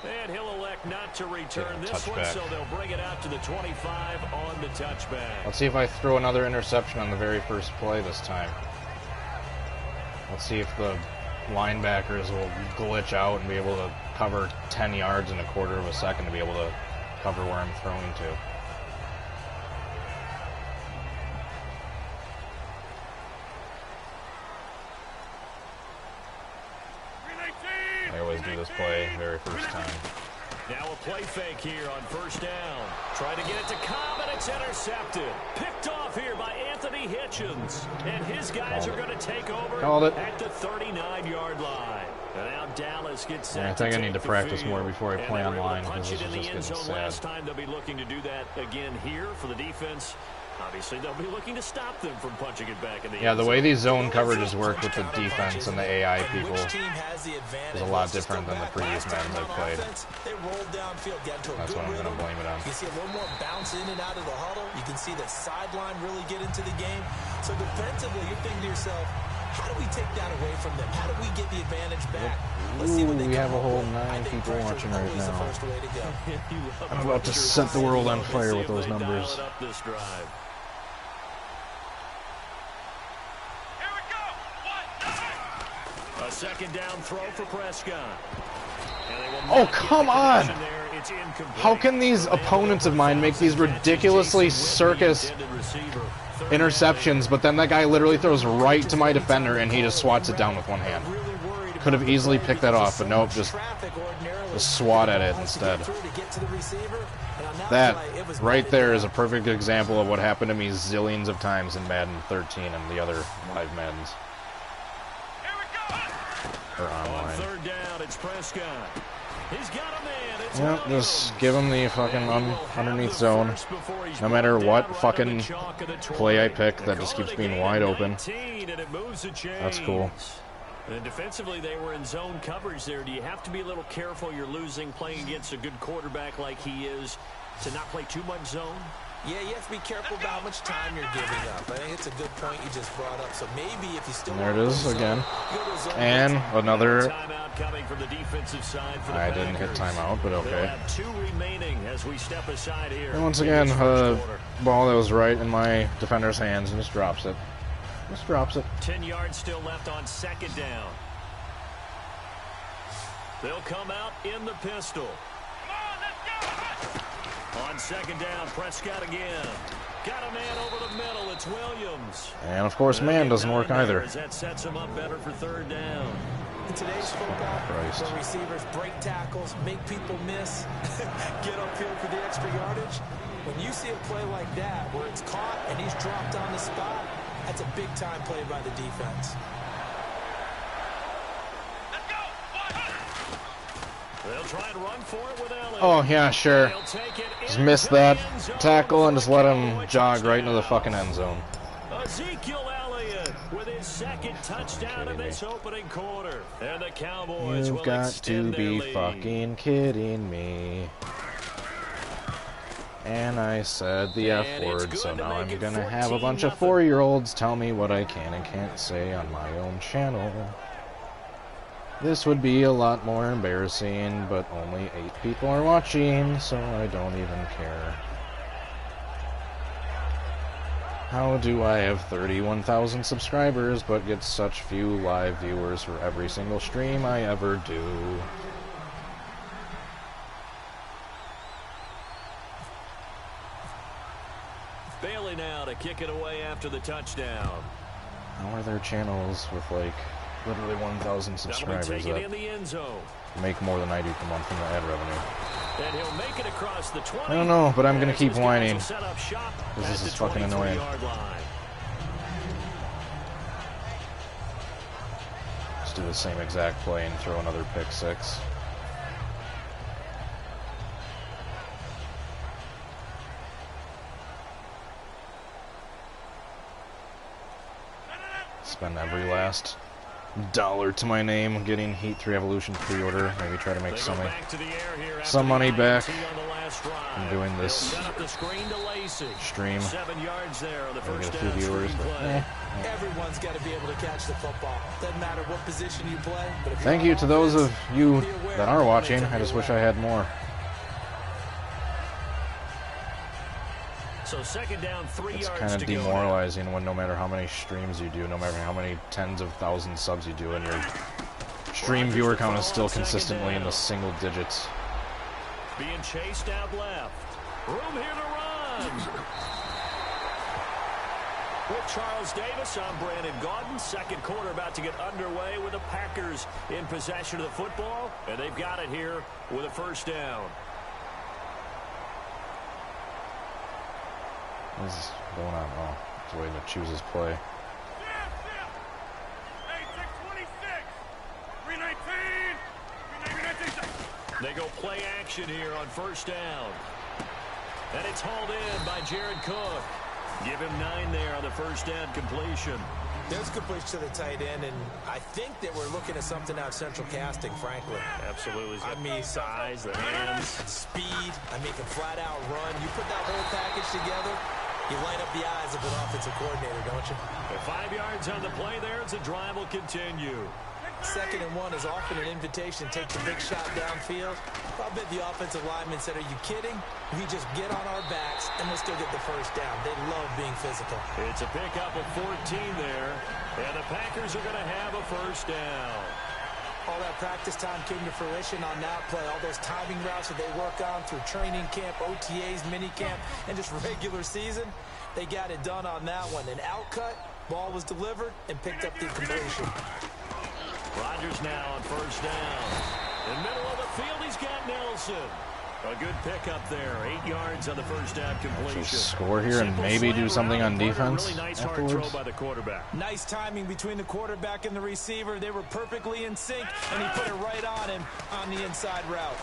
And he'll elect not to return this one, so they'll bring it out to the 25 on the touchback. Let's see if I throw another interception on the very first play this time. Let's see if the linebackers will glitch out and be able to cover 10 yards in a quarter of a second to be able to cover where I'm throwing to. I always do this play very first time. Now a play fake here on first down. Trying to get it to Cobb, and it's intercepted. Picked off here by Anthony Hitchens. And his guys are going to take over at the 39-yard line. And now Dallas gets set. I think I need to practice more before I play online, because punch this it is in the just end getting zone sad. last time. They'll be looking to do that again here for the defense. Obviously, they'll be looking to stop them from punching it back in the end zone. Yeah, the way these zone coverages work with the defense and the AI people is a lot different than the previous Maddens I've played. That's what I'm going to blame it on. You can see a little more bounce in and out of the huddle. You can see the sideline really get into the game. So defensively, you're thinking to yourself, how do we take that away from them? How do we get the advantage back? Let's see what they We have a whole come up with. 9 I think people pressure's watching right always the now. first way to go. I'm about to set the world on fire with those numbers. Up this drive. A second down throw for Prescott. And they will Oh, come on! How can these opponents of mine make these ridiculously circus interceptions, but then that guy literally throws right to my defender and he just swats it down with one hand? Could have easily picked that off, but nope, just swat at it instead. That right there is a perfect example of what happened to me zillions of times in Madden 13 and the other live Maddens. Or online. On third down, it's Prescott. He's got a man. Yep, just give him the fucking underneath zone. No matter what fucking play I pick, that just keeps being wide open. That's cool. And defensively, they were in zone coverage there. Do you have to be a little careful? You're losing playing against a good quarterback like he is to not play too much zone? Yeah, you have to be careful about how much time you're giving up. I think it's a good point you just brought up. So maybe if you still there it is again. And another. Coming from the defensive side for the I didn't hit timeout, but okay. Have 2 remaining as we step aside here. And once again, ball that was right in my defender's hands and just drops it. Just drops it. 10 yards still left on second down. They'll come out in the pistol. On second down, Prescott again. Got a man over the middle. It's Williams. And of course, man doesn't work either. That sets him up better for third down. In today's football, where receivers break tackles, make people miss, get upfield for the extra yardage, when you see a play like that where it's caught and he's dropped on the spot, that's a big-time play by the defense. They'll try and run for it with Elliott. Oh, yeah, sure. Just missed that tackle and just let him jog right into the fucking end zone. Ezekiel Elliott with his second touchdown in this opening quarter. And the Cowboys You've will got extend to be their lead. fucking kidding me. And I said the F word, so now I'm gonna have a bunch of 4-year-olds tell me what I can and can't say on my own channel. This would be a lot more embarrassing, but only 8 people are watching, so I don't even care. How do I have 31,000 subscribers but get such few live viewers for every single stream I ever do? Bailey now to kick it away after the touchdown. How are there channels with like literally 1,000 subscribers Take it that in the end zone. make more than I do per month from the ad revenue? And he'll make it across the 20. I don't know, but I'm gonna keep These guys whining. will set up shop This at is the fucking annoying. 23-yard line. Just do the same exact play and throw another pick 6. Spend every last dollar to my name getting Heat 3 Evolution pre-order. Maybe try to make some money back from doing this stream. 7 yards there on the Maybe first get a few down viewers, but screenplay. Everyone's got to be able to catch the football. Doesn't matter what position you play. But if Thank you're you on to those offense, of you be aware that of are the watching. moments I on just your wish I left. had more. So second down, 3 It's yards kind of to go. demoralizing when no matter how many streams you do, no matter how many tens of thousands subs you do, and your stream viewer count is still consistently in the single digits. Being chased out left. Room here to run. With Charles Davis, I'm Brandon Gaudin. Second quarter about to get underway with the Packers in possession of the football. And they've got it here with a first down. What is going on? Oh, he's waiting to choose his play. They go play action here on first down. And it's hauled in by Jared Cook. Give him 9 there on the first down completion. There's completion to the tight end, and I think that we're looking at something out of central casting, frankly. Absolutely. I mean, size, the hands. Speed. I mean, can flat out run. You put that whole package together, you light up the eyes of an offensive coordinator, don't you? 5 yards on the play there as the drive will continue. 2nd and 1 is often an invitation to take the big shot downfield. I bet the offensive lineman said, are you kidding? We just get on our backs and we'll still get the first down. They love being physical. It's a pickup of 14 there, and the Packers are going to have a first down. All that practice time came to fruition on that play. All those timing routes that they work on through training camp, OTAs, mini camp, and just regular season, they got it done on that one. An outcut, ball was delivered, and picked up the completion. Rodgers now on first down. In the middle of the field, he's got Nelson. A good pickup there. 8 yards on the first down completion. Score here and maybe do something on defense really nice afterwards. hard throw by the quarterback. Nice timing between the quarterback and the receiver. They were perfectly in sync, and he put it right on him on the inside route.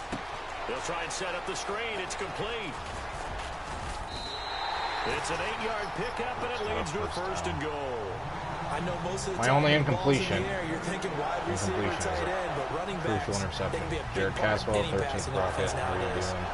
They'll try and set up the screen. It's complete. It's an 8-yard pickup, and it leads to a first and goal. I know most of the My time only when the ball's in incompletion. the air, you're thinking wide receiver, tight end, but running backs, Crucial they interception. can be a big Jared part of Caswell, any 13th passing rocket. offense How are you nowadays. doing?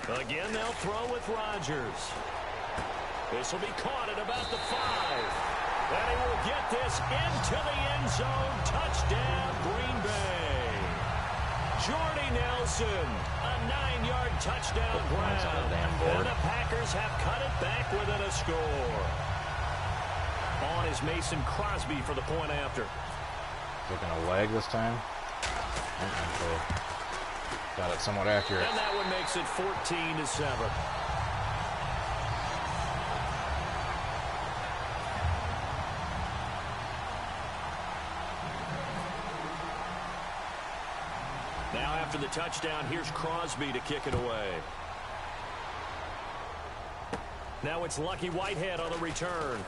Again, they'll throw with Rodgers. This will be caught at about the 5. And he will get this into the end zone. Touchdown, Green Bay. Jordy Nelson, a 9-yard touchdown grab. And the Packers have cut it back within a score. On is Mason Crosby for the point after. Looking a leg this time. Got it somewhat accurate. And that one makes it 14-7. Now after the touchdown, here's Crosby to kick it away. Now it's Lucky Whitehead on the return.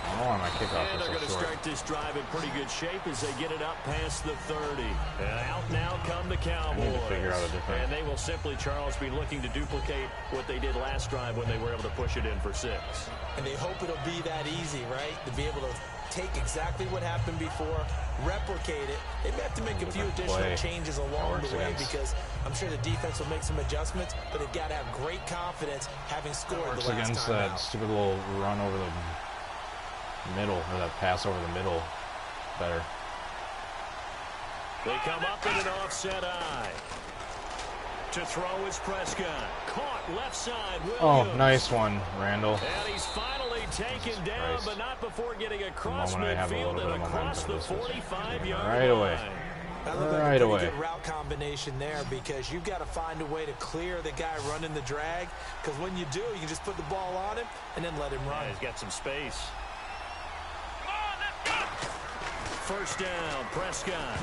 Oh, my kickoff And is they're going so to short. start this drive in pretty good shape as they get it up past the 30. And out now come the Cowboys. I need to figure out a different... And they will simply, Charles, be looking to duplicate what they did last drive when they were able to push it in for 6. And they hope it'll be that easy, right? To be able to take exactly what happened before, replicate it. They may have to make a few additional changes along the way because I'm sure the defense will make some adjustments, but they've got to have great confidence having scored the last against time that out. stupid little run over the middle, or that pass over the middle better. They come up in an offset eye. To throw is Prescott. Caught left side, Williams. Oh, nice one, Randall. And he's finally taken down, Christ. but not before getting across moment I have a midfield little and bit of across the momentum, this is 45-yard right away. line. That looked like Right a away. pretty good route combination there because you've got to find a way to clear the guy running the drag because when you do, you can just put the ball on him and then let him run. Yeah, he's got some space. First down, Prescott.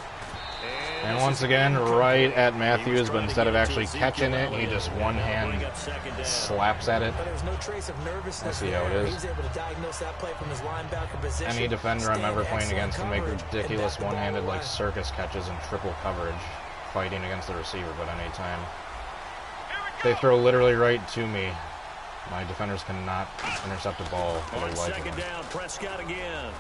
And once again, right at Matthews, but instead of actually catching it, he just one hand slaps at it. But there was no trace of nervousness see how it there. is. He was able to diagnose that play from his linebacker position. Any defender I'm Stay ever in playing excellent against can make coverage, and ridiculous back the ball one-handed away. like circus catches and triple coverage fighting against the receiver, but anytime they throw literally right to me, my defenders cannot intercept a ball for On their life. second down, Prescott again.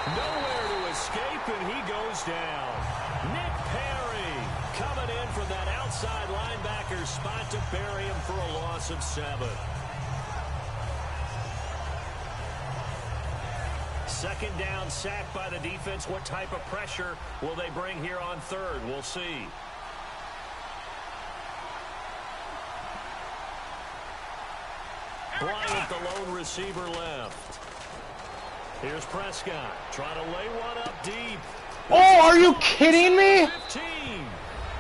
Nowhere to escape, and he goes down. Nick Perry coming in from that outside linebacker spot to bury him for a loss of 7. Second down, sack by the defense. What type of pressure will they bring here on third? We'll see. Bryant, the lone receiver, left. Here's Prescott trying to lay one up deep. Oh, are you kidding me? 15.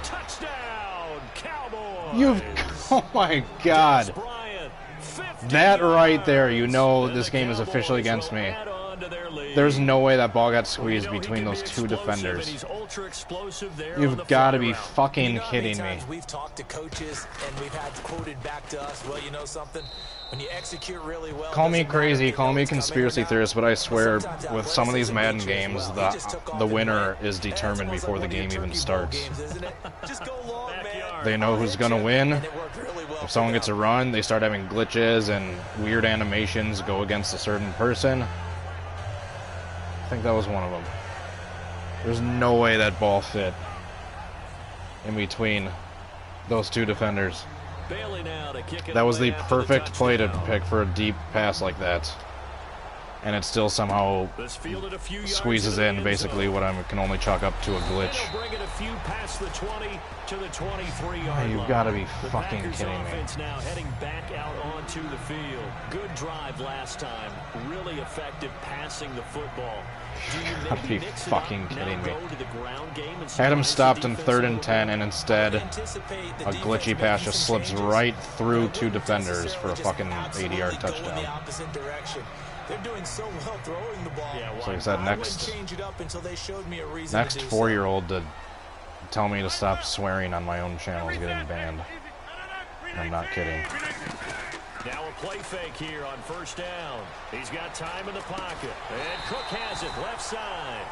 Touchdown, Cowboys. You've, oh my God. Bryant, 50 That right there, yards. you know And this the game is officially Cowboys against will me. add on to their lead. There's no way that ball got squeezed You know, he between can those be two explosive, defenders. and he's ultra explosive there on You've the got to fly be route. fucking You know how many kidding me. times we've talked to coaches and we've had quoted back to us, well, you know something? When you execute really well, Call me doesn't matter crazy, if you call know me it's coming or conspiracy not. theorist, but I swear Sometimes with some of these athleticism Madden beats you as games, well. He just took off the and winner ran. is determined That's before the almost like game one even of your turkey bowl starts. games, isn't it? Just go long, man. Backyard. They know who's going to win. And it worked really well If for someone gets a them. run, they start having glitches and weird animations go against a certain person. I think that was one of them. There's no way that ball fit in between those two defenders. Bailey now to kick it That was away the after perfect play to touchdown. pick for a deep pass like that. and it still somehow This fielded a few yards squeezes into the in end basically zone. what I can only chalk up to a glitch. That'll bring it a few past the 20 to the 23-yard You've line. got to be The fucking Packers kidding me. offense now heading back out onto the field. Good drive last time. Really effective passing the football. Do you Gotta maybe be mix it fucking up, kidding now me. go to the ground game and Had him surprise the stopped in defense 3rd a and little 10, bit? and instead Anticipate the a defense glitchy making pass just some slips changes, right but I through wouldn't 2 defenders for a necessarily fucking just 80-yard absolutely go in the touchdown. opposite direction. They're doing so well throwing the ball. Yeah, So he said I next wouldn't change it up until they showed me a reason to do so. 4-year-old to tell me to stop swearing on my own channel is getting banned. I'm not kidding. Now a play fake here on 1st down. He's got time in the pocket. And Cook has it left side.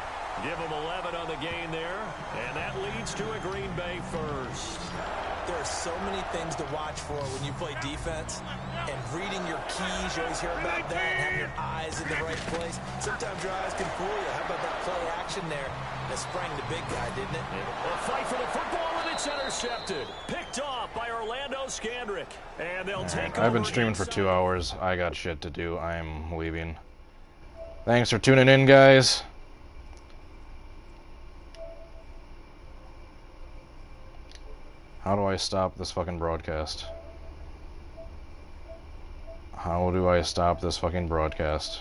Give him 11 on the gain there. And that leads to a Green Bay first. There are so many things to watch for when you play defense. And reading your keys, you always hear about that, and having your eyes in the right place. Sometimes your eyes can fool you. How about that play action there? That sprang the big guy, didn't it? A fight for the football, and it's intercepted. Picked off by Orlando Scandrick. And they'll take I've been over streaming for inside. 2 hours. I got shit to do. I'm leaving. Thanks for tuning in, guys. How do I stop this fucking broadcast? How do I stop this fucking broadcast?